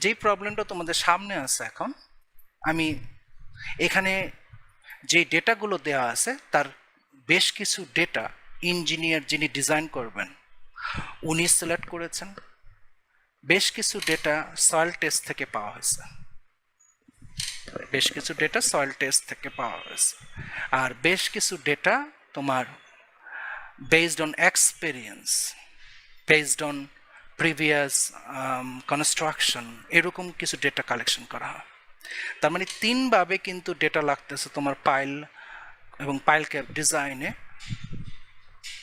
যেই প্রবলেমটা তোমাদের সামনে আছে এখন, আমি এখানে যে ডেটাগুলো দেওয়া আছে তার বেশ কিছু ডেটা ইঞ্জিনিয়ার যিনি ডিজাইন করবেন উনি সিলেক্ট করেছেন, বেশ কিছু ডেটা সয়েল টেস্ট থেকে পাওয়া হয়েছে, বেশ কিছু ডেটা সয়েল টেস্ট থেকে পাওয়া হয়েছে, আর বেশ কিছু ডেটা তোমার based on experience, based on previous construction, এরকম কিছু ডেটা কালেকশন করা হয়। তার মানে তিনভাবে কিন্তু ডেটা লাগতেছে তোমার পাইল এবং পাইল ক্যাপ ডিজাইনে।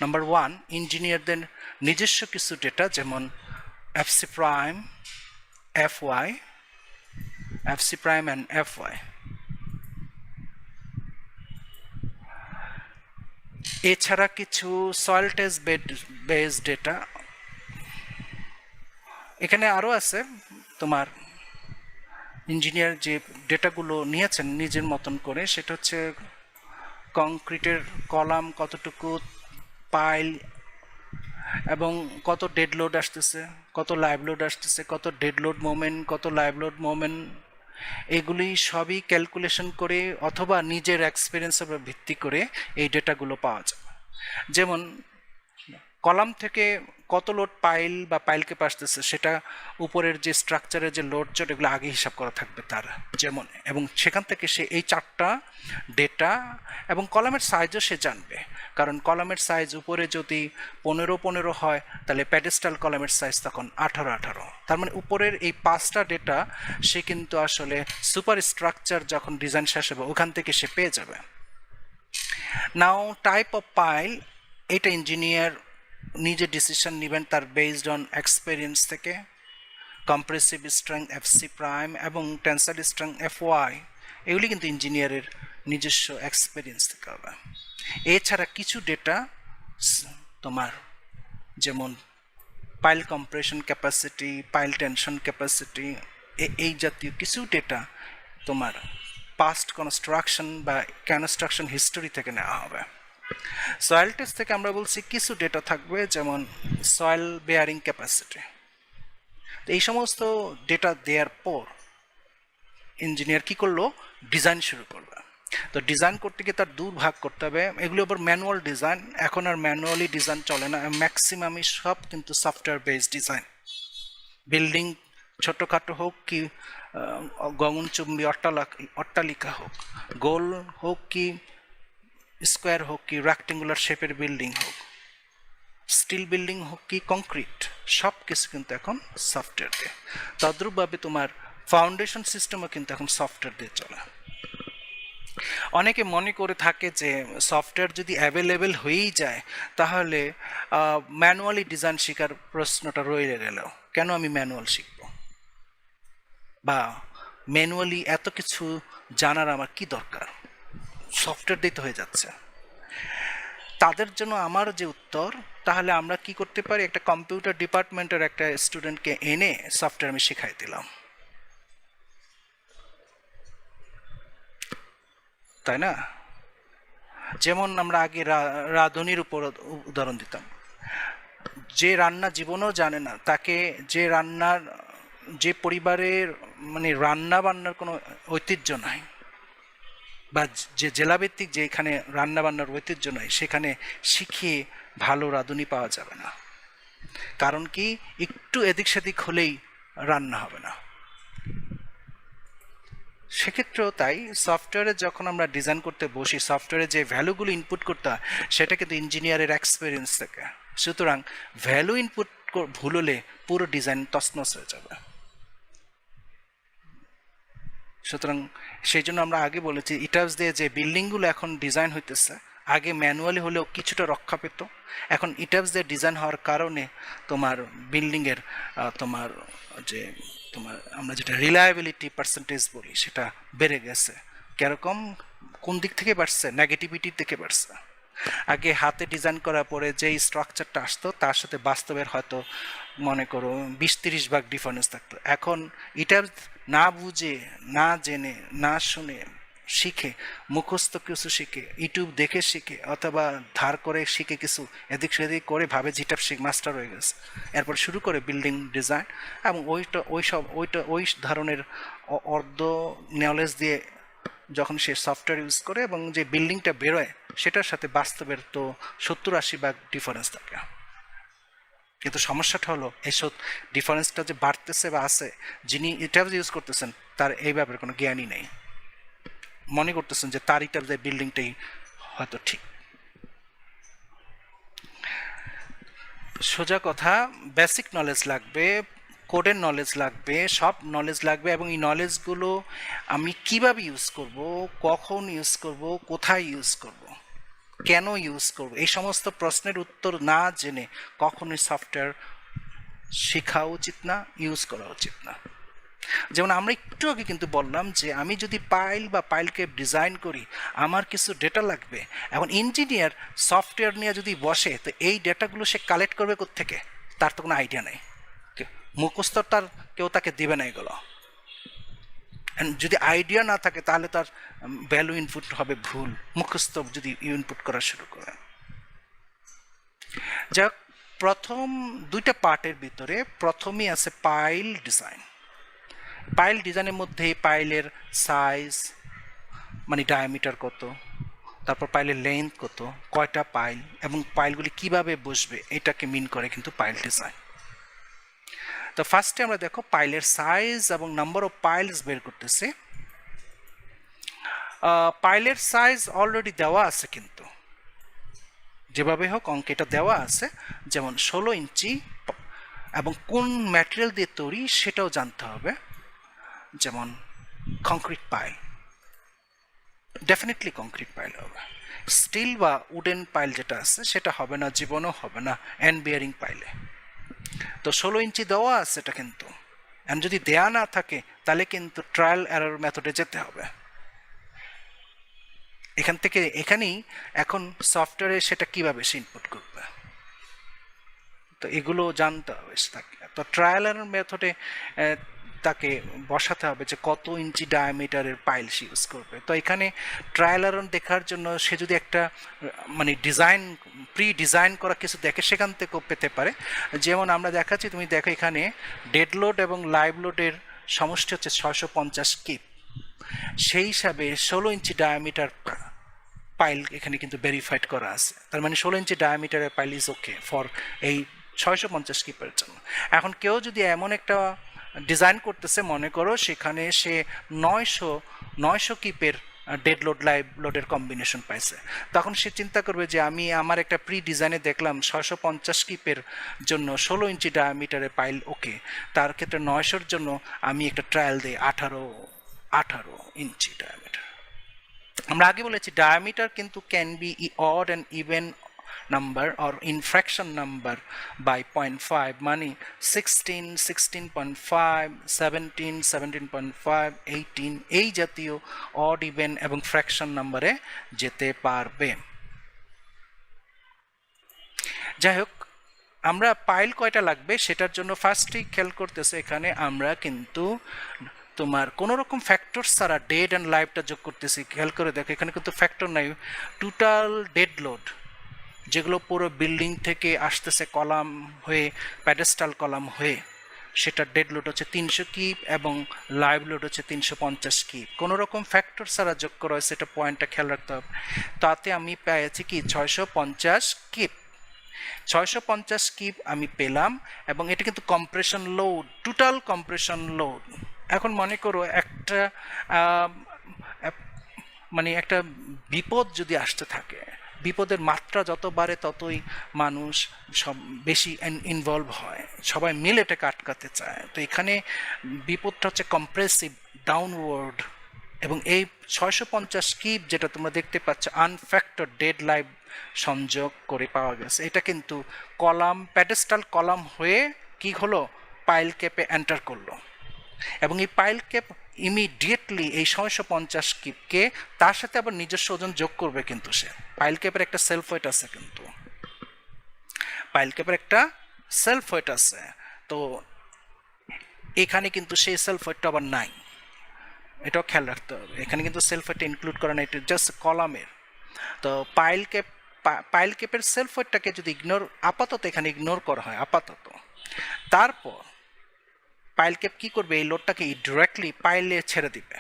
নাম্বার ওয়ান, ইঞ্জিনিয়ারদের নিজস্ব কিছু ডেটা, যেমন FC prime, FY, FC prime and FY. এছাড়া কিছু সয়েল টেস্ট বেসড ডেটা এখানে আরও আছে। তোমার ইঞ্জিনিয়ার যে ডেটাগুলো নিয়েছেন নিজের মতন করে, সেটা হচ্ছে কংক্রিটের কলাম কতটুকু, পাইল এবং কত ডেড লোড আসতেছে, কত লাইভ লোড আসতেছে, কত ডেড লোড মোমেন্ট, কত লাইভ লোড মোমেন্ট, এগুলি সবই ক্যালকুলেশন করে অথবা নিজের এক্সপিরিয়েন্সের উপর ভিত্তি করে এই ডেটাগুলো পাওয়া যায়। যেমন কলাম থেকে কত লোড পাইল বা পাইলকে আসতেছে সেটা উপরের যে স্ট্রাকচারের যে লোড চট এগুলো আগে হিসাব করা থাকবে তার, যেমন, এবং সেখান থেকে সে এই চারটা ডেটা এবং কলামের সাইজও সে জানবে, কারণ কলামের সাইজ উপরে যদি 15-15 হয় তাহলে প্যাডেস্টাল কলামের সাইজ তখন 18-18। তার মানে উপরের এই পাঁচটা ডেটা সে কিন্তু আসলে সুপার স্ট্রাকচার যখন ডিজাইন শেষ হবে ওখান থেকে সে পেয়ে যাবে। নাও টাইপ অফ পাইল, এটা ইঞ্জিনিয়ার নিজে ডিসিশন নেবেন তার বেসড অন এক্সপিরিয়েন্স থেকে। কম্প্রেসিভ স্ট্রেংথ এফসি প্রাইম এবং টেন্সাইল স্ট্রেংথ এফওয়াই, এগুলি কিন্তু ইঞ্জিনিয়ারের নিজস্ব এক্সপিরিয়েন্স থেকে হবে। এছাড়া কিছু ডেটা তোমার যেমন pile compression capacity, pile tension capacity, এই জাতীয় কিছু ডেটা তোমার পাস্ট কনস্ট্রাকশন বা কনস্ট্রাকশন হিস্টোরি থেকে নেওয়া হবে। সয়েল টেস্ট থেকে আমরা বলছি কিছু ডেটা থাকবে, যেমন সয়েল বেয়ারিং ক্যাপাসিটি। তো এই সমস্ত ডেটা দেওয়ার পর ইঞ্জিনিয়ার কি করলো, ডিজাইন শুরু করবে। তো ডিজাইন করতে গিয়ে তার দু ভাগ করতে হবে, এগুলো আবার ম্যানুয়াল ডিজাইন, এখন আর ম্যানুয়ালি ডিজাইন চলে না, ম্যাক্সিমামই সব কিন্তু সফটওয়্যার বেসড ডিজাইন। বিল্ডিং ছোটোখাটো হোক কি গগনচুম্বী অট্টালিকা হোক, গোল হোক কি স্কোয়ার হোক কি রেক্টেঙ্গুলার শেপের বিল্ডিং হোক, স্টিল বিল্ডিং হোক কি কংক্রিট, সব কিছু কিন্তু এখন সফটওয়্যার দিয়ে। তদ্রূপভাবে তোমার ফাউন্ডেশন সিস্টেমও কিন্তু এখন সফটওয়্যার দিয়ে চলে। অনেকে মনে করে থাকে যে সফটওয়্যার যদি অ্যাভেলেবেল হয়েই যায় তাহলে ম্যানুয়ালি ডিজাইন শেখার প্রশ্নটা রয়ে গেল, কেন আমি ম্যানুয়াল শিখব, বা ম্যানুয়ালি এত কিছু জানার আমার কি দরকার, সফটওয়্যার দিয়ে তো হয়ে যাচ্ছে। তাদের জন্য আমার যে উত্তর, তাহলে আমরা কি করতে পারি, একটা কম্পিউটার ডিপার্টমেন্টের একটা স্টুডেন্টকে এনে সফটওয়্যার আমি শেখাই দিলাম, তাই না? যেমন আমরা আগে রাঁধুনির উপর উদাহরণ দিতাম, যে রান্না জীবনেও জানে না তাকে, যে পরিবারের মানে রান্না বান্নার কোনো ঐতিহ্য নাই, বা যে জেলাভিত্তিক যেখানে রান্না বান্নার ঐতিহ্য নয় সেখানে শিখিয়ে ভালো রাঁধুনি পাওয়া যাবে না। কারণ কি, একটু এদিক সেদিক হলেই রান্না হবে না। সেক্ষেত্রেও তাই, সফটওয়্যারে যখন আমরা ডিজাইন করতে বসি, সফটওয়্যারে যে ভ্যালুগুলো ইনপুট করতে হয় সেটা কিন্তু ইঞ্জিনিয়ারের এক্সপিরিয়েন্স থেকে। সুতরাং ভ্যালু ইনপুট ভুল হলে পুরো ডিজাইন তছনছ হয়ে যাবে। সুতরাং সেই জন্য আমরা আগে বলেছি, ইটাস দিয়ে যে বিল্ডিংগুলো এখন ডিজাইন হইতেছে আগে ম্যানুয়ালি হলেও কিছুটা রক্ষা পেত, এখন ইটাস দিয়ে ডিজাইন হওয়ার কারণে তোমার বিল্ডিংয়ের তোমার যে তোমার আমরা যেটা রিলায়েবিলিটি পার্সেন্টেজ বলি সেটা বেড়ে গেছে। কিরকম, কোন দিক থেকে বাড়ছে, নেগেটিভিটির থেকে বাড়ছে। আগে হাতে ডিজাইন করার পরে যেই স্ট্রাকচারটা আসতো তার সাথে বাস্তবের হয়তো মনে করো 20-30 ভাগ ডিফারেন্স থাকতো। এখন এটা না বুঝে, না জেনে, না শুনে শিখে, মুখস্থ কিছু শিখে, ইউটিউব দেখে শিখে অথবা ধার করে শিখে কিছু এদিক সেদিক করে ভাবে যেটা মাস্টার হয়ে গেছে, এরপর শুরু করে বিল্ডিং ডিজাইন এবং ওই ধরনের অর্ধ নলেজ দিয়ে যখন সে সফটওয়্যার ইউজ করে এবং যে বিল্ডিংটা বেরোয় সেটার সাথে বাস্তবের তো 70-80 ভাগ ডিফারেন্স থাকে। কিন্তু সমস্যাটা হলো এইসব ডিফারেন্সটা যে বাড়তেছে বা আছে, যিনি এটা ইউজ করতেছেন তার এই ব্যাপারে কোনো জ্ঞানই নেই, মনে করতেছেন যে তার ইটার যে বিল্ডিংটাই হয়তো ঠিক। সোজা কথা, বেসিক নলেজ লাগবে, কোডের নলেজ লাগবে, সব নলেজ লাগবে এবং এই নলেজগুলো আমি কিভাবে ইউজ করব, কখন ইউজ করব, কোথায় ইউজ করব, কেন ইউজ করব, এই সমস্ত প্রশ্নের উত্তর না জেনে কখনোই সফটওয়্যার শেখা উচিত না, ইউজ করা উচিত না। যেমন আমরা একটু আগে কিন্তু বললাম যে আমি যদি পাইলকে ডিজাইন করি, আমার কিছু ডেটা লাগবে। এখন ইঞ্জিনিয়ার সফটওয়্যার নিয়ে যদি বসে, তো এই ডেটাগুলো সে কালেক্ট করবে কোত্থেকে? তার তো কোনো আইডিয়া নেই, মুখস্থ তার কেউ তাকে দিবে না এগুলো। যদি আইডিয়া না থাকে তাহলে তার ভ্যালু ইনপুট হবে ভুল, মুখস্থ যদি ইনপুট করা শুরু করে। যাক, প্রথম দুইটা পার্টের ভিতরে প্রথমেই আছে পাইল ডিজাইন। পাইল ডিজাইনের মধ্যে পাইলের সাইজ মানে ডায়ামিটার কত, তারপর পাইলের লেন্থ কত, কয়টা পাইল এবং পাইলগুলি কিভাবে বসবে, এটাকে মিন করে কিন্তু পাইল ডিজাইন। তো ফার্স্টে আমরা দেখো পাইলের সাইজ এবং নাম্বার অফ পাইলস বের করতেছি। পাইলের সাইজ অলরেডি দেওয়া আছে, কিন্তু যেভাবে হোক অঙ্কে এটা দেওয়া আছে, যেমন 16 ইঞ্চি এবং কোন ম্যাটেরিয়াল দিয়ে তৈরি সেটাও জানতে হবে। যেমন concrete pile, definitely concrete pile হবে, স্টিল বা উডেন পাইল যেটা আছে সেটা হবে না, জীবনও হবে না এন্ড বিয়ারিং পাইলে। তো 16 ইঞ্চি দেওয়া আছে এটা, কিন্তু যদি দেয়া না থাকে তাহলে কিন্তু ট্রায়াল এরর মেথডে যেতে হবে। এখান থেকে এখানেই এখন সফটওয়্যারে সেটা কিভাবে সে ইনপুট করবে, তো এগুলো জানতে হবে তাকে। তো ট্রায়াল এরর মেথডে তাকে বসাতে হবে যে কত ইঞ্চি ডায়ামিটারের পাইল সে ইউজ করবে। তো এখানে ট্রায়াল এরর দেখার জন্য সে যদি একটা মানে প্রি ডিজাইন করা কিছু দেখে, সেখান থেকেও পেতে পারে। যেমন আমরা দেখাচ্ছি, তুমি দেখো এখানে ডেড লোড এবং লাইভ লোডের সমষ্টি হচ্ছে 650 কিপ, সেই হিসাবে 16 ইঞ্চি ডায়ামিটার পাইল এখানে কিন্তু ভেরিফাইড করা আছে। তার মানে 16 ইঞ্চি ডায়ামিটারের পাইল ইজ ওকে ফর এই 650 কিপের জন্য। এখন কেউ যদি এমন একটা ডিজাইন করতেছে, মনে করো সেখানে সে 900 কিপের ডেড লোড লাইভ লোডের কম্বিনেশন পাইছে, তখন সে চিন্তা করবে যে আমি আমার একটা প্রি ডিজাইনে দেখলাম 650 কিপের জন্য 16 ইঞ্চি ডায়ামিটারের পাইল ওকে, তার ক্ষেত্রে 900-র জন্য আমি একটা ট্রায়াল দিই 18 ইঞ্চি ডায়ামিটার। আমরা আগে বলেছি ডায়ামিটার কিন্তু can be odd and even number or in fraction number by 0.5, মানে 16, 16.5, 17, 17.5, 18 এই জাতীয় অড ইভেন এবং ফ্র্যাকশন নাম্বারে যেতে পারবে। যাই হোক, আমরা পাইল কয়টা লাগবে সেটার জন্য ফার্স্টেই খেয়াল করতেছে, এখানে আমরা কিন্তু তোমার কোনো রকম ফ্যাক্টর ছাড়া ডেড অ্যান্ড লাইভটা যোগ করতেছি। খেয়াল করে দেখো এখানে কিন্তু ফ্যাক্টর নাই, টোটাল ডেড লোড যেগুলো পুরো বিল্ডিং থেকে আসতেছে কলাম হয়ে, প্যাডেস্টাল কলাম হয়ে, সেটা ডেড লোড হচ্ছে 300 কিপ এবং লাইভ লোড হচ্ছে 350 কিপ। কোনো রকম ফ্যাক্টর ছাড়া যোগ করা হয়েছে, এটা পয়েন্টটা খেয়াল রাখতে হবে। তাতে আমি পেয়েছি কি 650 কিপ, 650 কিপ আমি পেলাম এবং এটা কিন্তু compression load, total compression load. এখন মনে করো একটা মানে একটা বিপদ যদি আসতে থাকে, বিপদের মাত্রা যত বাড়ে ততই মানুষ সব বেশি ইনভলভ হয়, সবাই মিলে এটাকে আটকাতে চায়। তো এখানে বিপদটা হচ্ছে কম্প্রেসিভ ডাউনওয়ার্ড, এবং এই 650 কিপ যেটা তোমরা দেখতে পাচ্ছ আনফ্যাক্টর ডেড লাইভ সংযোগ করে পাওয়া গেছে, এটা কিন্তু কলাম, প্যাডেস্টাল কলাম হয়ে কি হলো, পাইল ক্যাপে এন্টার করলো এবং এই পাইল ক্যাপ ইমিডিয়েটলি এই 650 কিপকে তার সাথে আবার নিজস্ব ওজন যোগ করবে। কিন্তু সে পাইল ক্যাপের একটা সেলফ ওয়েট আছে, কিন্তু পাইল ক্যাপের একটা সেলফ ওয়েট আছে, তো এখানে কিন্তু সেই সেলফ ওয়েটটা আবার নাই, এটাও খেয়াল রাখতে হবে। এখানে কিন্তু সেলফ ওয়েটটা ইনক্লুড করা না, এটা জাস্ট কলামের। তো পাইল ক্যাপের সেলফ ওয়েটটাকে যদি আপাতত এখানে ইগনোর করা হয় আপাতত, তারপর পাইল ক্যাপ কি করবে, এই লোডটাকে ডিরেক্টলি পাইলে ছেড়ে দিবে।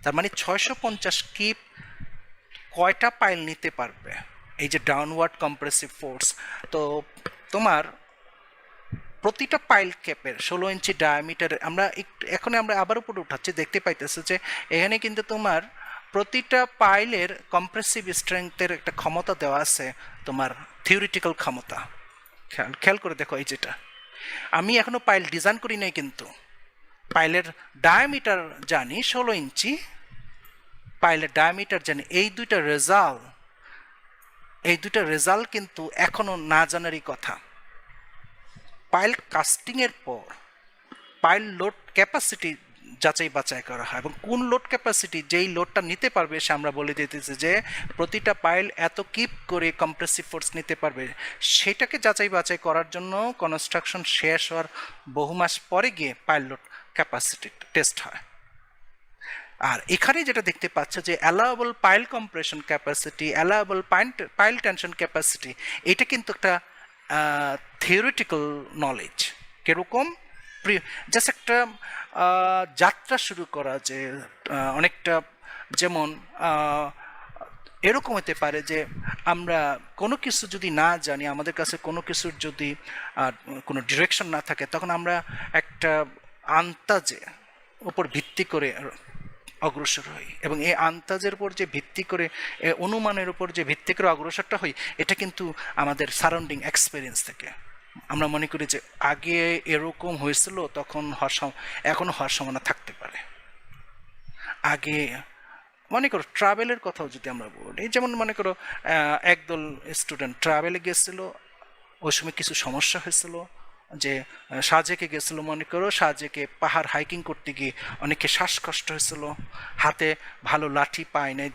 তার মানে 650 কিপ কয়টা পাইল নিতে পারবে এই যে ডাউনওয়ার্ড কম্প্রেসিভ ফোর্স। তো তোমার প্রতিটা পাইল ক্যাপের 16 ইঞ্চি ডায়ামিটার, এখন আমরা আবার উপরে উঠাচ্ছি, দেখতে পাইতেছে যে এখানে কিন্তু তোমার প্রতিটা পাইলের কম্প্রেসিভ স্ট্রেংথের একটা ক্ষমতা দেওয়া আছে, তোমার থিওরিটিক্যাল ক্ষমতা। খেয়াল করে দেখো, এই যেটা আমি এখনো পাইল ডিজাইন করি নাই, কিন্তু পাইলের ডায়ামিটার জানি 16 ইঞ্চি, পাইলের ডায়ামিটার জানি। এই দুইটা রেজাল্ট কিন্তু এখনো না জানারই কথা। পাইল কাস্টিংয়ের পর পাইল লোড ক্যাপাসিটি যাচাই বাছাই করা হয়, এবং কোন লোড ক্যাপাসিটি যেই লোডটা নিতে পারবে সে আমরা বলে দিতেছি যে প্রতিটা পাইল এত কিপ করে কম্প্রেসিভ ফোর্স নিতে পারবে। সেটাকে যাচাই বাছাই করার জন্য কনস্ট্রাকশন শেষ হওয়ার বহু মাস পরে গিয়ে পাইল লোড ক্যাপাসিটি টেস্ট হয়। আর এখানে যেটা দেখতে পাচ্ছ যে allowable pile compression capacity, allowable pile tension capacity, এটা কিন্তু একটা থিওরিটিক্যাল নলেজ। কিরকম, জাস্ট একটা যাত্রা শুরু করা, যে অনেকটা যেমন এরকম হতে পারে যে আমরা কোনো কিছু যদি না জানি, আমাদের কাছে কোনো কিছুর যদি কোনো ডিরেকশন না থাকে, তখন আমরা একটা আন্তাজে উপর ভিত্তি করে অগ্রসর হই, এবং এই আন্তাজের উপর যে ভিত্তি করে, অনুমানের উপর যে ভিত্তি করে অগ্রসরটা হই, এটা কিন্তু আমাদের সারাউন্ডিং এক্সপিরিয়েন্স থেকে আমরা মনে করি যে আগে এরকম হয়েছিল, তখন এখনো হওয়ার সম্ভাবনা থাকতে পারে। আগে মনে করো ট্রাভেলের কথাও যদি আমরা বলি, যেমন মনে করো একদল স্টুডেন্ট ট্রাভেলে গেছিল, ওই সময় কিছু সমস্যা হয়েছিল, যে সাজেকে গেছিল, মনে করো সাজেকে পাহাড় হাইকিং করতে গিয়ে অনেকে শ্বাসকষ্ট হয়েছিল, হাতে ভালো লাঠি পায় নাই,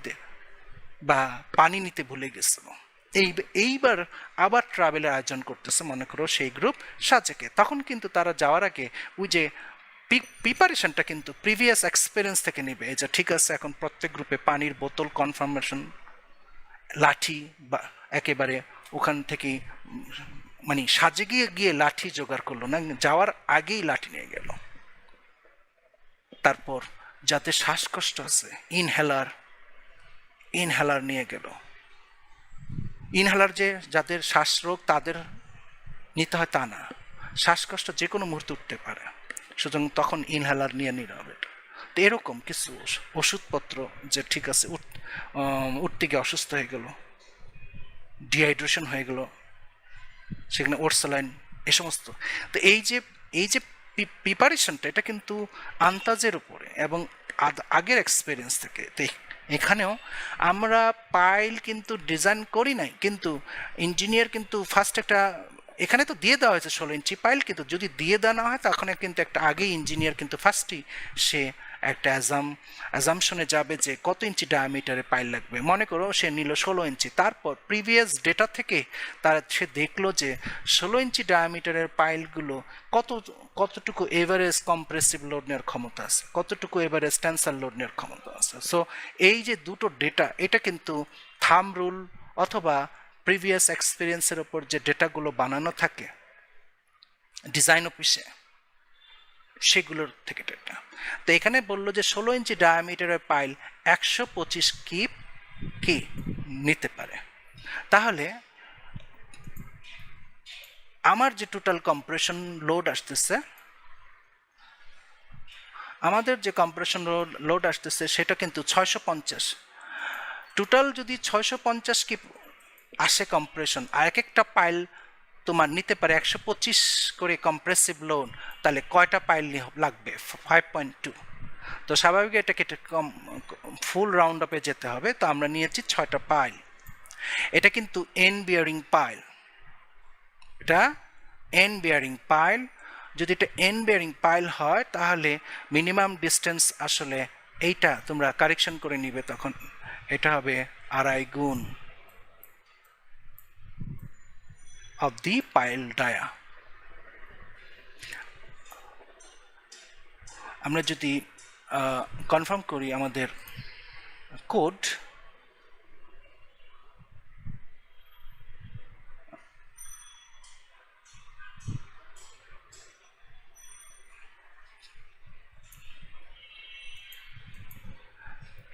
বা পানি নিতে ভুলে গেছিল। এইবার আবার ট্রাভেলের আয়োজন করতেছে, মনে করো সেই গ্রুপ সাজেকে। তখন কিন্তু তারা যাওয়ার আগে ওই যে প্রিপারেশনটা কিন্তু প্রিভিয়াস এক্সপিরিয়েন্স থেকে নেবে, যে ঠিক আছে এখন প্রত্যেক গ্রুপে পানির বোতল, কনফার্মেশন, লাঠি, বা একেবারে ওখান থেকে মানে সাজে গিয়ে লাঠি জোগাড় করলো না, যাওয়ার আগেই লাঠি নিয়ে গেল। তারপর যাতে শ্বাসকষ্ট আছে, ইনহেলার নিয়ে গেল। ইনহেলার যে যাদের শ্বাসরোগ তাদের নিতে হয় তা না, শ্বাসকষ্ট যে কোনো মুহূর্তে উঠতে পারে, সুতরাং তখন ইনহেলার নিয়ে নিতে হবে। তো এরকম কিছু ওষুধপত্র, যে ঠিক আছে উঠতে গিয়ে অসুস্থ হয়ে গেল, ডিহাইড্রেশন হয়ে গেল, সেখানে ওরসালাইন, এ সমস্ত। তো এই যে প্রিপারেশনটা, এটা কিন্তু আন্তাজের উপরে এবং আগের এক্সপিরিয়েন্স থেকে। তো এখানেও আমরা পাইল কিন্তু ডিজাইন করি নাই, কিন্তু ইঞ্জিনিয়ার কিন্তু ফার্স্ট একটা, এখানে তো দিয়ে দেওয়া হয়েছে 16 ইঞ্চি পাইল, কিন্তু যদি দিয়ে দেওয়া না হয় তখন কিন্তু একটা আগেই ইঞ্জিনিয়ার কিন্তু ফার্স্টই সে একটা অ্যাজামশনে যাবে যে কত ইঞ্চি ডায়ামিটারে পাইল লাগবে। মনে করো সে নিল 16 ইঞ্চি, তারপর প্রিভিয়াস ডেটা থেকে সে দেখলো যে 16 ইঞ্চি ডায়ামিটারের পাইলগুলো কতটুকু এভারেজ কম্প্রেসিভ লোড নেওয়ার ক্ষমতা আছে, কতটুকু এভারেজ টেনসার লোড নেওয়ার ক্ষমতা আছে। সো এই যে দুটো ডেটা, এটা কিন্তু থাম্ব রুল অথবা প্রিভিয়াস এক্সপিরিয়েন্সের ওপর যে ডেটাগুলো বানানো থাকে ডিজাইন অফিসে, সেগুলোর থেকে ডেটা। তো এখানে বললো যে 16 ইঞ্চি ডায়ামিটারের পাইল 125 কিপ কি নিতে পারে। তাহলে আমার যে টোটাল কম্প্রেশন লোড আসতেছে, আমাদের যে কম্প্রেশন লোড আসতেছে সেটা কিন্তু 650। টোটাল যদি 650 কিপ আসে কম্প্রেশন, আর একটা পাইল তোমার নিতে পারে 125 করে কম্প্রেসিভ লোড, তাহলে কয়টা পাইল লাগবে? 5.2। তো স্বাভাবিক এটাকে ফুল রাউন্ড আপে যেতে হবে, তো আমরা নিয়েছি 6টা পাইল। এটা কিন্তু এন বিয়ারিং পাইল, এটা এন বিয়ারিং পাইল। যদি এটা এন বিয়ারিং পাইল হয় তাহলে মিনিমাম ডিস্টেন্স আসলে এইটা তোমরা কারেকশন করে নিবে, তখন এটা হবে 2.5 গুণ of the pile dia। আমরা যদি কনফার্ম করি আমাদের কোড।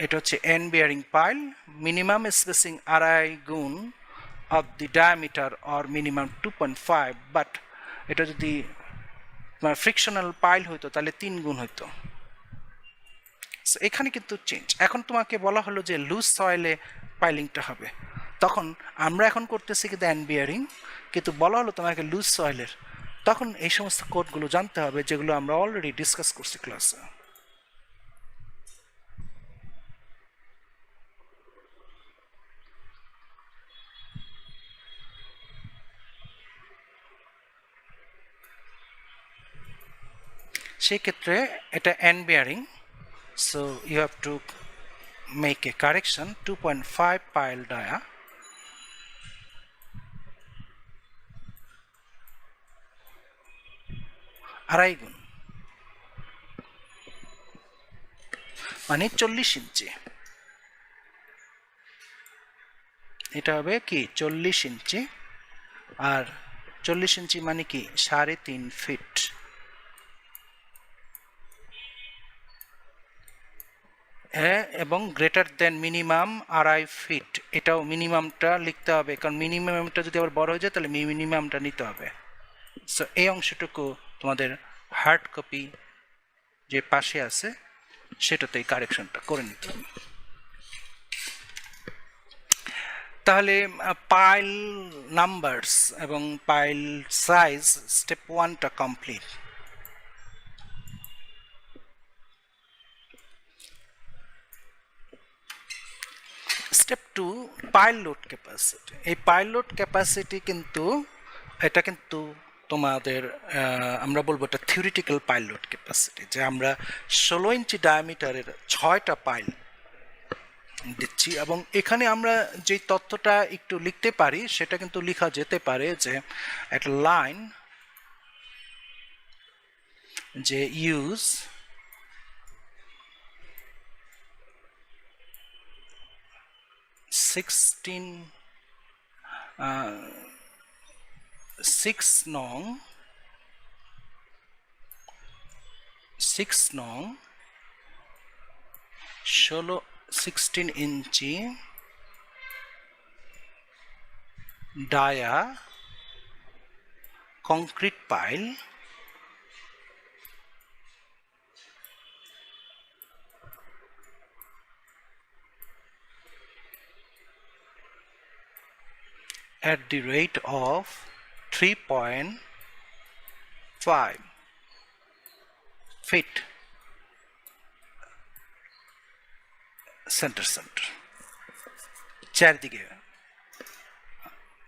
এটা হচ্ছে n bearing pile, minimum spacing আড়াই গুণ of the diameter or minimum 2.5, but এটা যদি তোমার ফ্রিকশনাল পাইল হইতো তাহলে 3 গুণ হইতো। সো এখানে কিন্তু চেঞ্জ। এখন তোমাকে বলা হলো যে লুজ সয়েলে পাইলিংটা হবে, তখন আমরা এখন করতেছি কিন্তু n bearing, কিন্তু বলা হলো তোমাকে লুজ সয়েলের, তখন এই সমস্ত কোডগুলো জানতে হবে যেগুলো আমরা অলরেডি ডিসকাস করছি ক্লাসে। সেই ক্ষেত্রে এটা n bearing, so you have to make a correction 2.5 pile dia, আড়াই গুণ মানে 40 ইঞ্চি। এটা হবে কি 40 ইঞ্চি, আর 40 ইঞ্চি মানে কি 3.5 ফিট। এবং গ্রেটার দেন মিনিমাম 2.5 ফিট, এটাও মিনিমামটা লিখতে হবে, কারণ মিনিমামটা যদি আবার বড় হয়ে যায় তাহলে মিনিমামটা নিতে হবে। সো এই অংশটুকু তোমাদের হার্ড কপি যে পাশে আছে সেটাতেই কারেকশনটা করে নিতে হবে। তাহলে পাইল নাম্বারস এবং পাইল সাইজ স্টেপ 1টা complete. Step 2 pile load capacity. এই পাইল লোড ক্যাপাসিটি কিন্তু এটা কিন্তু তোমাদের আমরা বলবো এটা থিওরিটিক্যাল পাইল লোড ক্যাপাসিটি, যে আমরা 16 ইঞ্চি ডায়ামিটারের 6টা পাইল দিচ্ছি, এবং এখানে আমরা যে তথ্যটা একটু লিখতে পারি সেটা কিন্তু লেখা যেতে পারে যে একটা লাইন যে use 16 inch dia concrete pile at the rate of 3.5 feet centre চারদিকে,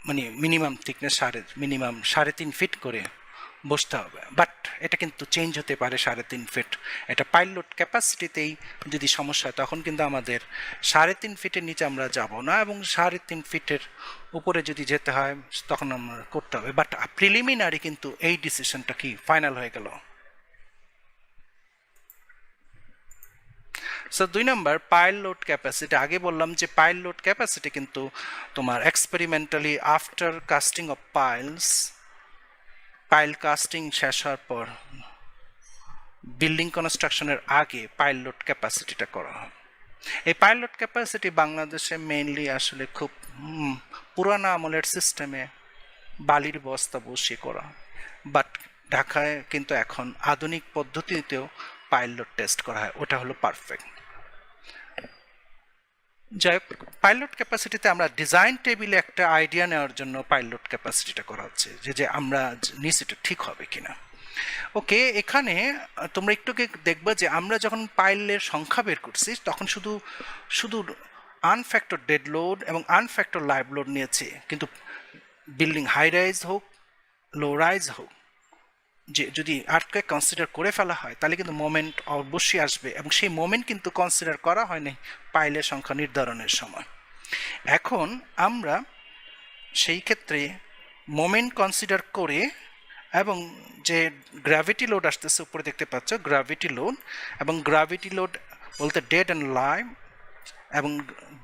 মানে মিনিমাম থিকনেস মিনিমাম 3.5 ফিট করে বসতে হবে। বাট এটা কিন্তু চেঞ্জ হতে পারে 3.5 ফিট। এটা পাইল লোড ক্যাপাসিটিতেই যদি সমস্যা হয় তখন কিন্তু আমাদের 3.5 ফিটের নিচে আমরা যাব না, এবং 3.5 ফিটের উপরে যদি যেতে হয় তখন আমরা করতে হবে। বাট প্রিলিমিনারি কিন্তু এই ডিসিশনটা কি ফাইনাল হয়ে গেল। So 2 number pile load capacity. আগে বললাম যে পাইল লোড ক্যাপাসিটি কিন্তু তোমার experimentally after casting of piles, pile casting শেষ হওয়ার পর বিল্ডিং কনস্ট্রাকশনের আগে পাইল লোড ক্যাপাসিটিটা করা হয়। এই পাইল লোড ক্যাপাসিটি বাংলাদেশে মেইনলি আসলে খুব পুরানা আমলের সিস্টেমে বালির বস্তা বসিয়ে করা, বাট ঢাকায় কিন্তু এখন আধুনিক পদ্ধতিতেও পাইল লোড টেস্ট করা হয়, ওটা হলো পারফেক্ট। যাই হোক, পাইল লোড ক্যাপাসিটিতে আমরা ডিজাইন টেবিলে একটা আইডিয়া নেওয়ার জন্য পাইল লোড ক্যাপাসিটিটা করা হচ্ছে, যে আমরা নিচ এটা ঠিক হবে কিনা। ওকে, এখানে তোমরা একটু দেখবে যে আমরা যখন পাইলের সংখ্যা বের করছি তখন শুধু আনফ্যাক্টর ডেড লোড এবং আনফ্যাক্টর লাইভ লোড নিয়েছি, কিন্তু বিল্ডিং হাই রাইজ হোক লো রাইজ হোক, যে যদি আর্থকুয়েক কনসিডার করে ফেলা হয় তাহলে কিন্তু মোমেন্ট অবশ্যই আসবে, এবং সেই মোমেন্ট কিন্তু কনসিডার করা হয়নি পাইলের সংখ্যা নির্ধারণের সময়। এখন আমরা সেই ক্ষেত্রে মোমেন্ট কনসিডার করে এবং যে গ্র্যাভিটি লোড আসতেছে উপরে দেখতে পাচ্ছ গ্র্যাভিটি লোড, এবং গ্র্যাভিটি লোড বলতে ডেড অ্যান্ড লাইভ, এবং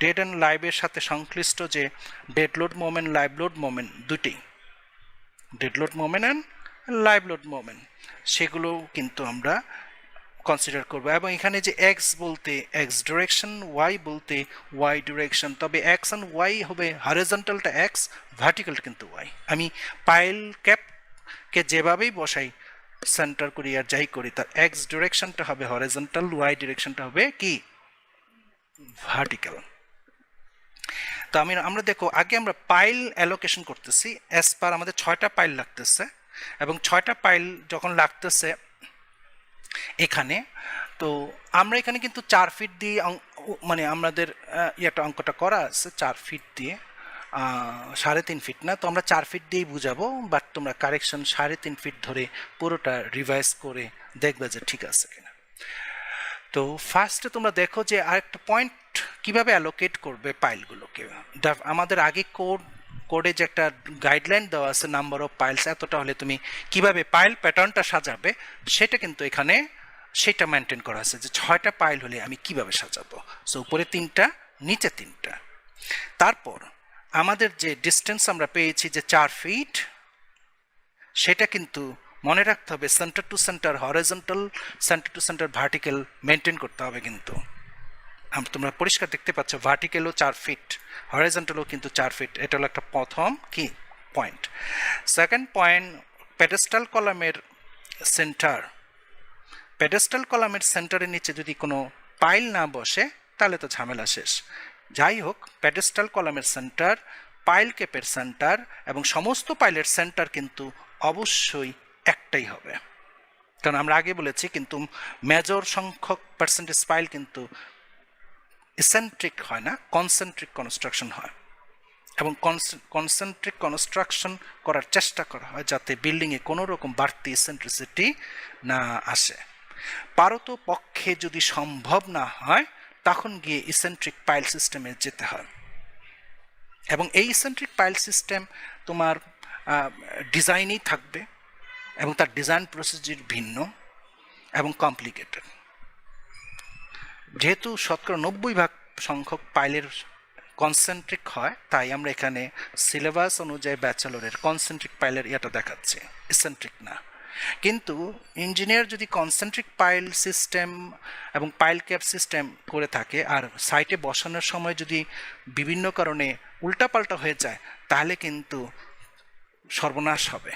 ডেড অ্যান্ড লাইভের সাথে সংশ্লিষ্ট যে dead load moment live load moment দুটি, dead load moment and live load moment, সেগুলো কিন্তু আমরা কনসিডার করবো। এবং এখানে যে এক্স বলতে এক্স ডিরেকশন, ওয়াই বলতে ওয়াই ডিরেকশন, তবে এক্স অ্যান্ড ওয়াই হবে হরিজন্টালটা এক্স, ভার্টিক্যালটা কিন্তু ওয়াই। আমি পাইল ক্যাপকে যেভাবেই বসাই সেন্টার করি আর যাই করি, তার এক্স ডিরেকশনটা হবে হরিজন্টাল, ওয়াই ডিরেকশনটা হবে কি ভার্টিক্যাল। তো আমরা দেখো আগে আমরা পাইল অ্যালোকেশন করতেছি অ্যাজ পার আমাদের 6টা পাইল লাগতেছে, এবং 6টা পাইল যখন লাগতেছে এখানে, তো আমরা এখানে কিন্তু 4 ফিট দিয়ে মানে আমাদের একটা অঙ্কটা করা আছে 4 ফিট দিয়ে, 3.5 ফিট না, তো আমরা 4 ফিট দিয়েই বুঝাবো, বাট তোমরা কারেকশন 3.5 ফিট ধরে পুরোটা রিভাইজ করে দেখবে যে ঠিক আছে কিনা। তো ফার্স্টে তোমরা দেখো যে আরেকটা পয়েন্ট কিভাবে অ্যালোকেট করবে পাইলগুলোকে। আমাদের আগে কোডে যে একটা গাইডলাইন দেওয়া আছে নাম্বার অফ পাইলস এতটা হলে তুমি কিভাবে পাইল প্যাটার্নটা সাজাবে, সেটা কিন্তু এখানে সেটা মেনটেন করা আছে যে 6টা পাইল হলে আমি কিভাবে সাজাবো। সো উপরে 3টা নিচে 3টা। তারপর আমাদের যে ডিস্টেন্স আমরা পেয়েছি যে 4 ফিট, সেটা কিন্তু মনে রাখতে হবে centre to centre horizontal, centre to centre vertical maintain করতে হবে। কিন্তু তোমরা পরিষ্কার দেখতে পাচ্ছ ভার্টিক্যালও 4 ফিট, হরিজন্টালও কিন্তু 4 ফিট। এটা হলো একটা প্রথম কি পয়েন্ট। সেকেন্ড পয়েন্ট, পেডেস্টাল কলামের সেন্টার, পেডেস্টাল কলামের সেন্টারের নিচে যদি কোনো পাইল না বসে তাহলে তো ঝামেলা শেষ। যাই হোক, পেডেস্টাল কলামের সেন্টার, পাইল ক্যাপের সেন্টার এবং সমস্ত পাইলের সেন্টার কিন্তু অবশ্যই একটাই হবে, কারণ আমরা আগে বলেছি কিন্তু মেজর সংখ্যক পার্সেন্টেজ পাইল কিন্তু ইসেন্ট্রিক হয় না, কনসেন্ট্রিক কনস্ট্রাকশন হয়, এবং কনসেন্ট্রিক কনস্ট্রাকশন করার চেষ্টা করা হয় যাতে বিল্ডিংয়ে কোনো রকম বাড়তি ইসেন্ট্রিসিটি না আসে। পারত পক্ষে যদি সম্ভব না হয় তখন গিয়ে ইসেন্ট্রিক পাইল সিস্টেমে যেতে হয়, এবং এই ইসেন্ট্রিক পাইল সিস্টেম তোমার ডিজাইনেই থাকবে, এবং তার ডিজাইন প্রসিডিউর ভিন্ন এবং কমপ্লিকেটেড। যেহেতু 90% সংখ্যক পাইলের কনসেন্ট্রিক হয়, তাই আমরা এখানে সিলেবাস অনুযায়ী ব্যাচেলরের কনসেন্ট্রিক পাইলের ইয়েটা দেখাচ্ছি, ইসেন্ট্রিক না। কিন্তু ইঞ্জিনিয়ার যদি কনসেন্ট্রিক পাইল সিস্টেম এবং পাইল ক্যাপ সিস্টেম করে থাকে আর সাইটে বসানোর সময় যদি বিভিন্ন কারণে উল্টাপাল্টা হয়ে যায় তাহলে কিন্তু সর্বনাশ হবে।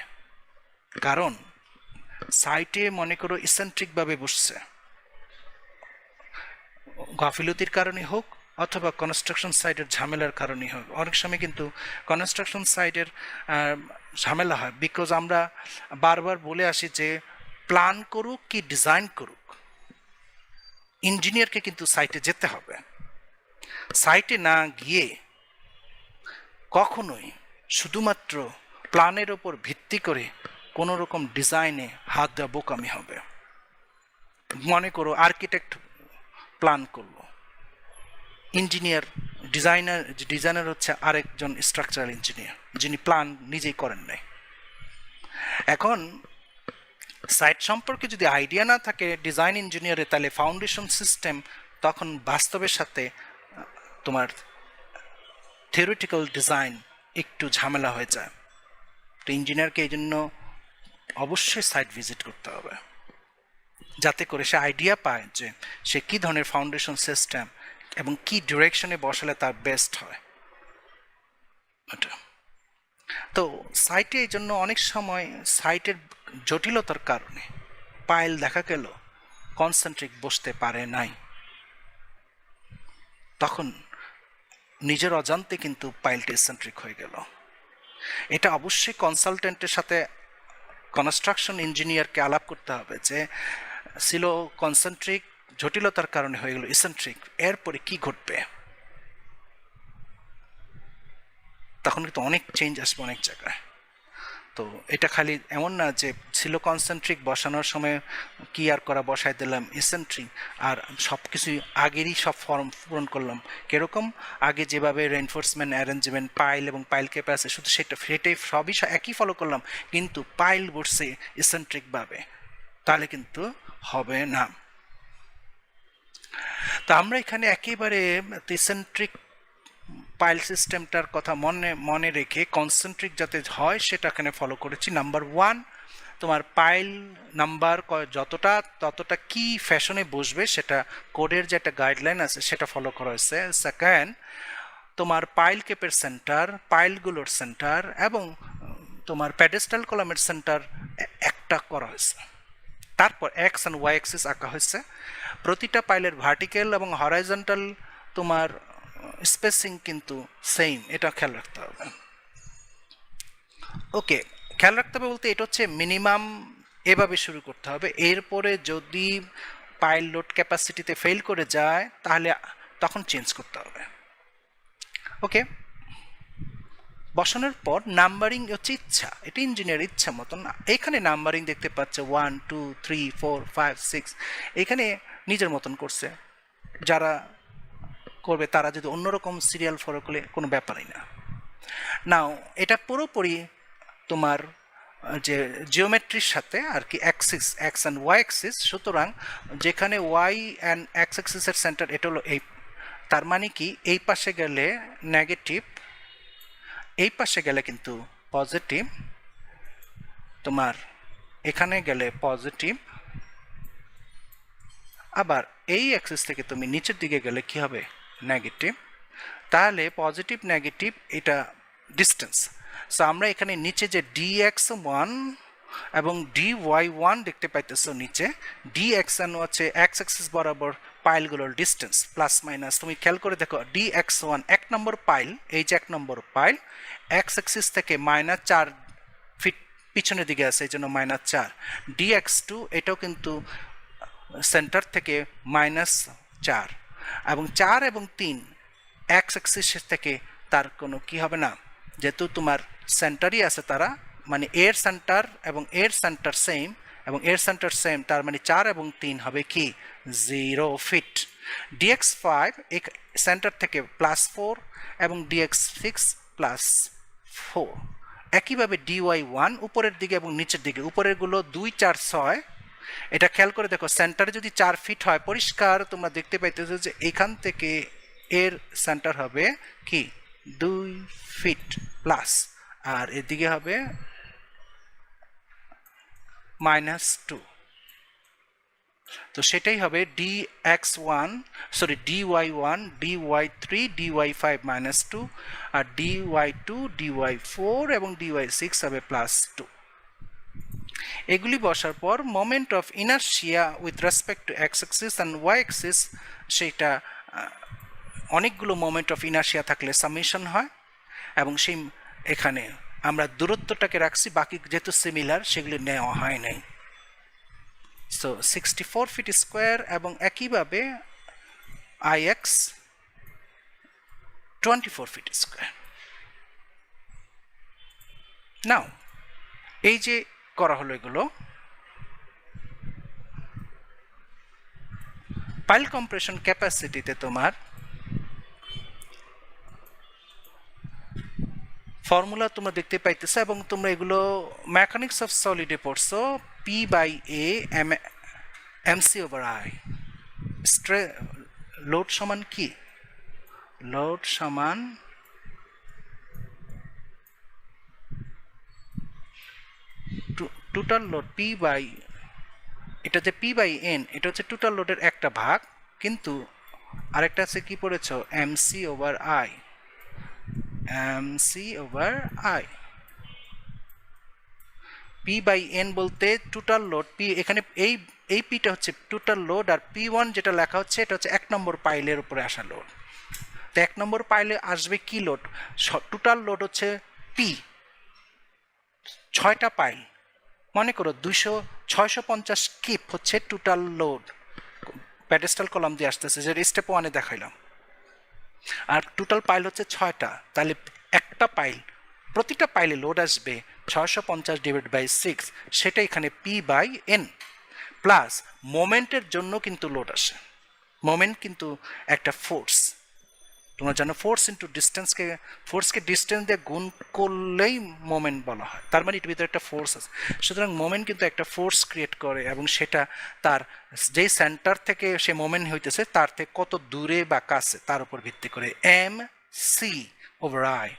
কারণ সাইটে মনে করো ইসেন্ট্রিকভাবে বসছে, গাফিলতির কারণে হোক অথবা কনস্ট্রাকশন সাইটের ঝামেলার কারণে হোক। অনেক সময় কিন্তু কনস্ট্রাকশন সাইটের ঝামেলা হয়, বিকজ আমরা বারবার বলে আসি যে প্ল্যান করুক কি ডিজাইন করুক, ইঞ্জিনিয়ারকে কিন্তু সাইটে যেতে হবে। সাইটে না গিয়ে কখনোই শুধুমাত্র প্ল্যানের ওপর ভিত্তি করে কোনো রকম ডিজাইনে হাত দেওয়া বোকামি হবে। মনে করো আর্কিটেক্ট প্ল্যান করলো, ইঞ্জিনিয়ার ডিজাইনার হচ্ছে আরেকজন স্ট্রাকচারাল ইঞ্জিনিয়ার যিনি প্ল্যান নিজেই করেন নাই। এখন সাইট সম্পর্কে যদি আইডিয়া না থাকে ডিজাইন ইঞ্জিনিয়ারের, তাহলে ফাউন্ডেশন সিস্টেম তখন বাস্তবের সাথে তোমার থিওরিটিক্যাল ডিজাইন একটু ঝামেলা হয়ে যায়। তো ইঞ্জিনিয়ারকে এই জন্য অবশ্যই সাইট ভিজিট করতে হবে, যাতে করে সে আইডিয়া পায় যে সে কী ধরনের ফাউন্ডেশন সিস্টেম এবং কি ডিরেকশনে বসালে তার বেস্ট হয়। তো সাইটে এই জন্য অনেক সময় সাইটের জটিলতার কারণে পাইল দেখা গেল কনসেন্ট্রিক বসতে পারে নাই, তখন নিজের অজান্তে কিন্তু পাইলটা ইসেন্ট্রিক হয়ে গেল। এটা অবশ্যই কনসালটেন্টের সাথে কনস্ট্রাকশন ইঞ্জিনিয়ারকে আলাপ করতে হবে যে ছিল কনসেন্ট্রিক, জটিলতার কারণে হয়ে গেল ইসেন্ট্রিক, এরপরে কি ঘটবে। তখন কিন্তু অনেক চেঞ্জ আসবে অনেক জায়গায়। তো এটা খালি এমন না যে ছিল কনসেন্ট্রিক, বসানোর সময় কি আর করা বসাই দিলাম এসেন্ট্রিক, আর সব কিছুই আগেরই সব ফর্ম পূরণ করলাম। কিরকম আগে যেভাবে রেনফোর্সমেন্ট, অ্যারেঞ্জমেন্ট, পাইল এবং পাইল ক্যাপ আছে শুধু সেটাই সবই একই ফলো করলাম, কিন্তু পাইল বসছে এসেন্ট্রিকভাবে, তাহলে কিন্তু হবে না। তো আমরা এখানে একেবারে এসেন্ট্রিক পাইল সিস্টেমটার কথা মনে রেখে কনসেন্ট্রিক যাতে হয় সেটা এখানে ফলো করেছি। নাম্বার 1, তোমার পাইল নাম্বার ততটা কি ফ্যাশনে বসবে সেটা কোডের যে একটা গাইডলাইন আছে সেটা ফলো করা হয়েছে। সেকেন্ড, তোমার পাইল কেপের সেন্টার, পাইলগুলোর সেন্টার এবং তোমার প্যাডেস্টাল কলামের সেন্টার একটা করা হয়েছে। তারপর এক্স অ্যান্ড ওয়াই অ্যাক্সিস আঁকা হয়েছে। প্রতিটা পাইলের ভার্টিক্যাল এবং হরাইজন্টাল তোমার স্পেসিং কিন্তু সেম, এটা খেয়াল রাখতে হবে। ওকে, খেয়াল রাখতে হবে বলতে এটা হচ্ছে মিনিমাম এভাবে শুরু করতে হবে। এরপরে যদি পাইল লোড ক্যাপাসিটিতে ফেল করে যায় তাহলে তখন চেঞ্জ করতে হবে। ওকে, বসানোর পর নাম্বারিং হচ্ছে ইচ্ছা, এটা ইঞ্জিনিয়ার ইচ্ছা মতন। এখানে নাম্বারিং দেখতে পাচ্ছে 1 2 3 4 5 6, এখানে নিজের মতন করছে। যারা করবে তারা যদি অন্যরকম সিরিয়াল ফলো করলে কোনো ব্যাপারই না। নাও এটা পুরোপুরি তোমার যে জিওমেট্রির সাথে আর কি, axis X and Y axis, সুতরাং যেখানে ওয়াই অ্যান্ড এক্স অ্যাক্সিসের সেন্টার এটা হলো এই, তার মানে কি এই পাশে গেলে নেগেটিভ, এই পাশে গেলে কিন্তু পজিটিভ, তোমার এখানে গেলে পজিটিভ, আবার এই অ্যাক্সিস থেকে তুমি নিচের দিকে গেলে কি হবে, নেগেটিভ। তাহলে পজিটিভ নেগেটিভ এটা ডিস্টেন্স। সো আমরা এখানে নিচে যে dx1 এবং dy1 দেখতে পাইতেছো, নিচে dxn হচ্ছে এক্স অ্যাক্সিস বরাবর পাইলগুলোর ডিস্টেন্স প্লাস মাইনাস। তুমি খেয়াল করে দেখো dx1 এক নম্বর পাইল, এই যে এক নম্বর পাইল এক্স অ্যাক্সিস থেকে -4 ফিট পিছনের দিকে আছে, এই জন্য -4। dx2 এটাও কিন্তু সেন্টার থেকে -4, এবং 4 এবং 3 এক্স অ্যাক্সিস থেকে তার কোনো কি হবে না, যেহেতু তোমার সেন্টারই আছে তারা, মানে এর সেন্টার এবং এর সেন্টার সেম এবং এর সেন্টার সেম, তার মানে 4 এবং 3 হবে কি 0 ফিট। dx5 সেন্টার থেকে +4 এবং dx6 +4। একইভাবে dy1 উপরের দিকে এবং নিচের দিকে, উপরেরগুলো 2 4 6, এটা খেয়াল করে দেখো সেন্টারে যদি 4 ফিট হয় পরিষ্কার তোমরা দেখতে পাইতেছো যে এখান থেকে এর সেন্টার হবে কি 2 ফিট প্লাস, আর এদিকে হবে -2। তো সেটাই হবে dx1 sorry dy1 dy3 dy5 -2, আর dy2 dy4 এবং dy6 হবে +2। এগুলি বসার পর moment of inertia with respect to X axis and Y axis, সেটা অনেকগুলো মোমেন্ট অফ ইনারশিয়া থাকলে সামেশন হয়, এবং সেই এখানে আমরা দূরত্বটাকে রাখছি, বাকি যেহেতু সিমিলার সেগুলি নেওয়া হয় নাই। সো 64 ফিট স্কোয়ার, এবং একইভাবে IX 24 ফিট স্কোয়ার। নাও এই যে করা হলো, এগুলো পাইল কম্প্রেশন ক্যাপাসিটিতে তোমার ফর্মুলা তোমরা দেখতে পাইতেছো, এবং তোমরা এগুলো মেকানিক্স অফ সলিডে পড়ছো। P/A mc/I। লোড সমান কি, লোড সমান টোটাল লোড এটা যে P/N, এটা হচ্ছে টোটাল লোডের একটা ভাগ, কিন্তু আরেকটা আছে কি পড়েছ, mc/I। mc/I P/N বলতে টোটাল লোড, P এখানে এই পিটা হচ্ছে টোটাল লোড, আর P1 যেটা লেখা হচ্ছে এটা হচ্ছে 1 নম্বর পাইলের উপরে আসা লোড। তো 1 নম্বর পাইলে আসবে কি লোড, টোটাল লোড হচ্ছে P, 6টা পাইল, মনে করো 650 কিপ হচ্ছে টোটাল লোড, প্যাডেস্টাল কলাম দিয়ে আসতেছে, যে স্টেপ 1-এ দেখাইলাম। আর টোটাল পাইল হচ্ছে 6টা, তাহলে একটা পাইল, প্রতিটা পাইলে লোড আসবে 650 ডিভাইড বাই 6, সেটা এখানে পি বাই এন প্লাস মোমেন্টের জন্য কিন্তু লোড আসে। মোমেন্ট কিন্তু একটা ফোর্স, তোমরা জানো ফোর্স ইন্টু ডিস্টেন্সকে, ফোর্সকে ডিস্টেন্স দিয়ে গুণ করলেই মোমেন্ট বলা হয়, তার মানে এটার ভিতরে একটা ফোর্স আছে। সুতরাং মোমেন্ট কিন্তু একটা ফোর্স ক্রিয়েট করে এবং সেটা তার যেই সেন্টার থেকে সে মোমেন্ট হইতেছে তার থেকে কত দূরে বা কাছে তার উপর ভিত্তি করে M C over I.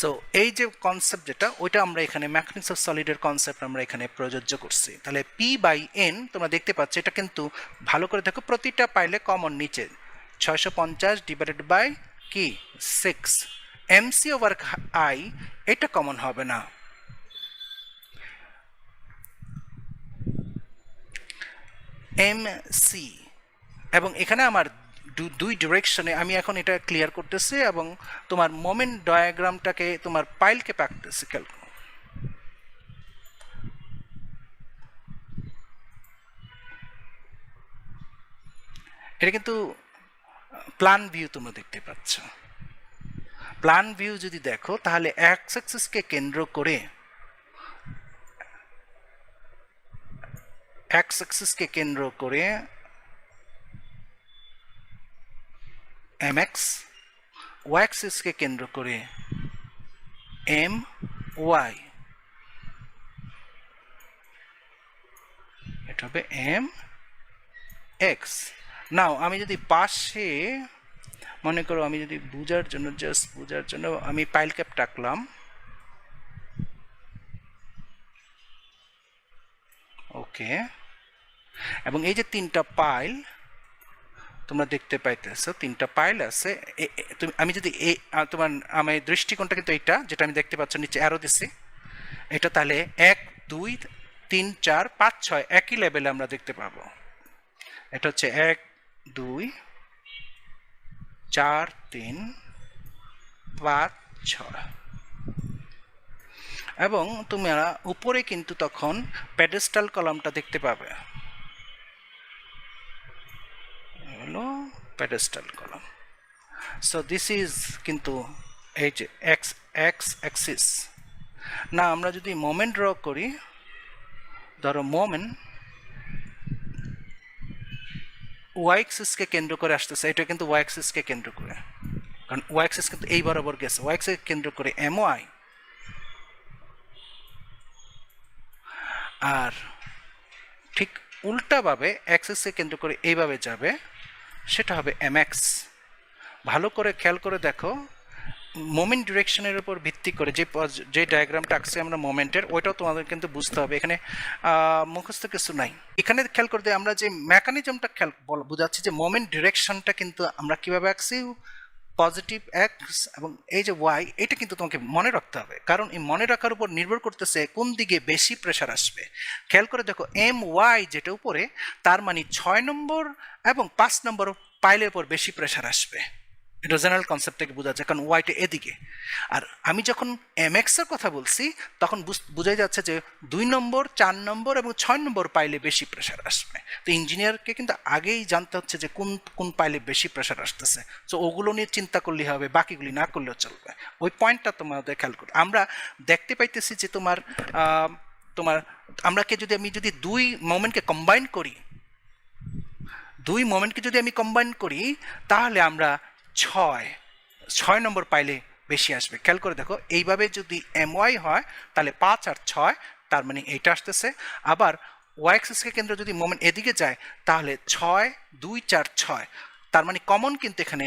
So এই যে কনসেপ্ট যেটা, ওইটা আমরা এখানে মেকানিক্স অফ সলিডের কনসেপ্ট আমরা এখানে প্রযোজ্য করছি। তাহলে পি বাই এন তোমরা দেখতে পাচ্ছ, এটা কিন্তু ভালো করে দেখো, প্রতিটা পাইলে কমন নিচে 650 ডিভাইডেড বাই কি 6, এমসি ওভার আই এটা কমন হবে না, এমসি। এবং এখানে আমার দুই ডিরেকশনে আমি এখন এটা ক্লিয়ার করতেছি এবং তোমার মোমেন্ট ডায়াগ্রামটাকে তোমার পাইলকে প্র্যাকটিক্যাল, এটা কিন্তু প্ল্যান ভিউ তোমরা দেখতে পাচ্ছ। প্ল্যান ভিউ যদি দেখো তাহলে এক্স অ্যাক্সিসকে কেন্দ্র করে, এক্স অ্যাক্সিসকে কেন্দ্র করে এম এক্স, ওয়াই অ্যাক্সিসকে কেন্দ্র করে এম ওয়াই, এটা হবে এম এক্স। নাও আমি যদি পাশে মনে করো, আমি যদি বুঝার জন্য, জাস্ট বুঝার জন্য আমি পাইল ক্যাপ টাকলাম, ওকে। এবং এই যে তিনটা পাইল তোমরা দেখতে পাইতেছো, তিনটা পাইল আছে। আমি যদি তোমার আমার দৃষ্টিকোণটা কিন্তু এইটা যেটা আমি দেখতে পাচ্ছ নিচে অ্যারো দিছি, এটা তাহলে 1 2 3 4 5 6 একই লেভেলে আমরা দেখতে পাবো। এটা হচ্ছে 1 2 4 3 5 6, এবং তোমরা উপরে কিন্তু তখন প্যাডেস্টাল কলামটা দেখতে পাবে, হলো pedestal column. So this is কিন্তু এই যে এক্স এক্স অ্যাক্সিস। না আমরা যদি মোমেন্ট ড্র করি, ধরো মোমেন্ট ওয়াই অ্যাক্সিসকে কেন্দ্র করে আসতেছে, এটা কিন্তু ওয়াই অ্যাক্সিসকে কেন্দ্র করে, কারণ ওয়াই অ্যাক্সিস কিন্তু এই বরাবর গেছে, ওয়াই অ্যাক্সিসকে কেন্দ্র করে এম ওয়াই, আর ঠিক উল্টাভাবে অ্যাক্সিসকে কেন্দ্র করে এইভাবে যাবে, সেটা হবে এম এক্স। ভালো করে খেয়াল করে দেখো, মোমেন্ট ডিরেকশনের উপর ভিত্তি করে যে ডায়াগ্রামটা আঁকছি আমরা মোমেন্টের, ওইটাও তোমাদের কিন্তু বুঝতে হবে, এখানে মুখস্থ কিছু নাই। এখানে খেয়াল করতে আমরা যে মেকানিজমটা খেয়াল বুঝাচ্ছি, যে মোমেন্ট ডিরেকশনটা কিন্তু আমরা কিভাবে আঁকছি, পজিটিভ এক্স এবং এই যে ওয়াই, এটা কিন্তু তোমাকে মনে রাখতে হবে, কারণ এই মনে রাখার উপর নির্ভর করতেছে কোন দিকে বেশি প্রেশার আসবে। খেয়াল করে দেখো এম ওয়াই যেটা উপরে, তার মানে 6 নম্বর এবং 5 নম্বর পাইলের উপর বেশি প্রেশার আসবে, এটা জেনারেল কনসেপ্ট থেকে বোঝা যায়, কারণ ওয়াইটা এদিকে। আর আমি যখন এম এক্সের কথা বলছি তখন বোঝাই যাচ্ছে যে 2 নম্বর 4 নম্বর এবং 6 নম্বর পাইলে বেশি প্রেশার আসবে। তো ইঞ্জিনিয়ারকে কিন্তু আগেই জানতে হচ্ছে যে কোন কোন পাইলে বেশি প্রেশার আসতেছে, তো ওগুলো নিয়ে চিন্তা করলেই হবে, বাকিগুলি না করলেও চলবে। ওই পয়েন্টটা তোমাদের খেয়াল করো। আমরা দেখতে পাইতেছি যে তোমার আমরা যদি আমি যদি দুই মোমেন্টকে কম্বাইন করি, তাহলে আমরা 6 নম্বর পাইলে বেশি আসবে। খেয়াল করে দেখো, এইভাবে যদি এম ওয়াই হয় তাহলে 5 আর 6, তার মানে এইটা আসতেছে। আবার ওয়াই অ্যাক্সিসকে কেন্দ্র যদি মোমেন্ট এদিকে যায় তাহলে 6 2 4 6, তার মানে কমন কিন্তু এখানে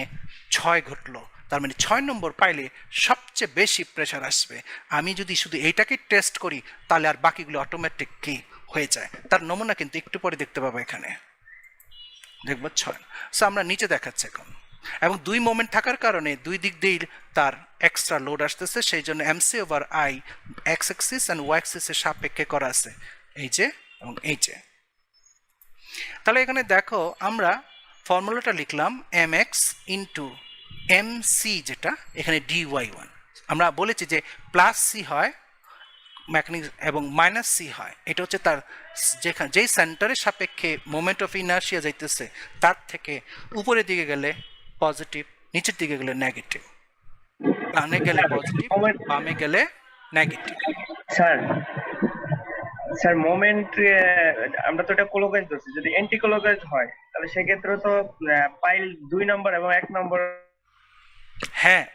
6 ঘটলো, তার মানে 6 নম্বর পাইলে সবচেয়ে বেশি প্রেশার আসবে। আমি যদি শুধু এইটাকে টেস্ট করি তাহলে আর বাকিগুলো অটোমেটিক কি হয়ে যায়। তার নমুনা কিন্তু একটু পরে দেখতে পাবো, এখানে দেখবো 6। সো আমরা নিচে দেখাচ্ছি এখন, এবং 2 মোমেন্ট থাকার কারণে দুই দিক দিয়ে তার এক্সট্রা লোড আসতেছে, সেই জন্য MC over I X axis and Y অ্যাক্সিসের সাপেক্ষে করা আছে, এই যে এবং এই যে। তাহলে এখানে দেখো আমরা ফর্মুলাটা লিখলাম M X into M C, যেটা এখানে dy1। আমরা বলেছি যে প্লাস সি হয় মেকানিক্স এবং মাইনাস সি হয়, এটা হচ্ছে তার যেই সেন্টারের সাপেক্ষে মোমেন্ট অফ ইনার্শিয়া যাইতেছে তার থেকে উপরের দিকে গেলে পজিটিভ, নিচের দিকে গেলে নেগেটিভ, ডানে গেলে পজিটিভ, বামে গেলে নেগেটিভ। স্যার স্যার মোমেন্ট আমরা তো এটা ক্লকওয়াইজ ধরছি, যদি অ্যান্টি ক্লকওয়াইজ হয় তাহলে সেক্ষেত্রে তো পাইল 2 নম্বর এবং 1 নম্বর। হ্যাঁ,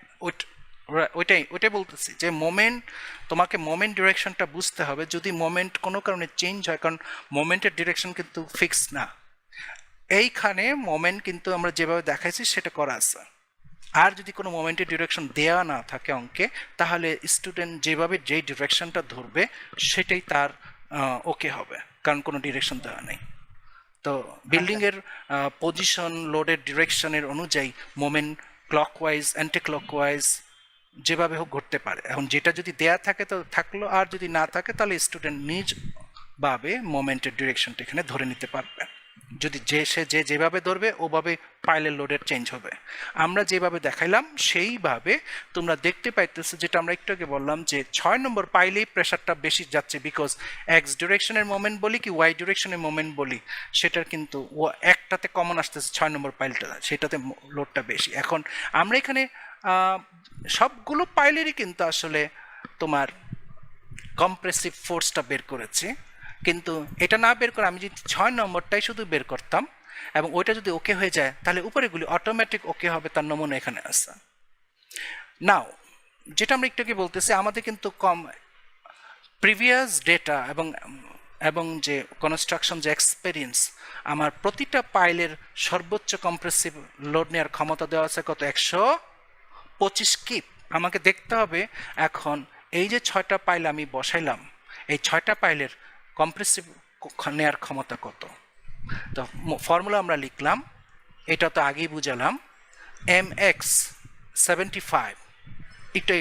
ওইটাই বলতেছি যে মোমেন্ট, তোমাকে মোমেন্ট ডিরেকশনটা বুঝতে হবে। যদি মোমেন্ট কোনো কারণে চেঞ্জ হয়, কারণ মোমেন্টের ডিরেকশন কিন্তু ফিক্স না, এইখানে মোমেন্ট কিন্তু আমরা যেভাবে দেখাইছি সেটা করা আছে। আর যদি কোনো মোমেন্টের ডিরেকশন দেওয়া না থাকে অঙ্কে, তাহলে স্টুডেন্ট যেভাবে যেই ডিরেকশনটা ধরবে সেটাই তার ওকে হবে, কারণ কোনো ডিরেকশন দেওয়া নেই। তো বিল্ডিংয়ের পজিশন, লোডের ডিরেকশনের অনুযায়ী মোমেন্ট ক্লকওয়াইজ, অ্যান্টি ক্লকওয়াইজ যেভাবে হোক ঘটতে পারে। এখন যেটা যদি দেয়া থাকে তো থাকলো, আর যদি না থাকে তাহলে স্টুডেন্ট নিজভাবে মোমেন্টের ডিরেকশনটা এখানে ধরে নিতে পারবে। যদি সে যেভাবে ধরবে ওভাবে পাইলের লোডের চেঞ্জ হবে। আমরা যেভাবে দেখাইলাম সেইভাবে তোমরা দেখতে পাইতেছো, যেটা আমরা একটু আগে বললাম যে 6 নম্বর পাইলেই প্রেশারটা বেশি যাচ্ছে, বিকজ এক্স ডিরেকশনের মোমেন্ট বলি কি ওয়াই ডিরেকশনের মোমেন্ট বলি, সেটার কিন্তু একটাতে কমন আসতেছে 6 নম্বর পাইলটা, সেটাতে লোডটা বেশি। এখন আমরা এখানে সবগুলো পাইলেরই কিন্তু আসলে তোমার কম্প্রেসিভ ফোর্সটা বের করেছি, কিন্তু এটা না বের করে আমি যদি 6 নম্বরটাই শুধু বের করতাম এবং ওইটা যদি ওকে হয়ে যায়, তাহলে উপরেগুলি অটোমেটিক ওকে হবে, তার নমুনা এখানে আছে। নাও যেটা আমরা একটু আগে বলতেছি, আমাদের কিন্তু প্রিভিয়াস ডেটা এবং যে কনস্ট্রাকশন যে এক্সপেরিয়েন্স, আমার প্রতিটা পাইলের সর্বোচ্চ কম্প্রেসিভ লোড নেওয়ার ক্ষমতা দেওয়া আছে কত, 125 কিপ। আমাকে দেখতে হবে এখন এই যে 6টা পাইল আমি বসাইলাম, এই 6টা পাইলের কম্প্রেসিভ নেওয়ার ক্ষমতা কত। তো ফর্মুলা আমরা লিখলাম, এটা তো আগেই বুঝালাম, mx 75, একটু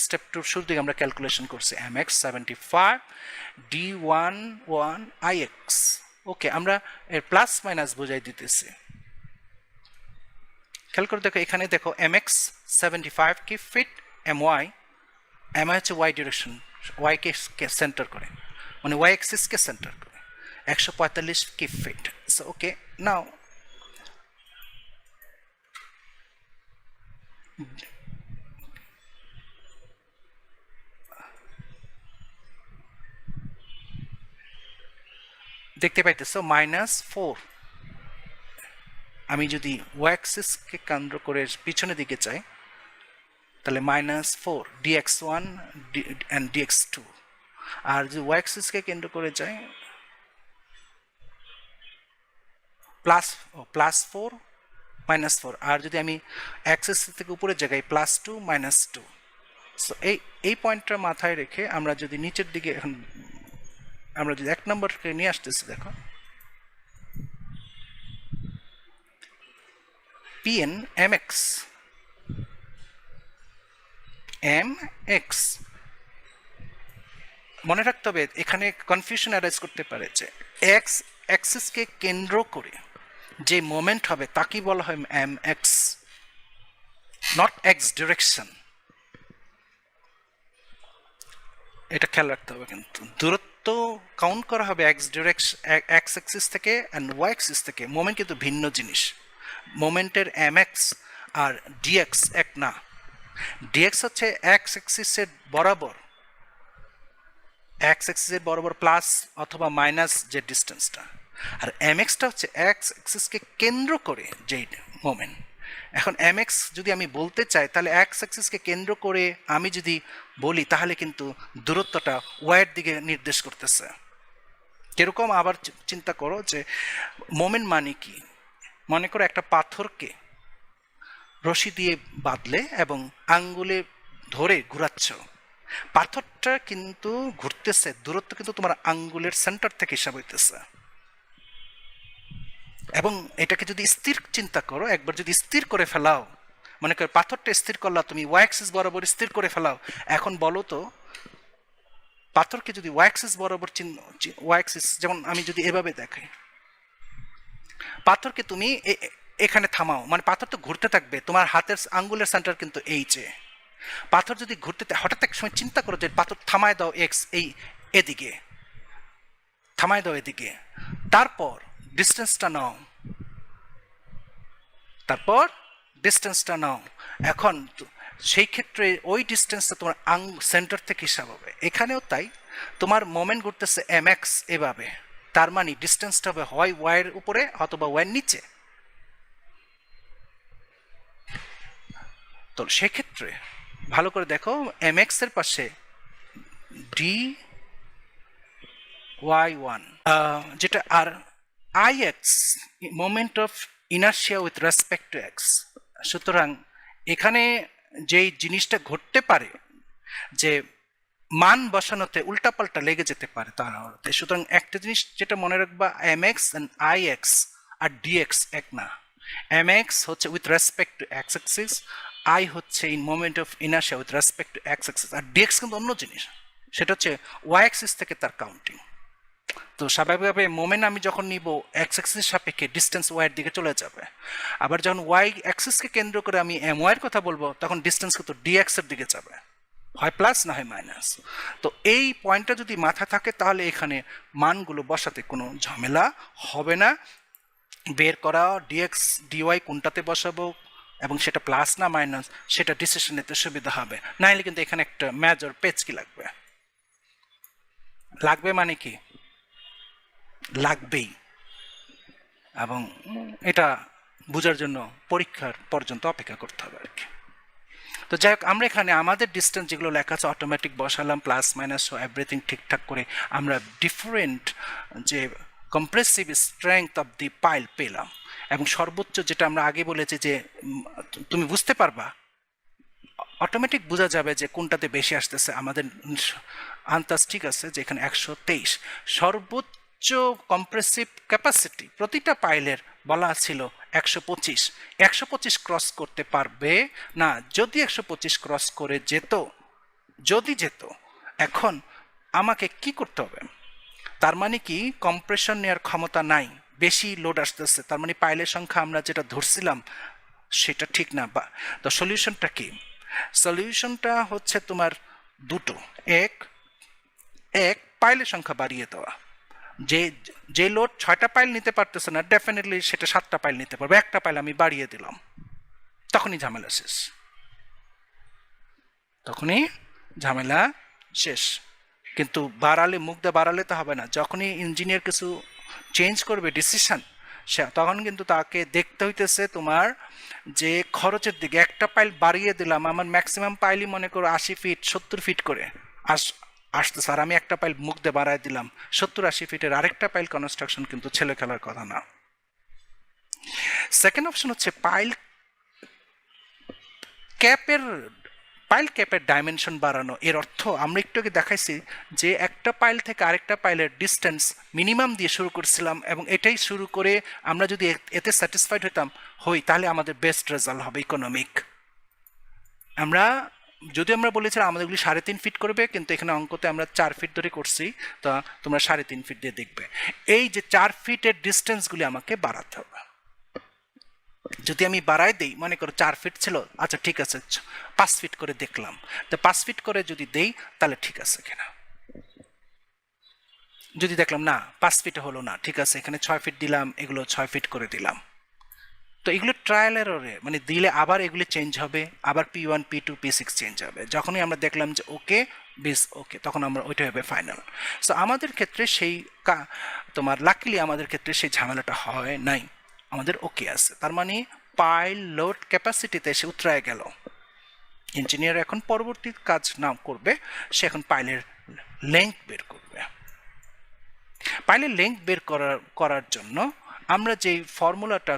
স্টেপ টুর শুরু দিকে আমরা ক্যালকুলেশন করছি, mx 75 d11 ix। ওকে, আমরা এর প্লাস মাইনাস বোঝাই দিতেছি। খেয়াল করে দেখো, এখানে দেখো mx 75 কি ফিট, my হচ্ছে ওয়াই ডিরেকশন, ওয়াই কে সেন্টার করে, মানে ওয়াই এক্সিসকে সেন্টার করে 145 কি ফিট। সো ওকে, নাও দেখতে পাইতেছো -4। আমি যদি ওয়াই এক্সিসকে কেন্দ্র করে পিছনের দিকে চাই, তাহলে -4 dx1 and dx2। আর যদি ওয়াই এক্সিসকে কেন্দ্র করে যাই, +4 -4। আর যদি আমি এক্সিস থেকে উপরের জায়গায় +2 -2। সো এই পয়েন্টটা মাথায় রেখে আমরা যদি নিচের দিকে এখন আমরা যদি 1 নম্বরকে নিয়ে আসতেছি, দেখো pn mx মনে রাখতে হবে, এখানে কনফিউশন অ্যারাইজ করতে পারে যে এক্স অ্যাক্সিসকে কেন্দ্র করে যে মোমেন্ট হবে তাকেই বলা হয় mx, নট এক্স ডিরেকশন। এটা খেয়াল রাখতে হবে, কিন্তু দূরত্ব কাউন্ট করা হবে এক্স ডিরেকশন, এক্স অ্যাক্সিস থেকে অ্যান্ড ওয়াই অ্যাক্সিস থেকে। মোমেন্ট কিন্তু ভিন্ন জিনিস, মোমেন্টের mx আর dx এক না। dx হচ্ছে এক্স অ্যাক্সিসের বরাবর, এক্স অ্যাক্সিসের বরাবর প্লাস অথবা মাইনাস যে ডিস্টেন্সটা, আর mxটা হচ্ছে এক্স অ্যাক্সিসকে কেন্দ্র করে যেই মোমেন্ট। এখন mx যদি আমি বলতে চাই, তাহলে এক্স অ্যাক্সিসকে কেন্দ্র করে আমি যদি বলি, তাহলে কিন্তু দূরত্বটা ওয়াইয়ের দিকে নির্দেশ করতেছে। যেরকম আবার চিন্তা করো যে মোমেন্ট মানে কি, মনে করো একটা পাথরকে রশি দিয়ে বাঁধলে এবং আঙ্গুলে ধরে ঘুরাচ্ছ, পাথরটা কিন্তু ঘুরতেছে, দূরত্ব কিন্তু তোমার আঙ্গুলের সেন্টার থেকে হিসাব হইতেছে। এবং এটাকে যদি স্থির চিন্তা করো, একবার যদি স্থির করে ফেলাও, মনে করো পাথরটা স্থির করলা তুমি, ওয়াই অ্যাক্সিস বরাবর স্থির করে ফেলাও। এখন বলো তো, পাথরকে যদি ওয়াই অ্যাক্সিস বরাবর ওয়াই অ্যাক্সিস, যেমন আমি যদি এভাবে দেখাই, পাথরকে তুমি এখানে থামাও, মানে পাথর তো ঘুরতে থাকবে, তোমার হাতের আঙ্গুলের সেন্টার কিন্তু এইচে। পাথর যদি ঘুরতে, হঠাৎ এক সময় চিন্তা করো যে পাথর থামায় দাও এক্স, এদিকে থামায় দাও এদিকে, তারপর ডিস্টেন্সটা নাও, এখন সেই ক্ষেত্রে ওই ডিস্টেন্সটা তোমার সেন্টার থেকে হিসাব হবে। এখানেও তাই, তোমার মোমেন্ট ঘুরতেছে এম এক্স এভাবে, তার মানে ডিস্টেন্সটা হবে হয় ওয়াইয়ের উপরে অথবা ওয়াইয়ের নিচে। তো সেক্ষেত্রে ভালো করে দেখো, এম এক্স এর পাশে ডি ওয়াই ওয়ান, যেটা, আর I X moment of inertia with respect to X. সুতরাং এখানে যেই জিনিসটা ঘটতে পারে যে মান বসানোতে উল্টাপাল্টা লেগে যেতে পারে তার অর্থে। সুতরাং একটা জিনিস যেটা মনে রাখবা, M X and I X আর ডিএক্স এক না। এম এক্স হচ্ছে with respect to X axis, I হচ্ছে in moment of inertia with respect to X axis, আর ডিএক্স কিন্তু অন্য জিনিস, সেটা হচ্ছে ওয়াই অ্যাক্সিস থেকে তার কাউন্টিং। তো স্বাভাবিকভাবে মোমেন্ট আমি যখন নিব এক্স অ্যাক্সিসের সাপেক্ষে ডিস্টেন্স ওয়াই এর দিকে চলে যাবে। আবার যখন ওয়াই অ্যাক্সিসকে কেন্দ্র করে আমি এম ওয়াই এর কথা বলবো, তখন ডিস্টেন্স কিন্তু ডিএক্স এর দিকে যাবে, হয় প্লাস না হয় মাইনাস। তো এই পয়েন্টটা যদি মাথা থাকে তাহলে এখানে মানগুলো বসাতে কোনো ঝামেলা হবে না। বের করা ডিএক্স ডিওয়াই কোনটাতে বসাবো এবং সেটা প্লাস না মাইনাস সেটা ডিসিশন নিতে সুবিধা হবে। নাইলে কিন্তু এখানে একটা মেজর পেচকি লাগবে। লাগবে মানে কি, লাগবেই, এবং এটা বোঝার জন্য পরীক্ষার পর্যন্ত অপেক্ষা করতে হবে আর কি। তো যাই হোক, আমরা এখানে আমাদের ডিস্টেন্স যেগুলো লেখা আছে অটোমেটিক বসালাম, প্লাস মাইনাস এভরিথিং ঠিকঠাক করে আমরা ডিফারেন্ট যে compressive strength of the pile পেলাম। এবং সর্বোচ্চ যেটা আমরা আগে বলেছি যে তুমি বুঝতে পারবা, অটোমেটিক বোঝা যাবে যে কোনটাতে বেশি আসতেছে। আমাদের আন্দাজ ঠিক আছে যে এখানে 123 সর্বোচ্চ কম্প্রেসিভ ক্যাপাসিটি প্রতিটা পাইলের বলা ছিল 125। 125 ক্রস করতে পারবে না। যদি 125 ক্রস করে যেত, যদি যেত, এখন আমাকে কি করতে হবে? তার মানে কি কম্প্রেশন নেওয়ার ক্ষমতা নাই, বেশি লোড আসতেছে, তার মানে পাইলের সংখ্যা আমরা যেটা ধরছিলাম সেটা ঠিক না। বা তো সলিউশনটা কি? সলিউশনটা হচ্ছে তোমার দুটো। এক এক পাইলের সংখ্যা বাড়িয়ে দেওয়া। যে যে লোড 6টা পাইল নিতে পারতেছে না, ডেফিনেটলি সেটা 7টা পাইল নিতে পারবে। একটা পাইল আমি বাড়িয়ে দিলাম, তখনই ঝামেলা শেষ, তখনই ঝামেলা শেষ। কিন্তু বাড়ালে, মুখ দিয়ে বাড়ালে তো হবে না। যখনই ইঞ্জিনিয়ার কিছু চেঞ্জ করবে ডিসিশন, সে তখন কিন্তু তাকে দেখতে হইতেছে তোমার যে খরচের দিকে। একটা পাইল বাড়িয়ে দিলাম, আমার ম্যাক্সিমাম পাইলই মনে করো 80 ফিট 70 ফিট করে আসতেছে, আর আমি একটা পাইল মুখ দিয়ে বাড়ায় দিলাম 70-80 ফিটের আরেকটা পাইল কনস্ট্রাকশন, কিন্তু ছেলে খেলার কথা না। সেকেন্ড অপশন হচ্ছে পাইল ক্যাপের ডাইমেনশন বাড়ানো। এর অর্থ আমরা একটু আগে দেখাইছি যে একটা পাইল থেকে আরেকটা পাইলের ডিস্টেন্স মিনিমাম দিয়ে শুরু করছিলাম, এবং এটাই শুরু করে আমরা যদি এতে স্যাটিসফাইড হই তাহলে আমাদের বেস্ট রেজাল্ট হবে ইকোনমিক। আমরা বলেছিলাম আমাদেরগুলি 3.5 ফিট করবে, কিন্তু এখানে অঙ্কতে আমরা 4 ফিট ধরে করছি, তা তোমরা 3.5 ফিট দিয়ে দেখবে। এই যে 4 ফিটের ডিস্টেন্সগুলি আমাকে বাড়াতে হবে। যদি আমি বাড়াই দেই, মনে করো 4 ফিট ছিল, আচ্ছা ঠিক আছে 5 ফিট করে দেখলাম, তো 5 ফিট করে যদি দেই তাহলে ঠিক আছে কিনা। যদি দেখলাম না 5 ফিটে হলো না, ঠিক আছে এখানে 6 ফিট দিলাম, এগুলো 6 ফিট করে দিলাম। তো এগুলো ট্রায়াল এররে, মানে দিলে আবার এগুলি চেঞ্জ হবে, আবার P1 P2 P6 চেঞ্জ হবে। যখনই আমরা দেখলাম যে ওকে বেশ ওকে, তখন আমরা ওইটা হবে ফাইনাল। সো আমাদের ক্ষেত্রে সেই তোমার লাকিলি আমাদের ক্ষেত্রে সেই ঝামেলাটা হয় নাই, আমাদের ওকে আছে। তার মানে পাইল লোড ক্যাপাসিটিতে সে উতরায় গেল। ইঞ্জিনিয়ার এখন পরবর্তী কাজ না করবে, সে এখন পাইলের লেংথ বের করবে। পাইলের লেংথ বের করার জন্য আমরা যেই ফর্মুলাটা,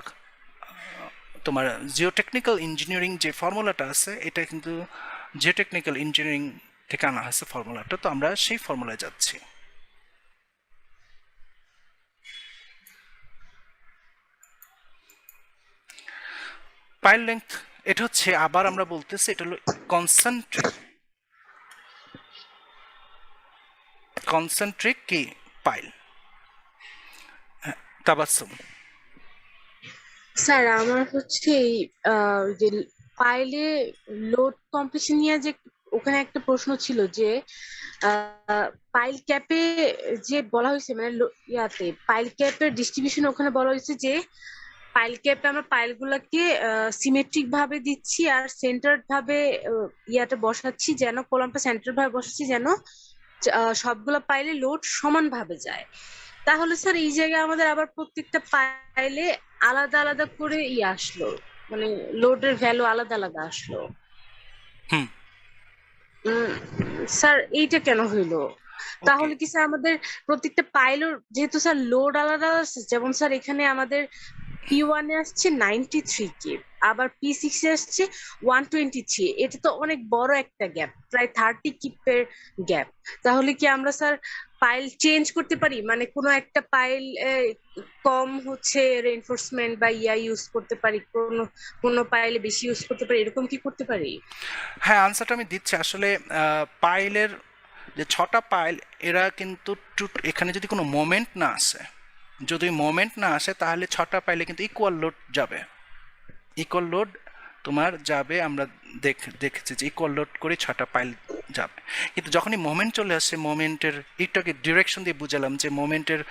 তোমার জিওটেকনিক্যাল ইঞ্জিনিয়ারিং যে ফর্মুলাটা আছে, এটা কিন্তু জিওটেকনিক্যাল ইঞ্জিনিয়ারিং থেকে আনা হয়েছে ফর্মুলাটা। তো আমরা সেই ফর্মুলায় যাচ্ছি। পাইল লেংথ এটা হচ্ছে, আবার আমরা বলতেছি এটা হলো কনসেন্ট্রিক কি পাইল। তাবাসসুম। স্যার আমার হচ্ছে এই যে পাইলে লোড কম্প্রেশন নিয়ে যে ওখানে একটা প্রশ্ন ছিল যে পাইল ক্যাপে যে বলা হয়েছে মানে ইয়াতে পাইল ক্যাপের ডিস্ট্রিবিউশন ওখানে বলা হয়েছে যে পাইল ক্যাপে আমরা পাইল গুলাকে সিমেট্রিক ভাবে দিচ্ছি আর সেন্টার্ড ভাবে ইয়াটা বসাচ্ছি, যেন কলামটা সেন্টার ভাবে বসাচ্ছি যেন সবগুলা পাইলে লোড সমান ভাবে যায়। তাহলে স্যার এই জায়গায় আমাদের আবার প্রত্যেকটা পাইলে আলাদা আলাদা করে আসলো, মানে লোডের ভ্যালু আলাদা আলাদা আসলো। হুম। উম, স্যার এইটা কেন হইলো? তাহলে কি স্যার আমাদের প্রত্যেকটা পাইলট যেহেতু স্যার লোড আলাদা আছে, যেমন স্যার এখানে আমাদের P1 এ আসছে 93 কে, আবার P6 এ আসছে 123, এটা তো অনেক বড় একটা গ্যাপ, প্রায় 30 কিপের গ্যাপ। তাহলে কি আমরা স্যার পাইল চেঞ্জ করতে পারি, মানে কোনো একটা পাইল কম হচ্ছে রেইনফোর্সমেন্ট বা ইউজ করতে পারি, কোনো কোনো পাইলে বেশি ইউজ করতে পারি, এরকম কি করতে পারি? হ্যাঁ, আনসারটা আমি দিচ্ছি। আসলে পাইলের যে 6টা পাইল, এরা কিন্তু এখানে যদি কোনো মোমেন্ট না আসে, যদি মোমেন্ট না আসে তাহলে 6টা পাইলে কিন্তু ইকুয়াল লোড যাবে। ইকুয়াল লোড তোমার যাবে, আমরা দেখেছি যে ইকুয়াল লোড করে 6টা পাইল যাবে। কিন্তু যখনই মোমেন্ট চলে আসে, মোমেন্টের একটাকে ডিরেকশন দিয়ে বুঝালাম যে মোমেন্টের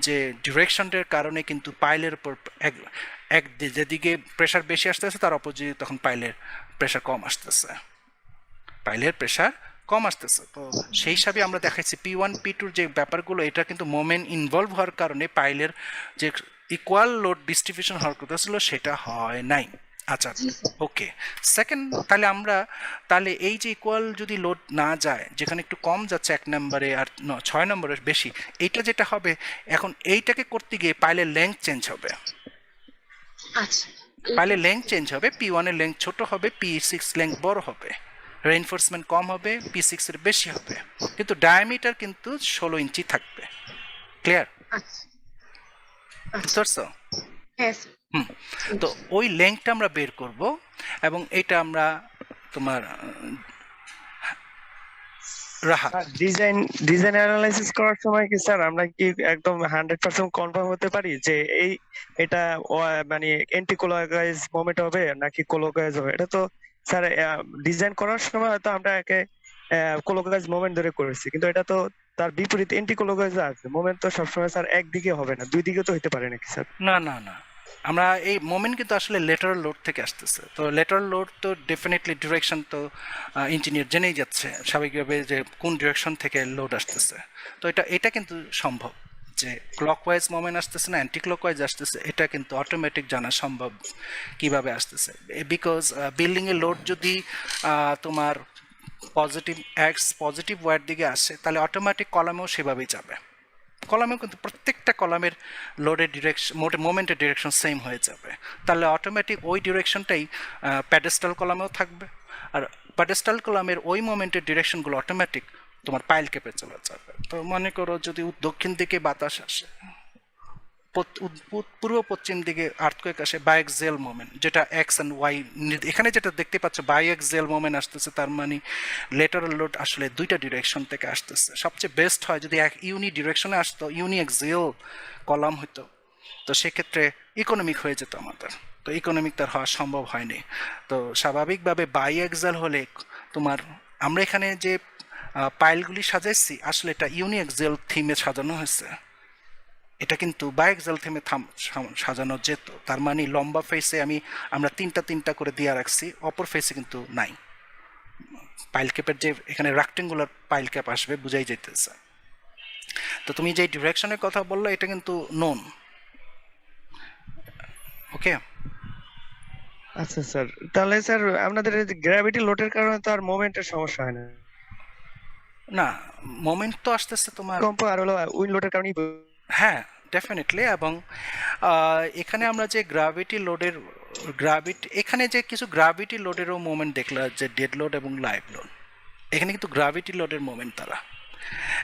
যে ডিরেকশনটার কারণে কিন্তু পাইলের উপর যেদিকে প্রেশার বেশি আসতেছে তার অপোজিট তখন পাইলের প্রেশার কম আসতেছে, পাইলের প্রেশার কম আসতেছে। তো সেই হিসাবে আমরা দেখাচ্ছি P1 P2 যে ব্যাপারগুলো, এটা কিন্তু মোমেন্ট ইনভলভ হওয়ার কারণে পাইলের যে ইকুয়াল লোড ডিস্ট্রিবিউশন হওয়ার কথা ছিল সেটা হয় নাই। আচ্ছা, ওকে। সেকেন্ড, তাহলে এই যে ইকুয়াল যদি লোড না যায়, যেখানে একটু কম যাচ্ছে 1 নম্বরে আর 6 নম্বরে বেশি, এইটা যেটা হবে এখন, এইটাকে করতে গিয়ে পাইলের লেংথ চেঞ্জ হবে। আচ্ছা, পাইলের লেংথ চেঞ্জ হবে, P1 এর লেংথ ছোট হবে, P6 লেংথ বড় হবে, রেইনফোর্সমেন্ট কম হবে, P6 এর বেশি হবে, কিন্তু ডায়ামিটার কিন্তু 16 ইঞ্চি থাকবে। ক্লিয়ার? আচ্ছা, বুঝতে পারছো? হ্যাঁ স্যার। হুম। তো ওই লেংথটা আমরা বের করব, এবং এটা আমরা তোমার রাহাত ডিজাইন অ্যানালাইসিস করার সময় কি স্যার আমরা কি একদম 100% কনফার্ম হতে পারি যে এটা মানে এন্টি ক্লকওয়াইজ মোমেন্ট হবে নাকি ক্লকওয়াইজ হবে? এটা তো স্যার ডিজাইন করার সময় হয়তো আমরা একে ক্লকওয়াইজ মোমেন্ট ধরে করেছি, কিন্তু এটা তো তার বিপরীত এন্টি ক্লকওয়াইজ আছে। মোমেন্ট তো সবসময় স্যার একদিকে হবে না, দুই দিকে তো হতে পারে নাকি স্যার? না না না, আমরা এই মোমেন্ট কিন্তু আসলে লেটারাল লোড থেকে আসতেছে। তো লেটারাল লোড তো ডেফিনেটলি ডিরেকশন তো ইঞ্জিনিয়ার জেনেই যাচ্ছে স্বাভাবিকভাবে যে কোন ডিরেকশন থেকে লোড আসতেছে। তো এটা কিন্তু সম্ভব যে ক্লকওয়াইজ মোমেন্ট আসতেছে না অ্যান্টি ক্লকওয়াইজ আসতেছে, এটা কিন্তু অটোমেটিক জানা সম্ভব কিভাবে আসতেছে। বিকজ বিল্ডিংয়ের লোড যদি তোমার পজিটিভ ওয়ার দিকে আসে, তাহলে অটোমেটিক কলামেও সেভাবেই যাবে। কলামেও কিন্তু প্রত্যেকটা কলামের লোডের ডিরেকশন, মোমেন্টের ডিরেকশন সেম হয়ে যাবে, তাহলে অটোমেটিক ওই ডিরেকশনটাই প্যাডেস্টাল কলামেও থাকবে। আর প্যাডেস্টাল কলামের ওই মোমেন্টের ডিরেকশনগুলো অটোমেটিক তোমার পাইল ক্যাপে চলে যাবে। তো মনে করো যদি দক্ষিণ দিকে বাতাস আসে, পূর্ব পশ্চিম দিকে আর্থকোয়েক আসে, বায়োএক্সিয়াল মোমেন্ট, যেটা এক্স অ্যান্ড ওয়াই, এখানে যেটা দেখতে পাচ্ছ বায়োএক্সিয়াল মোমেন্ট আসতেছে, তার মানে লেটারাল লোড আসলে দুইটা ডিরেকশন থেকে আসতেছে। সবচেয়ে বেস্ট হয় যদি এক ইউনি ডিরেকশনে আসতো, ইউনি এক্সিয়াল কলাম হতো, তো সেক্ষেত্রে ইকোনমিক হয়ে যেত আমাদের। তো ইকোনমিক তার হওয়া সম্ভব হয়নি। তো স্বাভাবিকভাবে বায়োএক্সিয়াল হলে তোমার, আমরা এখানে যে পাইলগুলি সাজাইছি আসলে এটা ইউনি এক্সিয়াল থিমে সাজানো হয়েছে, এটা কিন্তু বায়োএক্সিয়াল থিমে সাজানো যেত। তার মানে লম্বা ফেসে আমরা তিনটা করে দিয়ে রাখছি, অপর ফেসে কিন্তু নাই। পাইল ক্যাপের যে এখানে রেক্টেঙ্গুলার পাইল ক্যাপ আসবে বুঝাই যাইতেছে। তো তুমি যে ডিরেকশনের কথা বললো এটা কিন্তু নোন। ওকে, আচ্ছা স্যার, তাহলে স্যার আপনাদের গ্র্যাভিটি লোডের কারণে তো আর মোমেন্টের সমস্যা হয় না? না, মোমেন্ট তো আসতেছে তোমার কম্প আর হলো উইন্ড লোডের কারণেই। হ্যাঁ ডেফিনেটলি। এবং এখানে আমরা যে এখানে যে কিছু গ্র্যাভিটি লোডেরও মোমেন্ট দেখলাম, যে ডেড লোড এবং লাইভ লোড, এখানে কিন্তু গ্র্যাভিটি লোডের মোমেন্ট তারা।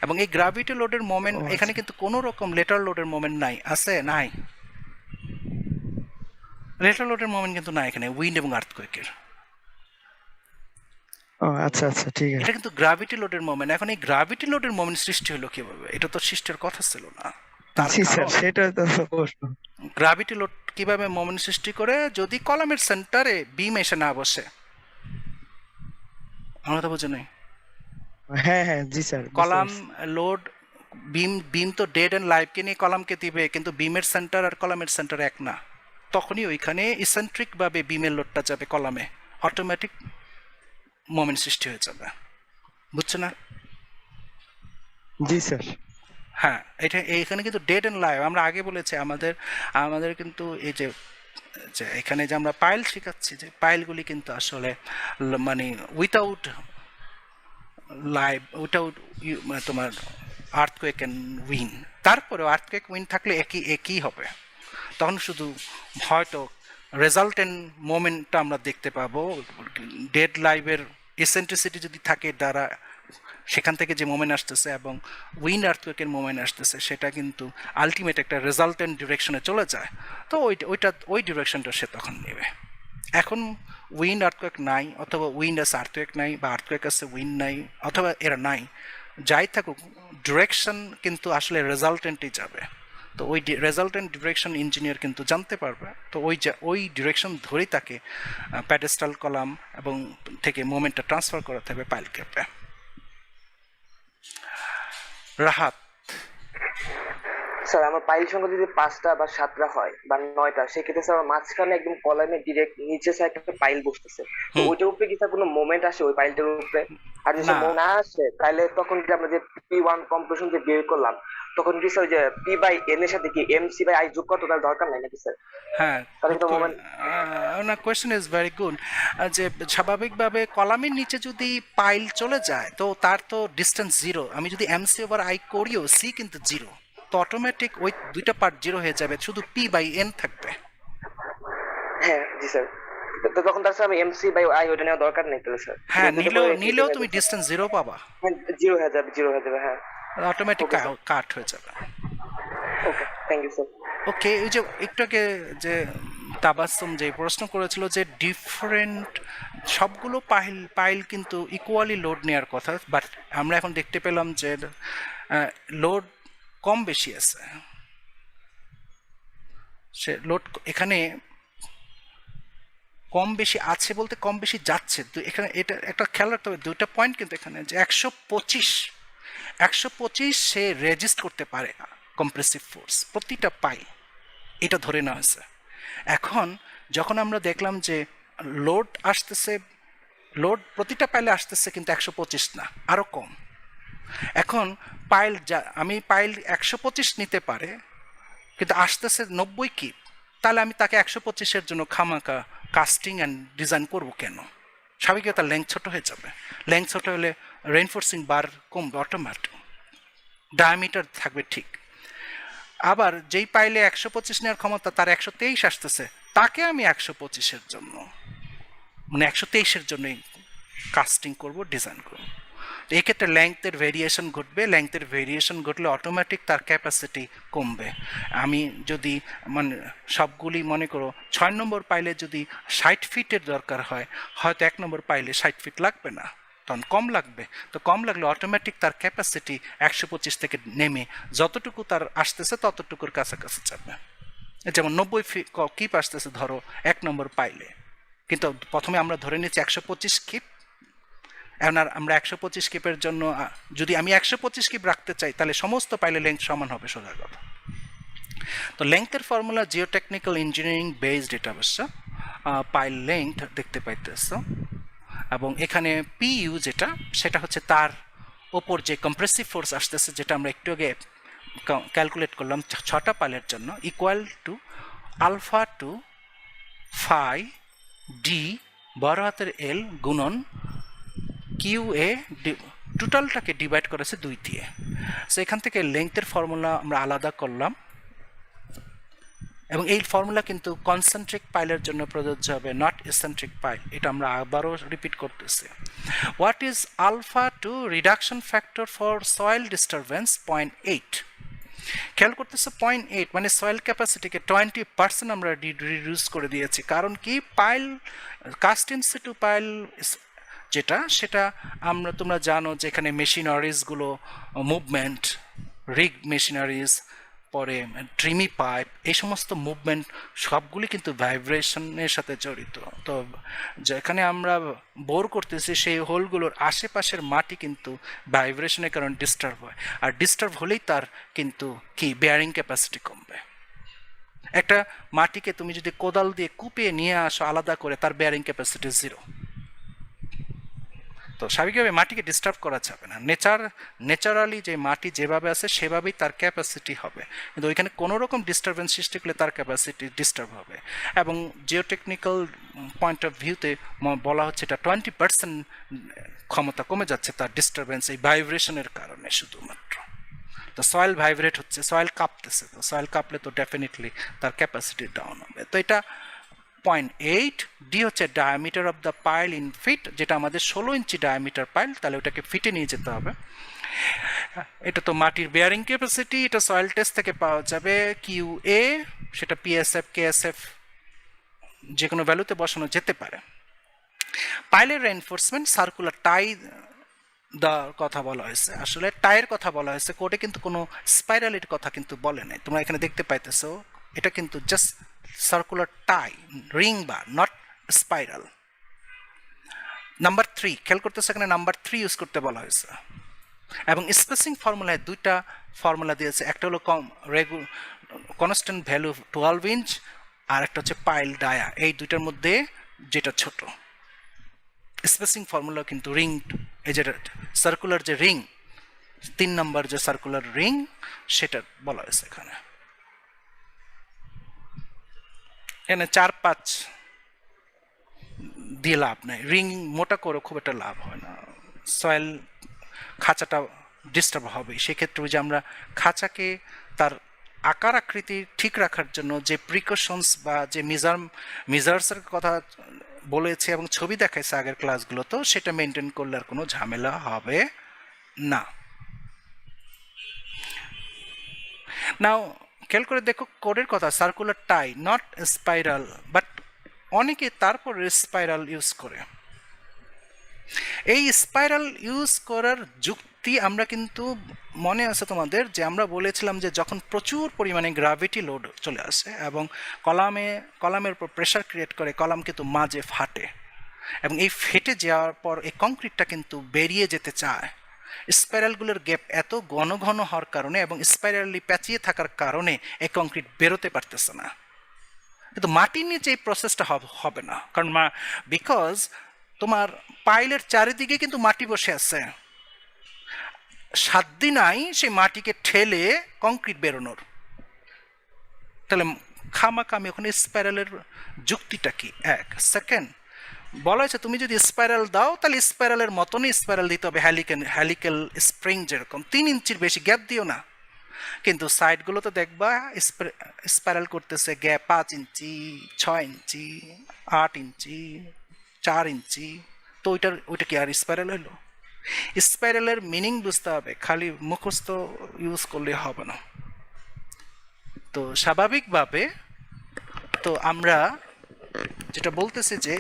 এবং এই গ্র্যাভিটি লোডের মোমেন্ট এখানে কিন্তু কোনো রকম লেটার লোডের মোমেন্ট নাই, আছে নাই, লেটার লোডের মোমেন্ট কিন্তু নাই এখানে উইন্ড এবং আর্থকোয়েকের। ও আচ্ছা আচ্ছা, ঠিক আছে। এটা কিন্তু গ্র্যাভিটি লোডের মোমেন্ট। এখন এই গ্র্যাভিটি লোডের মোমেন্ট সৃষ্টি হলো কিভাবে? এটা তো সৃষ্টির কথা ছিল না। জি স্যার, সেটাই তো প্রশ্ন। গ্র্যাভিটি লোড কিভাবে মোমেন্ট সৃষ্টি করে? যদি কলামের সেন্টারে বিম এসে না বসে। আমরা তো বুঝে নাই। হ্যাঁ হ্যাঁ, জি স্যার। কলাম লোড বিম তো ডেড এন্ড লাইভকে নিয়ে কলামকে দিবে, কিন্তু বিমের সেন্টার আর কলামের সেন্টার এক না। তখনই ওইখানে ইসেন্ট্রিক ভাবে বিমের লোডটা যাবে কলামে, অটোমেটিক মোমেন্ট সৃষ্টি হয়ে যাবে। বুঝছো না? জি স্যার। হ্যাঁ, এটা এইখানে কিন্তু ডেড এন্ড লাইভ আমরা আগে বলেছি, আমাদের কিন্তু এই যে যে এখানে যে আমরা পাইল শেখাচ্ছি, যে পাইলগুলি কিন্তু আসলে মানে উইথাউট লাইভ, উইথাউট তোমার আর্থকুয়েক অ্যান্ড উইন, তারপরেও আর্থকুয়েক উইন থাকলে একই হবে। তখন শুধু হয়তো রেজাল্টেন্ট মোমেন্টটা আমরা দেখতে পাবো, ডেড লাইভের এসেন্ট্রিসিটি যদি থাকে দ্বারা সেখান থেকে যে মোমেন্ট আসতেছে এবং উইন্ড আর্থকুয়েকের মোমেন্ট আসতেছে, সেটা কিন্তু আলটিমেট একটা রেজাল্টেন্ট ডিরেকশনে চলে যায়। তো ওই ডিরেকশনটা সে তখন নেবে। এখন উইন্ড আর্থকুয়েক নাই, অথবা উইন্ড আছে আর্থকুয়েক নাই, বা আর্থকুয়েক আছে উইন্ড নাই, অথবা এরা নাই, যাই থাকুক ডিরেকশন কিন্তু আসলে রেজাল্টেন্টই যাবে। তো ওই রেজাল্টেন্ট ডিরেকশন ইঞ্জিনিয়ার কিন্তু জানতে পারবে। তো ওই ডিরেকশন ধরেই তাকে প্যাডেস্টাল কলাম এবং থেকে মোমেন্টটা ট্রান্সফার করাতে হবে পাইল ক্যাপে। রাহাত, স্যার আমার পাইল সংখ্যা যদি 5টা বা 7টা হয় বা 9টা, সেক্ষেত্রে স্যার আমার মাঝখানে একদম কলামে ডিরেক্ট নিচে স্যার একটা পাইল বসতেছে, তো হুম। ওইটার উপরে কি স্যার কোনো মোমেন্ট আসে ওই পাইলটার উপরে? আর যদি না। না আসে, তাহলে তখন যে আমরা যে P1 কম্প্রেশন যে বের করলাম, তখন কি স্যার ওই যে P বাই N এর সাথে কি MC বাই I যোগ কত তার দরকার নাই নাকি স্যার? হ্যাঁ, তাহলে তো মোমেন্ট। না, কোয়েশ্চেন ইজ ভেরি গুড। যে স্বাভাবিকভাবে কলামের নিচে যদি পাইল চলে যায় তো তার তো ডিস্টেন্স জিরো। আমি যদি এমসি ওভার আই করিও সি কিন্তু জিরো, তো অটোমেটিক ওই দুইটা পার্ট জিরো হয়ে যাবে, শুধু পি বাই এন থাকবে। হ্যাঁ জি স্যার। তো তখন তার স্যার আমি MC বাই I ওইটা নেওয়া দরকার নেই তাহলে স্যার? হ্যাঁ, নিলেও তুমি ডিস্টেন্স জিরো পাবা, জিরো হয়ে যাবে, জিরো হয়ে যাবে। হ্যাঁ, অটোমেটিক Okay, sir. কাট হয়ে যাবে। ওকে, থ্যাংক ইউ স্যার। ওকে, এই যে একটু আগে যে তাবাসসুম যে প্রশ্ন করেছিল যে ডিফারেন্ট সবগুলো পাইল কিন্তু ইকুয়ালি লোড নেওয়ার কথা, বাট আমরা এখন দেখতে পেলাম যে লোড কম বেশি আছে। সে লোড এখানে কম বেশি আছে বলতে কম বেশি যাচ্ছে। তো এখানে এটা একটা খেয়াল রাখতে হবে, দুইটা পয়েন্ট কিন্তু এখানে, যে 125 সে রেজিস্ট করতে পারে কম্প্রেসিভ ফোর্স প্রতিটা পাইল, এটা ধরে নেওয়া হয়েছে। এখন যখন আমরা দেখলাম যে লোড আসতেছে, লোড প্রতিটা পাইলে আসতেছে কিন্তু 125 না, আরও কম। এখন আমি পাইল 125 নিতে পারে কিন্তু আসতেছে 90 কিপ, তাহলে আমি তাকে 125-এর জন্য খামাকা কাস্টিং অ্যান্ড ডিজাইন করবো কেন? স্বাভাবিকভাবে তার লেন্থ ছোট হয়ে যাবে। লেন্থ ছোট হলে রেইনফোর্সিং বার কমবে, অটোমেটিক ডায়ামিটার থাকবে ঠিক। আবার যেই পাইলে 125 নেওয়ার ক্ষমতা তার 123 আসতেছে, তাকে আমি 125-এর জন্য মানে 123-এর জন্যই কাস্টিং করব, ডিজাইন করব। এই ক্ষেত্রে লেংথের ভেরিয়েশন ঘটবে, লেংথের ভেরিয়েশন ঘটলে অটোমেটিক তার ক্যাপাসিটি কমবে। আমি যদি মানে সবগুলি মনে করো 6 নম্বর পাইলে যদি 60 ফিটের দরকার হয়, হয়তো 1 নম্বর পাইলে 60 ফিট লাগবে না, তখন কম লাগবে। তো কম লাগলে অটোমেটিক তার ক্যাপাসিটি 125 থেকে নেমে যতটুকু তার আসতেছে ততটুকুর কাছাকাছি যাবে। যেমন 90 ফিট কিপ আসতেছে ধরো 1 নম্বর পাইলে, কিন্তু প্রথমে আমরা ধরে নিচ্ছি 125 কিপ। এখন আর আমরা 125 কিপের জন্য যদি আমি 125 কিপ রাখতে চাই, তাহলে সমস্ত পাইলে লেন্থ সমান হবে, সোজা কথা। তো লেংথের ফর্মুলা জিওটেকনিক্যাল ইঞ্জিনিয়ারিং বেসড, এটা অবশ্য পাইল লেংথ দেখতে পাইতেছ। এবং এখানে পিইউ যেটা, সেটা হচ্ছে তার ওপর যে কম্প্রেসিভ ফোর্স আসতেছে, যেটা আমরা একটু আগে ক্যালকুলেট করলাম 6টা পাইলের জন্য, equal to alpha two phi D বড় হাতের এল গুণন কিউ এ, টোটালটাকে ডিভাইড করেছে 2 দিয়ে। সো এখান থেকে লেংথের ফর্মুলা আমরা আলাদা করলাম, এবং এই ফর্মুলা কিন্তু কনসেন্ট্রিক পাইলের জন্য প্রযোজ্য হবে, নট এসেন্ট্রিক পাইল। এটা আমরা আবারও রিপিট করতেছি। What is alpha two reduction factor for soil disturbance? 0.8। খেয়াল করতেছে 0.8 মানে সয়েল ক্যাপাসিটিকে 20% আমরা রিডিউস করে দিয়েছি। কারণ কি, pile cast in situ pile যেটা, সেটা তোমরা জানো যে এখানে মেশিনারিজগুলো মুভমেন্ট, রিগ মেশিনারিজ, পরে ট্রিমি পাইপ, এই সমস্ত মুভমেন্ট সবগুলি কিন্তু ভাইব্রেশনের সাথে জড়িত। তো যেখানে আমরা বোর করতেছি সেই হোলগুলোর আশেপাশের মাটি কিন্তু ভাইব্রেশনের কারণে ডিস্টার্ব হয়, আর ডিস্টার্ব হলেই তার কিন্তু কি বেয়ারিং ক্যাপাসিটি কমবে। একটা মাটিকে তুমি যদি কোদাল দিয়ে কুপিয়ে নিয়ে আসো আলাদা করে, তার বেয়ারিং ক্যাপাসিটি 0। তো স্বাভাবিকভাবে মাটিকে ডিস্টার্ব করা যাবে না। ন্যাচারালি যে মাটি যেভাবে আছে সেভাবেই তার ক্যাপাসিটি হবে, কিন্তু ওইখানে কোনো রকম ডিস্টারবেন্স সৃষ্টি করলে তার ক্যাপাসিটি ডিস্টার্ব হবে। এবং জিওটেকনিক্যাল পয়েন্ট অফ ভিউতে বলা হচ্ছে এটা 20% ক্ষমতা কমে যাচ্ছে তার ডিস্টারবেন্স এই ভাইব্রেশনের কারণে শুধুমাত্র। তো সয়েল ভাইব্রেট হচ্ছে, সয়েল কাঁপতেছে, তো সয়েল কাঁপলে তো ডেফিনেটলি তার ক্যাপাসিটি ডাউন হবে। তো এটা 0.8। ডি হচ্ছে diameter of the pile in feet, যেটা আমাদের 16 ইঞ্চি ডায়ামিটার পাইল, তাহলে ওটাকে ফিটে নিয়ে যেতে হবে। এটা তো মাটির বেয়ারিং ক্যাপাসিটি, এটা সয়েল টেস্ট থেকে পাওয়া যাবে। কিউ এ সেটা পিএসএফ কেএসএফ যে কোনো ভ্যালুতে বসানো যেতে পারে। পাইলের রেইনফোর্সমেন্ট সার্কুলার টাই দেওয়ার কথা বলা হয়েছে, আসলে টাইয়ের কথা বলা হয়েছে কোডে, কিন্তু কোনো স্পাইরালিটির কথা কিন্তু বলে নাই। তোমরা এখানে দেখতে পাইতেছো এটা কিন্তু just circular tie, ring bar, not spiral. Number 3 খেয়াল করতেছে, এখানে নাম্বার 3 ইউজ করতে বলা হয়েছে। এবং স্পেসিং ফর্মুলায় দুইটা ফর্মুলা দিয়েছে, একটা হলো কনস্ট্যান্ট ভ্যালু 12 ইঞ্চ, আর একটা হচ্ছে পাইল ডায়া। এই দুইটার মধ্যে যেটা ছোট। স্পেসিং ফর্মুলা কিন্তু রিং, এই যেটা সার্কুলার যে রিং, 3 নম্বর যে সার্কুলার রিং সেটা বলা হয়েছে এখানে। এখানে 4-5 দিয়ে লাভ নাই, রিং মোটা করে খুব একটা লাভ হয় না, সয়েল খাঁচাটা ডিস্টার্ব হবে। সেক্ষেত্রে ওই যে আমরা খাঁচাকে তার আকার আকৃতি ঠিক রাখার জন্য যে প্রিকশনস বা যে মেজার্সের কথা বলেছে এবং ছবি দেখাইছে আগের ক্লাসগুলোতেও, সেটা মেনটেন করলে আর কোনো ঝামেলা হবে না। নাও খেয়াল করে দেখো কোডের কথা, circular tie not spiral, but অনেকে তারপর স্পাইরাল ইউজ করে। এই স্পাইরাল ইউজ করার যুক্তি আমরা কিন্তু মনে আছে তোমাদের যে আমরা বলেছিলাম যে যখন প্রচুর পরিমাণে গ্র্যাভিটি লোড চলে আসে এবং কলামের উপর প্রেশার ক্রিয়েট করে, কলাম কিন্তু মাঝে ফাটে, এবং এই ফেটে যাওয়ার পর এই কংক্রিটটা কিন্তু বেরিয়ে যেতে চায়। স্পাইরালগুলোর গ্যাপ এত ঘন ঘন হওয়ার কারণে এবং স্পাইরালি প্যাঁচিয়ে থাকার কারণে এই কংক্রিট বেরোতে পারতেছে না। কিন্তু মাটির নিচে এই প্রসেসটা হবে না, কারণ বিকজ তোমার পাইলের চারিদিকে কিন্তু মাটি বসে আছে, সাধ্য নাই সেই মাটিকে ঠেলে কংক্রিট বেরোনোর। তাহলে খামাখামি ওখানে স্পাইরালের যুক্তিটা কি? এক সেকেন্ড বলা হয়েছে তুমি যদি স্পাইরাল দাও তাহলে স্পাইরালের মতনই স্পাইরাল দিতে হবে, হ্যালিক্যাল স্প্রিং যেরকম 3 ইঞ্চির বেশি গ্যাপ দিও না। কিন্তু সাইডগুলো তো দেখবা স্পাইরাল করতেছে গ্যাপ 5 ইঞ্চি, 6 ইঞ্চি, 8 ইঞ্চি, 4 ইঞ্চি। তো ওইটা কি আর স্পাইরাল হলো? স্পাইরালের মিনিং বুঝতে হবে, খালি মুখস্থ ইউজ করলে হবে না। তো স্বাভাবিকভাবে তো আমরা যেটা বলতেছি যে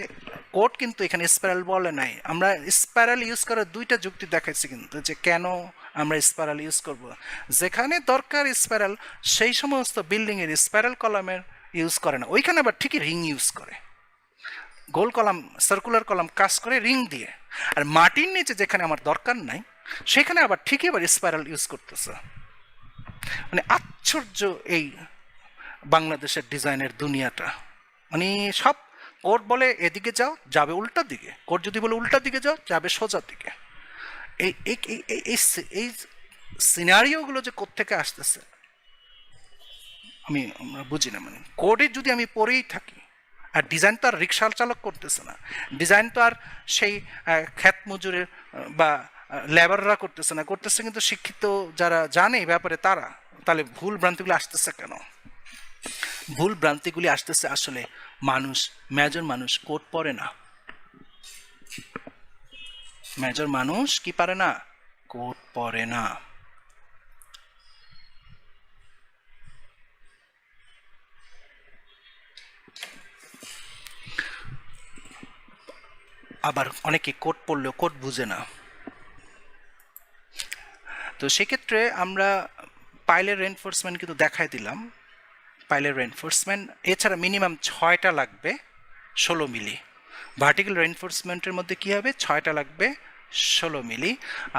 কোড কিন্তু এখানে স্পাইরাল বলে নাই, আমরা স্পাইরাল ইউজ করার দুইটা যুক্তি দেখাচ্ছি কিন্তু, যে কেন আমরা স্পাইরাল ইউজ করব। যেখানে দরকার স্পাইরাল সেই সমস্ত বিল্ডিংয়ের স্পাইরাল কলামের ইউজ করে না, ওইখানে আবার ঠিকই রিং ইউজ করে, গোল কলাম সার্কুলার কলাম কাজ করে রিং দিয়ে। আর মাটির নিচে যেখানে আমার দরকার নাই সেখানে আবার ঠিকই আবার স্পাইরাল ইউজ করতেছে। মানে আশ্চর্য এই বাংলাদেশের ডিজাইনের দুনিয়াটা। মানে সব কোড বলে এদিকে যাও যাবে উল্টা দিকে, কোড যদি বলে উল্টা দিকে যাও যাবে সোজা দিকে। এই সিনারিওগুলো যে কোত্থেকে আসতেছে আমরা বুঝি না। মানে কোডে যদি আমি পড়েই থাকি, আর ডিজাইন তো আর রিক্সা চালক করতেছে না, ডিজাইন তো আর সেই খ্যাত মজুরের বা লেবাররা করতেছে না, করতেছে কিন্তু শিক্ষিত যারা জানে এই ব্যাপারে তারা। তাহলে ভুল ভ্রান্তিগুলো আসতেছে কেন? ভুল ভ্রান্তিগুলি আসতেছে আসলে মেজর মানুষ কোড পড়ে না। মেজর মানুষ কি পারে না? কোড পড়ে না। আবার অনেকে কোড পড়লেও কোড বুঝে না। তো সেক্ষেত্রে আমরা পাইলের রেইনফোর্সমেন্ট কিন্তু দেখাই দিলাম। পাইলের রেইনফোর্সমেন্ট এছাড়া মিনিমাম 6টা লাগবে 16 মিলি। ভার্টিক্যাল রেইনফোর্সমেন্টের মধ্যে কি হবে? 6টা লাগবে 16 মিলি,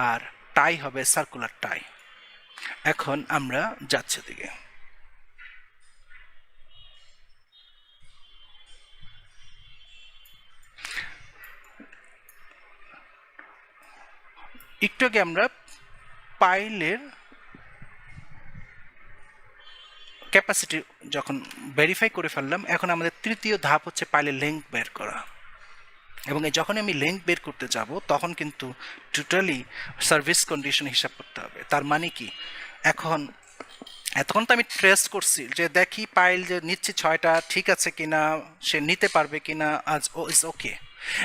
আর টাই হবে সার্কুলার টাই। এখন আমরা যাচ্ছি দিকে। একটু আগে আমরা পাইলের ক্যাপাসিটি যখন ভেরিফাই করে ফেললাম, এখন আমাদের তৃতীয় ধাপ হচ্ছে পাইলের লেন্থ বের করা। এবং যখন আমি লেন্থ বের করতে যাব তখন কিন্তু টোটালি সার্ভিস কন্ডিশন হিসাব করতে হবে। তার মানে কি, এতক্ষণ তো আমি ট্রেস করছি যে দেখি পাইল যে নিচ্ছি 6টা ঠিক আছে কিনা, সে নিতে পারবে কিনা, আজ ও ইজ ওকে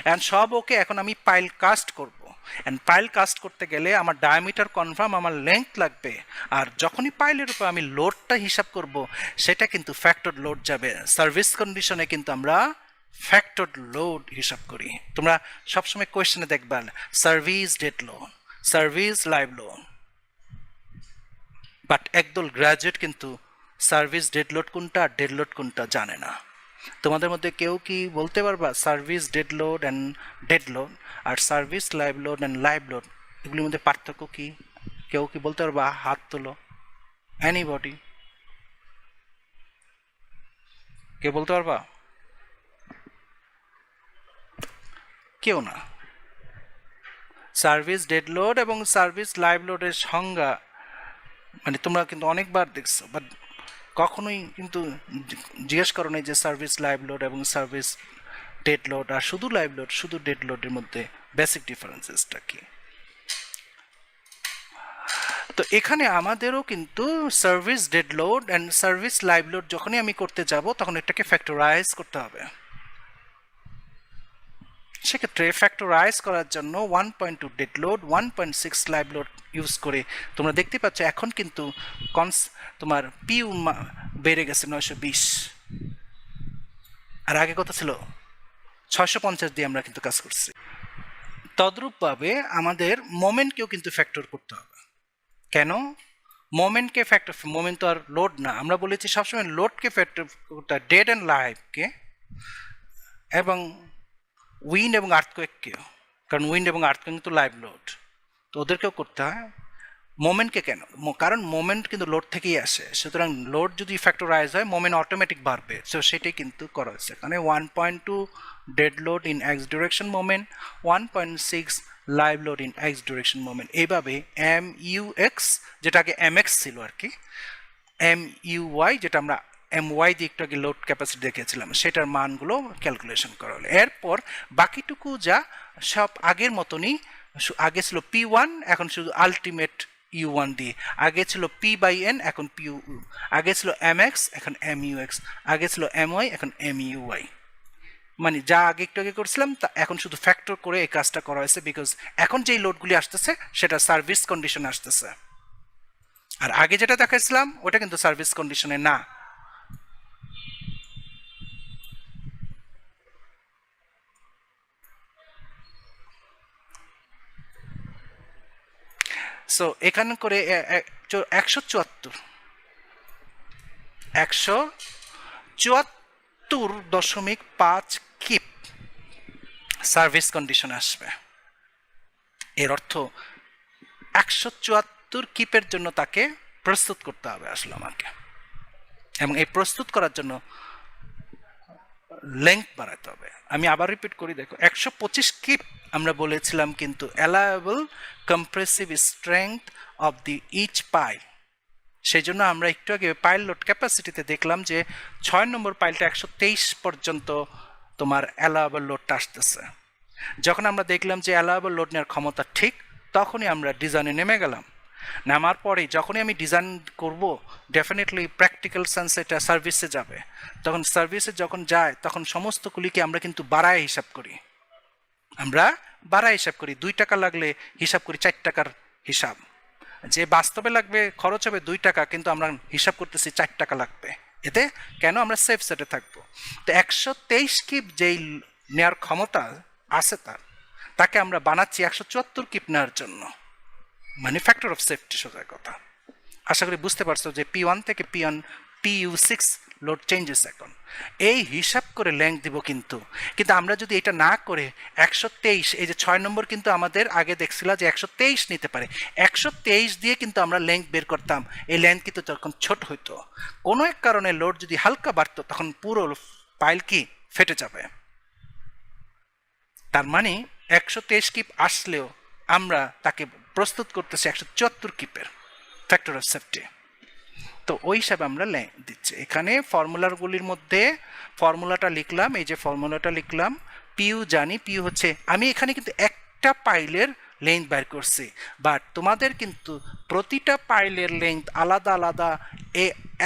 অ্যান্ড সব ওকে। এখন আমি পাইল কাস্ট করব, অ্যান্ড পাইল কাস্ট করতে গেলে আমার ডায়ামিটার কনফার্ম, আমার লেন্থ লাগবে। আর যখনই পাইলের উপর আমি লোডটা হিসাব করব, সেটা কিন্তু ফ্যাক্টর লোড যাবে। সার্ভিস কন্ডিশনে কিন্তু আমরা ফ্যাক্টর লোড হিসাব করি। তোমরা সবসময় কোয়েশ্চেনে দেখবা service dead load, service live load, but একদল গ্রাজুয়েট কিন্তু সার্ভিস ডেড লোড কোনটা আর ডেড লোড কোনটা জানে না। তোমাদের মধ্যে কেউ কি বলতে পারবা service dead load and dead load আর service live load and live load এগুলির মধ্যে পার্থক্য কি? কেউ কি বলতে পারবা? হাত তোলো। এনিবডি? কেউ বলতে পারবা? কেউ না। সার্ভিস ডেড লোড এবং সার্ভিস লাইভ লোডের সংজ্ঞা মানে তোমরা কিন্তু অনেকবার দেখছো, বাট কখনোই কিন্তু জিজ্ঞেস করো নাই যে সার্ভিস লাইভ লোড এবং সার্ভিস ডেড লোড আর শুধু লাইভ লোড শুধু ডেড লোডের মধ্যে বেসিক ডিফারেন্সেসটা কি। তো এখানে আমাদেরও কিন্তু service dead load and service live load যখনই আমি করতে যাব তখন এটাকে ফ্যাক্টরাইজ করতে হবে। সেক্ষেত্রে ফ্যাক্টরাইজ করার জন্য 1.2 dead load 1.6 live load use করে তোমরা দেখতে পাচ্ছ এখন কিন্তু তোমার পিউ বেড়ে গেছে 920, আর আগে কত ছিল 650 দিয়ে আমরা কিন্তু কাজ করছি। তদ্রূপভাবে আমাদের মোমেন্টকেও কিন্তু ফ্যাক্টর করতে হবে। কেন মোমেন্টকে ফ্যাক্টর? মোমেন্ট তো আর লোড না, আমরা বলেছি সবসময় লোডকে ফ্যাক্টর করতে হয়, ডেড অ্যান্ড লাইভকে এবং উইন্ড এবং আর্থকোয়েককেও, কারণ উইন্ড এবং আর্থকোয়েক কিন্তু লাইভ লোড, তো ওদেরকেও করতে হয়। মোমেন্টকে কেন? কারণ মোমেন্ট কিন্তু লোড থেকেই আসে, সুতরাং লোড যদি ফ্যাক্টরাইজ হয় মোমেন্ট অটোমেটিক বাড়বে। সো সেটাই কিন্তু করা হচ্ছে এখানে 1.2 dead load in x direction moment, 1.6 live load in x direction moment. এইভাবে এম ইউ এক্স যেটা আগে এম এক্স ছিল আর কি, এম ইউ ওয়াই যেটা আমরা এম ওয়াই দিয়ে একটু আগে লোড ক্যাপাসিটি দেখেছিলাম সেটার মানগুলো ক্যালকুলেশন করা হলো। এরপর বাকিটুকু যা সব আগের মতনই, আগে ছিল পি ওয়ান এখন শুধু আলটিমেট ইউ ওয়ান দিয়ে, আগে ছিল পি বাই এন এখন পি, আগে ছিল এম এক্স এখন এম ইউ এক্স, আগে ছিল এম ওয়াই এখন এম ইউ ওয়াই। মানে যা আগে একটু আগে করছিলাম তা এখন শুধু ফ্যাক্টর করে এই কাজটা করা হয়েছে, বিকজ এখন যেই লোডগুলি আসতেছে সেটা সার্ভিস কন্ডিশন আসতেছে, আর আগে যেটা দেখাইছিলাম ওটা কিন্তু সার্ভিস কন্ডিশনে না। সো এখানে করে 174.5 কিপ সার্ভিস কন্ডিশন আসবে। এর অর্থ 174 কিপের জন্য তাকে প্রস্তুত করতে হবে আসলে আমাকে, এবং এই প্রস্তুত করার জন্য লেংথ বাড়াতে হবে। আমি আবার রিপিট করি, দেখো 125 কিপ আমরা বলেছিলাম কিন্তু allowable compressive strength of the each pile. সেই জন্য আমরা একটু আগে পাইল লোড ক্যাপাসিটিতে দেখলাম যে 6 নম্বর পাইলটা 123 পর্যন্ত তোমার অ্যালায়েবল লোডটা আসতেছে। যখন আমরা দেখলাম যে অ্যালায়েবল লোড নেওয়ার ক্ষমতা ঠিক, তখনই আমরা ডিজাইনে নেমে গেলাম। নামার পরে যখনই আমি ডিজাইন করব ডেফিনেটলি প্র্যাকটিক্যাল সেন্স এটা সার্ভিসে যাবে, তখন সার্ভিসে যখন যায় তখন সমস্তগুলিকে আমরা কিন্তু বাড়ায় হিসাব করি, আমরা বাড়ায় হিসাব করি। 2 টাকা লাগলে হিসাব করি 4 টাকার হিসাব, যে বাস্তবে লাগবে খরচ হবে 2 টাকা কিন্তু আমরা হিসাব করতেছি 4 টাকা লাগবে। এতে কেন? আমরা সেফ সেটে থাকবো। তো 123 কিপ যেই নেওয়ার ক্ষমতা আছে তাকে আমরা বানাচ্ছি 174 কিপ নেওয়ার জন্য, মানে ফ্যাক্টর অফ সেফটি সোজা কথা। আশা করি বুঝতে পারছো যে P1 থেকে PU6 লোড চেঞ্জেস। এখন এই হিসাব করে লেংথ দিব, কিন্তু আমরা যদি এটা না করে 123, এই যে 6 নম্বর কিন্তু আমাদের আগে দেখছিলাম যে 123 নিতে পারে, 123 দিয়ে কিন্তু আমরা লেংথ বের করতাম। এই লেংথ কিন্তু তখন ছোট হইতো, কোনো এক কারণে লোড যদি হালকা বাড়তো তখন পুরো পাইল কি ফেটে যাবে। তার মানে 123 কিপ আসলেও আমরা তাকে প্রস্তুত করতেছি 174 কিপের ফ্যাক্টর অফ সেফটি। তো ওই হিসাবে আমরা দিচ্ছি এখানে ফর্মুলাগুলির মধ্যে ফর্মুলাটা লিখলাম, এই যে ফর্মুলাটা লিখলাম, পিউ জানি, পিউ হচ্ছে আমি এখানে কিন্তু একটা পাইলের লেন্থ বের করছি, বাট তোমাদের কিন্তু প্রতিটা পাইলের লেন্থ আলাদা আলাদা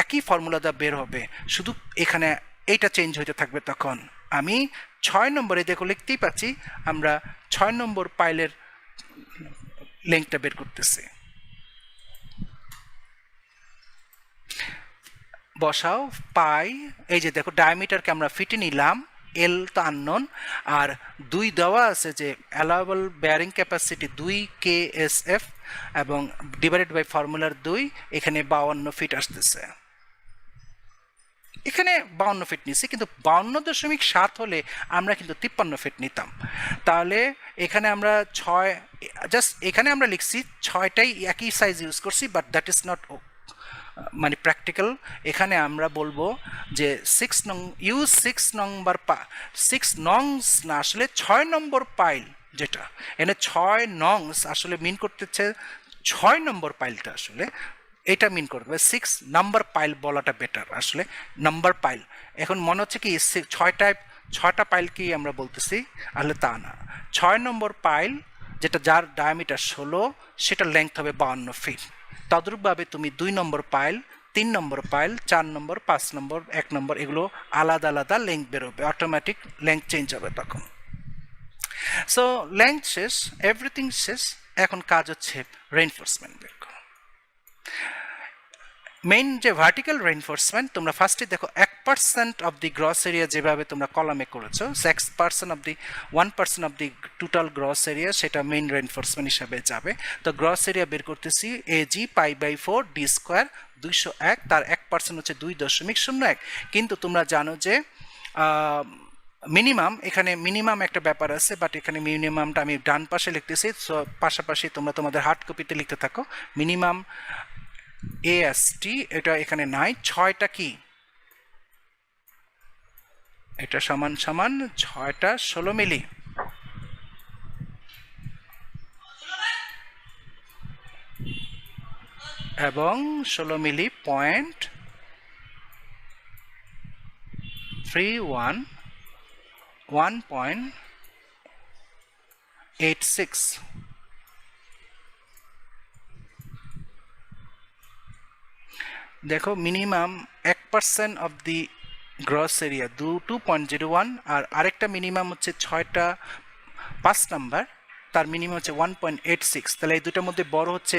একই ফর্মুলা দ্বারা বের হবে, শুধু এখানে এইটা চেঞ্জ হতে থাকবে। তখন আমি 6 নম্বরে দেখো লিখতেই পাচ্ছি আমরা 6 নম্বর পাইলের লেন্থটা বের করতেছি। বসাও পাই, এই যে দেখো ডায়ামিটারকে আমরা ফিটে নিলাম, এল তো আননোন, আর 2 দেওয়া আছে যে অ্যালাউয়েবল বেয়ারিং ক্যাপাসিটি 2 KSF এবং ডিভাইডেড বাই ফর্মুলার 2, এখানে 52 ফিট আসতেছে। এখানে 52 ফিট নিছি, কিন্তু 52.7 হলে আমরা কিন্তু 53 ফিট নিতাম। তাহলে এখানে আমরা 6 জাস্ট এখানে আমরা লিখছি 6টাই একই সাইজ ইউজ করছি, বাট দ্যাট ইজ নট মানে প্র্যাকটিক্যাল। এখানে আমরা বলবো যে 6 নং ইউজ 6 নম্বর 6 নংস না, আসলে 6 নম্বর পাইল, যেটা এখানে 6 নংস আসলে মিন করতেছে 6 নম্বর পাইলটা, আসলে এটা মিন করবে 6 নাম্বার পাইল বলাটা বেটার, আসলে নাম্বার পাইল। এখন মনে হচ্ছে কি 6টা পাইল কি আমরা বলতেছি, আসলে তা না। 6 নম্বর পাইল যেটা যার ডায়ামিটার 16, সেটার লেংথ হবে 52 ফিট। তদ্রূপভাবে তুমি 2 নম্বর পাইল, 3 নম্বর পাইল, 4 নম্বর, 5 নম্বর, 1 নম্বর, এগুলো আলাদা আলাদা লেংথ বেরোবে, অটোমেটিক লেংথ চেঞ্জ হবে তখন। সো লেংথ শেষ, এভরিথিং শেষ, এখন কাজ হচ্ছে রেইনফোর্সমেন্ট বের করা। মেইন যে ভার্টিক্যাল রেইনফোর্সমেন্ট, তোমরা ফার্স্টে দেখো 1% অফ দি গ্রস এরিয়া যেভাবে তোমরা কলামে করেছো, 1% of the 1% of the total gross area, সেটা মেইন রেইনফোর্সমেন্ট হিসাবে যাবে। তো গ্রস এরিয়া বের করতেছি AG π/4 d স্কোয়ার 201, তার 1% হচ্ছে 2.01। কিন্তু তোমরা জানো যে মিনিমাম, এখানে মিনিমাম একটা ব্যাপার আছে, বাট এখানে মিনিমামটা আমি ডান পাশে লিখতেছি, সো পাশাপাশি তোমরা তোমাদের হার্ড কপিতে লিখতে থাকো। মিনিমাম AST এটা এখানে নাই, 6টা কি এটা সমান সমান 6টা 16 মিলি, এবং 16 মিলি 1.36। দেখো minimum 1% of the gross area 2.01, আর আরেকটা মিনিমাম হচ্ছে 6টা 5 নাম্বার, তার মিনিমাম হচ্ছে 1.86। তাহলে এই দুটার মধ্যে বড় হচ্ছে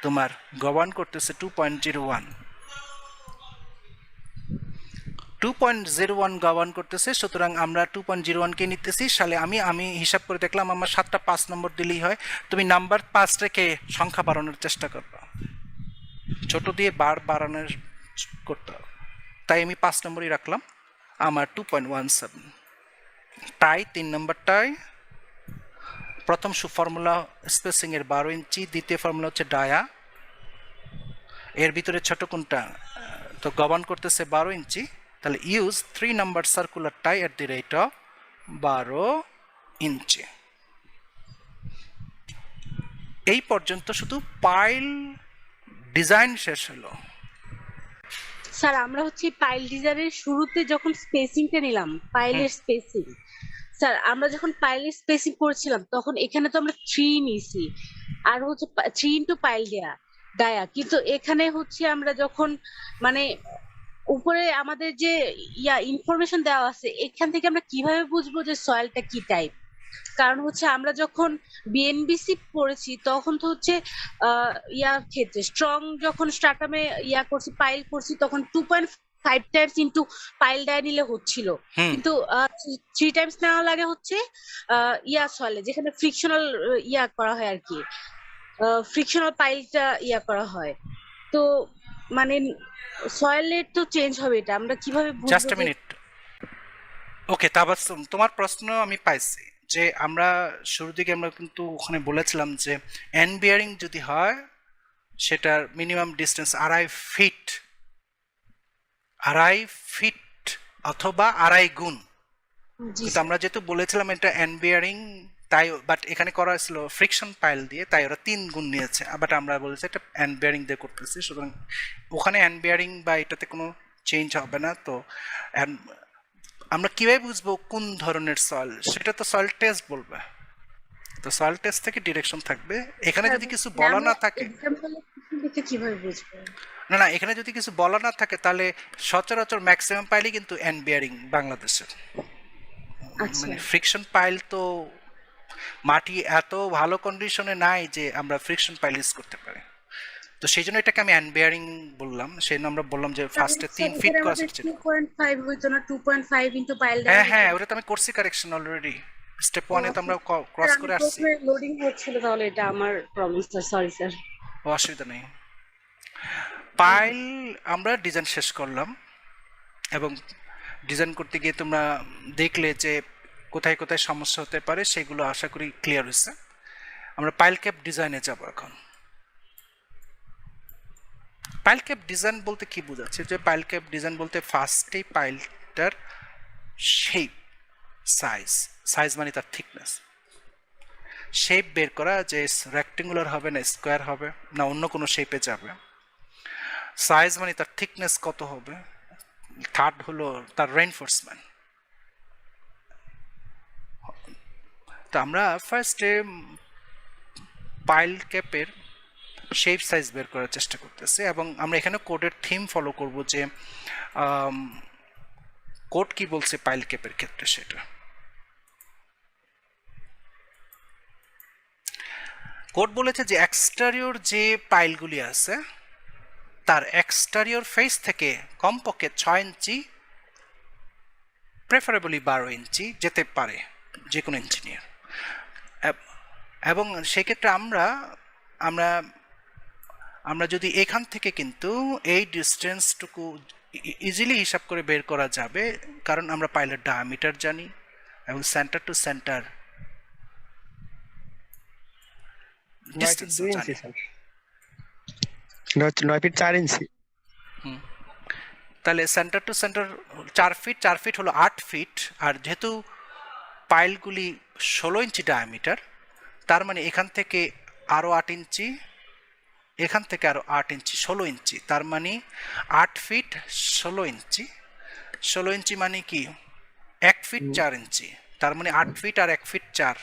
তোমার গভর্ন করতেছে 2.01, 2.01 গভর্ন করতেছে। সুতরাং আমরা 2.01 কে নিতেছি সালে। আমি হিসাব করে দেখলাম আমার 7টা 5 নম্বর দিলেই হয়। তুমি নাম্বার 5 রেখে সংখ্যা বাড়ানোর চেষ্টা করবা, ছোট দিয়ে বাড়ানোর করতে হবে। তাই আমি 5 নম্বরই রাখলাম, আমার 2.17। তাই 3 নম্বরটায় প্রথম ফর্মুলা স্পেসিং এর 12 ইঞ্চি, দ্বিতীয় ফর্মুলা হচ্ছে ডায়া, এর ভিতরে ছোট কোনটা, তো গভর্ন করতেছে 12 ইঞ্চি। তাহলে use 3 number circular tie at the rate of 12 inch. এই পর্যন্ত শুধু পাইল ডিজাইন শেষ হলো। স্যার আমরা হচ্ছে পাইল ডিজাইনের শুরুতে যখন স্পেসিংটা নিলাম, পাইলের স্পেসিং, স্যার আমরা যখন পাইলের স্পেসিং করেছিলাম তখন এখানে তো আমরা 3 নিছি, আর হচ্ছে 3 ইনটু পাইল ডায়া, কিন্তু এখানে হচ্ছে আমরা যখন মানে উপরে আমাদের যে ইনফরমেশন দেওয়া আছে, এখান থেকে আমরা কিভাবে বুঝবো যে সয়েলটা কি টাইপ? কারণ হচ্ছে আমরা যখন বিএনবিসি পড়েছি তখন তো হচ্ছে ক্ষেত্রে স্ট্রং যখন স্ট্রাটামে করছি, পাইল করছি, তখন 2.5 টাইমস ইনটু পাইল ডায়া নিলে হচ্ছিল, কিন্তু 3 টাইমস নেওয়া লাগে হচ্ছে সয়েলে, যেখানে ফ্রিকশনাল করা হয় আর কি, ফ্রিকশনাল পাইলটা করা হয়। তো মানে সয়েলের তো চেঞ্জ হবে, এটা আমরা কিভাবে বুঝবো? Just a minute. Okay, Tabassum, তোমার প্রশ্ন আমি পাইছি যে আমরা শুরুর দিকে আমরা কিন্তু ওখানে বলেছিলাম যে এন্ড বিয়ারিং যদি হয় সেটার মিনিমাম ডিসটেন্স 2.5 ফিট অথবা 2.5 গুণ। কিন্তু আমরা যেহেতু বলেছিলাম এটা এন্ড বিয়ারিং তাই বাট এখানে করা হয়েছিল ফ্রিকশন পাইল দিয়ে, তাই ওরা 3 গুণ নিয়েছে। বাট আমরা বলেছি এটা অ্যান্ড বিয়ারিং দিয়ে করতেছি, সুতরাং ওখানে অ্যান্ড বিয়ারিং বা এটাতে কোনো চেঞ্জ হবে না। তো আমরা কিভাবে বুঝবো কোন ধরনের সয়েল, সেটা তো সয়েল টেস্ট বলবে। তো সয়েল টেস্ট থেকে ডিরেকশন থাকবে। এখানে যদি কিছু বলা না থাকে, এক্সাম্পল দেখে কিভাবে বুঝবো? না এখানে যদি কিছু বলা না থাকে তাহলে সচরাচর ম্যাক্সিমাম পাইলই কিন্তু অ্যান্ড বিয়ারিং বাংলাদেশের। আচ্ছা মানে ফ্রিকশন পাইল তো মাটি এত ভালো কন্ডিশনে নাই যে আমরা ফ্রিকশন পাইল ইউজ করতে পারি। তো সেই জন্য এটাকে আমি অ্যানবিয়ারিং বললাম। সেই জন্য আমরা বললাম যে ফার্স্টে 3 ফিট করা ছিল। 2.5 হইতো না, 2.5 ইনটু পাইল হ্যাঁ ওটা তো আমি করছি কারেকশন অলরেডি। স্টেপ 1 এ তো আমরা ক্রস করে আসছি। লোডিং হচ্ছিল, তাহলে এটা আমার প্রবলেম স্যার, সরি স্যার। অসুবিধা নেই। পাইল আমরা ডিজাইন শেষ করলাম এবং ডিজাইন করতে গিয়ে তোমরা দেখলে যে কোথায় কোথায় সমস্যা হতে পারে, সেগুলো আশা করি ক্লিয়ার হয়েছে। আমরা পাইল ক্যাপ ডিজাইনে যাব এখন। পাইল ক্যাপ ডিজাইন বলতে কি বোঝাচ্ছে? যে পাইল ক্যাপ ডিজাইন বলতে ফার্স্টেই পাইলটার শেপ, সাইজ মানে তার থিকনেস, শেপ বের করা, যে রেক্টেঙ্গুলার হবে না স্কোয়ার হবে না অন্য কোনো শেপে যাবে। সাইজ মানে তার থিকনেস কত হবে। থার্ড হলো তার রেইনফোর্সমেন্ট। তো আমরা ফার্স্টে পাইল ক্যাপের শেপ সাইজ বের করার চেষ্টা করতেছি এবং আমরা এখানে কোডের থিম ফলো করব যে কোড কি বলছে পাইল ক্যাপের ক্ষেত্রে। সেটা কোড বলেছে যে এক্সটেরিয়র যে পাইলগুলি আছে তার এক্সটেরিয়র ফেস থেকে কমপক্ষে 6 ইঞ্চি, প্রেফারেবলি 12 ইঞ্চি যেতে পারে যে কোনো ইঞ্জিনিয়ার। এবং সেক্ষেত্রে আমরা যদি এখান থেকে কিন্তু এই ডিস্টেন্সটুকু ইজিলি হিসাব করে বের করা যাবে, কারণ আমরা পাইলের ডায়ামিটার জানি এবং সেন্টার টু সেন্টার ডিস্টেন্স জানি। 9 ফিট 4 ইঞ্চি। তাহলে সেন্টার টু সেন্টার 4 ফিট হলো 8 ফিট। আর যেহেতু পাইলগুলি 16 ইঞ্চি ডায়ামিটার, তার মানে এখান থেকে আরও 8 ইঞ্চি, এখান থেকে আরও 8 ইঞ্চি, 16 ইঞ্চি। তার মানে 8 ফিট 16 ইঞ্চি। 16 ইঞ্চি মানে কি 1 ফিট 4 ইঞ্চি। তার মানে 8 ফিট আর 1 ফিট 4,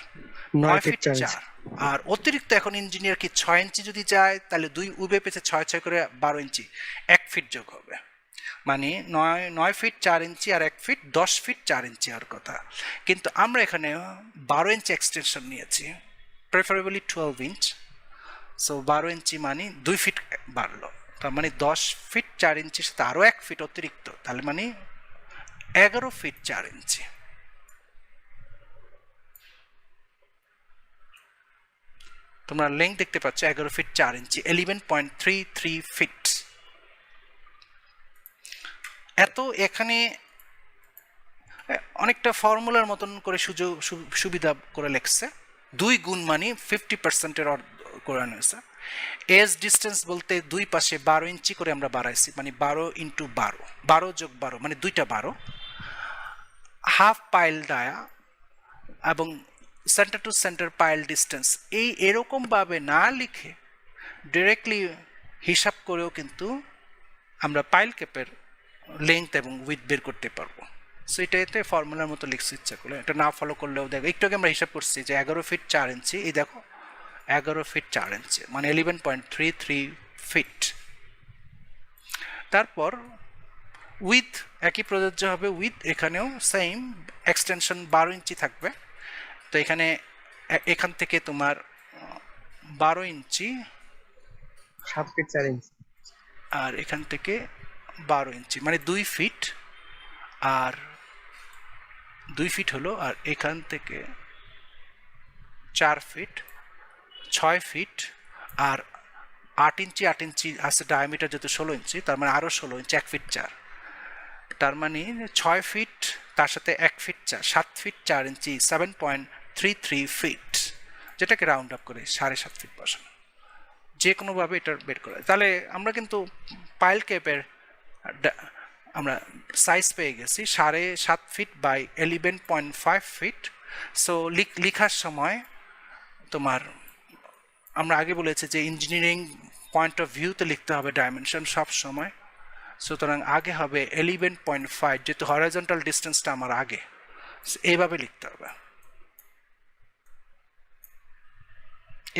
9 ফিট 4। আর অতিরিক্ত এখন ইঞ্জিনিয়ার কি 6 ইঞ্চি যদি যায় তাহলে 2 উবে পেছে 6 করে 12 ইঞ্চি, 1 ফিট যোগ হবে। মানে 9 ফিট 4 ইঞ্চি আর 1 ফিট 10 ফিট 4 ইঞ্চি আর কথা। কিন্তু আমরা এখানে 12 ইঞ্চি এক্সটেনশন নিয়েছি, প্রেফারেবলি 12 ইঞ্চ। সো 12 ইঞ্চি মানে 2 ফিট বাড়লো। তার মানে 10 ফিট 4 ইঞ্চির সাথে আরও 1 ফিট অতিরিক্ত, তাহলে মানে 11 ফিট 4 ইঞ্চি। তোমরা লেন্থ দেখতে পাচ্ছ 11 ফিট 4 ইঞ্চি, 11.33 ফিট। এত এখানে অনেকটা ফর্মুলার মতন করে সুবিধা করে লেখছে। 2 গুণ মানে 50%-এর করে আনেছে। এজ ডিস্টেন্স বলতে দুই পাশে 12 ইঞ্চি করে আমরা বাড়াইছি, মানে 12 ইন্টু 12, 12 যোগ 12 মানে 2টা 12। হাফ পাইল ডায়া এবং centre to centre pile distance এরকম ভাবে না লিখে ডিরেক্টলি হিসাব করেও কিন্তু আমরা পাইল ক্যাপের লেন্থ এবং উইথ বের করতে পারবো। সো এতে ফর্মুলার মতো লিখছি ইচ্ছা করলে, এটা না ফলো করলেও দেখো। একটু আগে আমরা হিসাব করছি যে 11 ফিট 4 ইঞ্চি, এই দেখো 11 ফিট 4 ইঞ্চি মানে 11.33 ফিট। তারপর উইথ একই প্রযোজ্য হবে, উইথ এখানেও সেম এক্সটেনশন 12 ইঞ্চি থাকবে। তো এখান থেকে তোমার 12 ইঞ্চি 7 ফিট 4 ইঞ্চি, আর এখান থেকে 12 ইঞ্চি মানে 2 ফিট আর 2 ফিট হলো। আর এখান থেকে 4 ফিট 6 ফিট আর 8 ইঞ্চি 8 ইঞ্চি আছে ডায়ামিটার, যেহেতু 16 ইঞ্চি তার মানে আরও 16 ইঞ্চি, 1 ফিট 4। তার মানে 6 ফিট তার সাথে 1 ফিট 4, 7 ফিট 4 ইঞ্চি, 7.33 ফিট, যেটাকে রাউন্ড আপ করে 7.5 ফিট বসানো। যে কোনোভাবে এটা বের করা। তাহলে আমরা কিন্তু পাইল ক্যাপের আমরা সাইজ পেয়ে গেছি 7.5 ফিট বাই 11.5 ফিট সো লেখার সময় তোমার আমরা আগে বলেছি যে ইঞ্জিনিয়ারিং পয়েন্ট অফ ভিউতে লিখতে হবে ডাইমেনশন সব সময়, সুতরাং আগে হবে 11.5, যেহেতু হরাইজন্টাল ডিস্টেন্সটা আমার আগে, এইভাবে লিখতে হবে।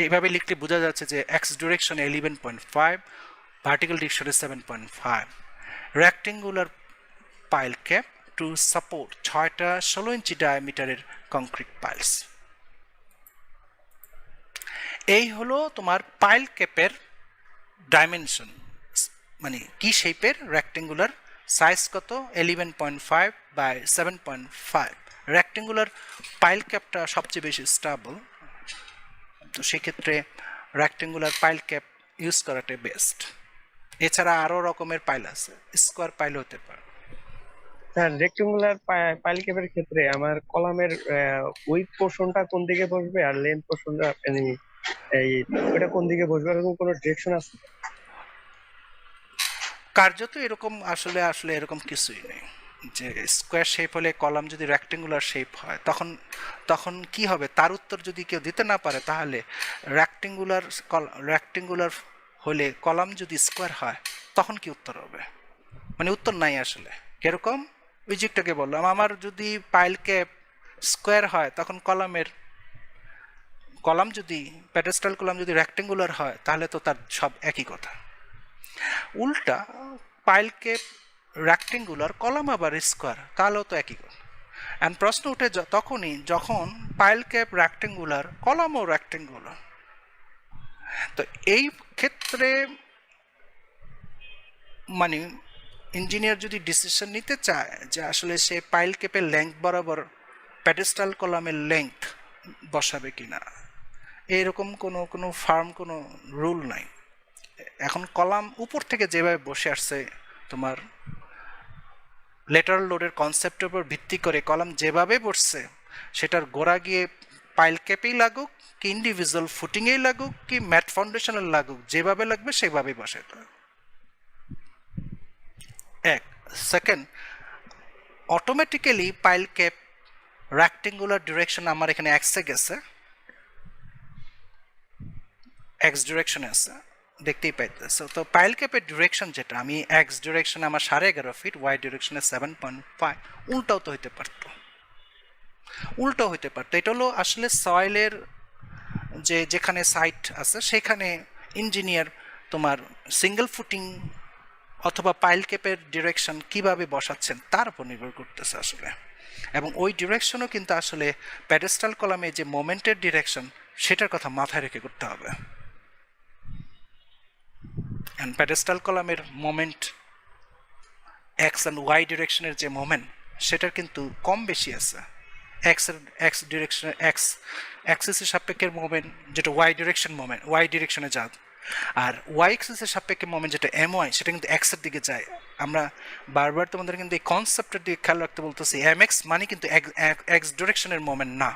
এইভাবে লিখলে বোঝা যাচ্ছে যে এক্স ডিরেকশনে 11.5, ভার্টিক্যাল ডিরেকশনে 7.5। Rectangular pile cap to support 6টা 16 ইঞ্চি ডায়ামিটারের কংক্রিট পাইলস। এই হলো তোমার পাইল ক্যাপের ডাইমেনশন, মানে কি শেপের, রেক্টেঙ্গুলার, সাইজ কত 11.5 বাই 7.5। রেক্টেঙ্গুলার পাইল ক্যাপটা সবচেয়ে বেশি স্টেবল, তো সেক্ষেত্রে রেক্টেঙ্গুলার পাইল ক্যাপ ইউজ করাটাই বেস্ট। এছাড়া আরও রকমের পাইল আছে, স্কোয়ার পাইল হতে পারে। স্যার রেক্টেঙ্গুলার পাইল ক্যাপের ক্ষেত্রে আমার কলামের উইথ পোর্শনটা কোন দিকে বসবে আর লেন্থ পোর্শনটা এই ওটা কোন দিকে বসবে, এরকম কোনো ডিরেকশন আছে? কার্যত এরকম আসলে এরকম কিছুই নেই যে স্কোয়ার শেপ হলে কলাম যদি রেক্টেঙ্গুলার শেপ হয় তখন কি হবে, তার উত্তর যদি কেউ দিতে না পারে তাহলে রেক্টেঙ্গুলার হলে কলাম যদি স্কোয়ার হয় তখন কি উত্তর হবে, মানে উত্তর নাই আসলে। কিরকম, ওই যে একটাকে বললাম, আমার যদি পাইল ক্যাপ স্কোয়ার হয় তখন কলাম যদি প্যাডেস্টাল কলাম যদি রেক্টেঙ্গুলার হয় তাহলে তো তার সব একই কথা। উল্টা পাইল ক্যাপ রেক্টেঙ্গুলার, কলাম আবার স্কোয়ার, তাহলেও তো একই কথা। অ্যান্ড প্রশ্ন উঠে তখনই যখন পাইল ক্যাপ রেক্টেঙ্গুলার, কলামও রেক্টেঙ্গুলার। তো এই ক্ষেত্রে মানে ইঞ্জিনিয়ার যদি ডিসিশন নিতে চায় যে আসলে সে পাইল ক্যাপের লেংথ বরাবর প্যাডেস্টাল কলামের লেংথ বসাবে কিনা, এরকম কোনো ফার্ম কোনো রুল নাই। এখন কলাম উপর থেকে যেভাবে বসে আসছে, তোমার লেটারাল লোডের কনসেপ্টের উপর ভিত্তি করে কলাম যেভাবে বসছে সেটার গোড়া গিয়ে পাইল ক্যাপেই লাগুক কি ইন্ডিভিজুয়াল ফুটিংয়েই লাগুক কি ম্যাট ফাউন্ডেশনে লাগুক, যেভাবে লাগবে সেভাবেই বসাতে হবে। এক second, automatically pile cap rectangular direction আমার এখানে এক্সে গেছে, এক্স ডিরেকশনে আছে, দেখতেই পাইতেছে। তো পাইল ক্যাপের ডিরেকশন যেটা, আমি এক্স ডিরেকশনে আমার 11.5 ফিট, ওয়াই ডিরেকশনে 7.5, উল্টাও তো হইতে পারতো, এটা হলো আসলে সয়েলের যেখানে সাইট আছে সেখানে ইঞ্জিনিয়ার তোমার সিঙ্গেল ফুটিং অথবা পাইল ক্যাপের ডিরেকশন কিভাবে বসাচ্ছেন তার উপর নির্ভর করতেছে আসলে। এবং ওই ডিরেকশনও কিন্তু আসলে প্যাডেস্টাল কলামে যে মোমেন্টের ডিরেকশন সেটার কথা মাথায় রেখে করতে হবে। অ্যান্ড প্যাডেস্টাল কলামের মোমেন্ট এক্স অ্যান্ড ওয়াই ডিরেকশনের যে মোমেন্ট সেটার কিন্তু কম বেশি আছে। এক্স ডিরেকশনে এক্স অ্যাক্সিসের সাপেক্ষের মোমেন্ট যেটা ওয়াই ডিরেকশনে যায়, আর ওয়াই এক্সিসের সাপেক্ষে মোমেন্ট যেটা এম ওয়াই সেটা কিন্তু এক্সের দিকে যায়। আমরা বারবার তোমাদের কিন্তু এই কনসেপ্টের দিকে খেয়াল রাখতে বলতেছি, এম এক্স মানে কিন্তু এক্স ডিরেকশনের মোমেন্ট না।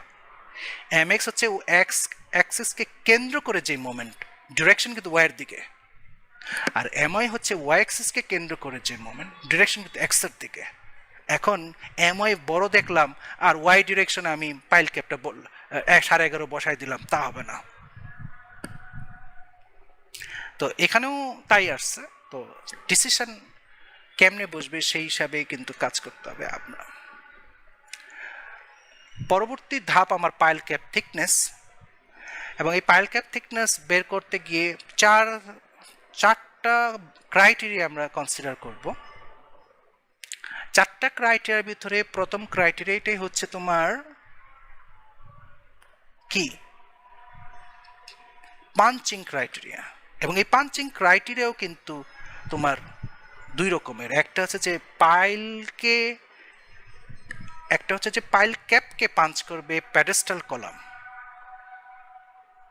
এম এক্স হচ্ছে এক্স অ্যাক্সিসকে কেন্দ্র করে যে মোমেন্ট, ডিরেকশন কিন্তু ওয়াইয়ের দিকে। আর এমআই হচ্ছে ওয়াই অ্যাক্সিসকে কেন্দ্র করে যে মোমেন্ট, ডিরেকশন কিন্তু এক্সের দিকে। এখন এমআই বড় দেখলাম আর ওয়াই ডিরেকশনে আমি পাইল ক্যাপটা 11.5 বসাই দিলাম, তা হবে না। তো এখানেও তাই আসছে। তো ডিসিশন কেমনে বসবে সেই হিসাবে কিন্তু কাজ করতে হবে আপনার। পরবর্তী ধাপ আমার পাইল ক্যাপ থিকনেস, এবং এই পাইল ক্যাপ থিকনেস বের করতে গিয়ে চারটা ক্রাইটেরিয়া আমরা কনসিডার করব। চারটা ক্রাইটেরিয়ার ভিতরে প্রথম ক্রাইটেরিয়াটাই হচ্ছে তোমার কি, পাঞ্চিং ক্রাইটেরিয়া। এবং এই পাঞ্চিং ক্রাইটেরিয়াও কিন্তু তোমার দুই রকমের, একটা হচ্ছে যে পাইল ক্যাপকে পাঞ্চ করবে প্যাডেস্টাল কলাম,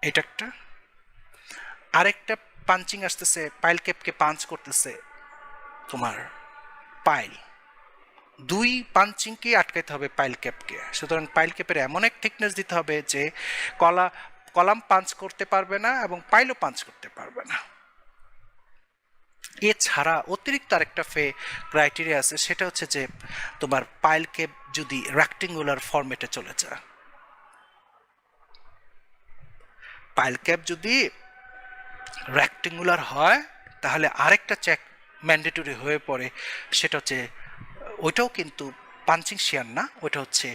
এটা একটা। আরেকটা পাঞ্চিং আসতেছে পাইল ক্যাপকে পাঞ্চ করতেছে তোমার পাইল। দুই পাঞ্চিংকে আটকাইতে হবে পাইল ক্যাপকে। সুতরাং পাইল ক্যাপের এমন এক থিকনেস দিতে হবে যে কলাম পাঞ্চ করতে পারবে না এবং পাইলও পাঞ্চ করতে পারবে না। এছাড়া অতিরিক্ত আরেকটা ক্রাইটেরিয়া আছে, সেটা হচ্ছে যে তোমার পাইল ক্যাপ যদি রেক্টেঙ্গুলার ফরম্যাটে চলে যায়, পাইল ক্যাপ যদি রেক্টেঙ্গুলার হয় তাহলে আরেকটা চেক ম্যান্ডেটরি হয়ে পড়ে, সেটা হচ্ছে ওইটাও কিন্তু পাঞ্চিং শেয়ার না, ওইটা হচ্ছে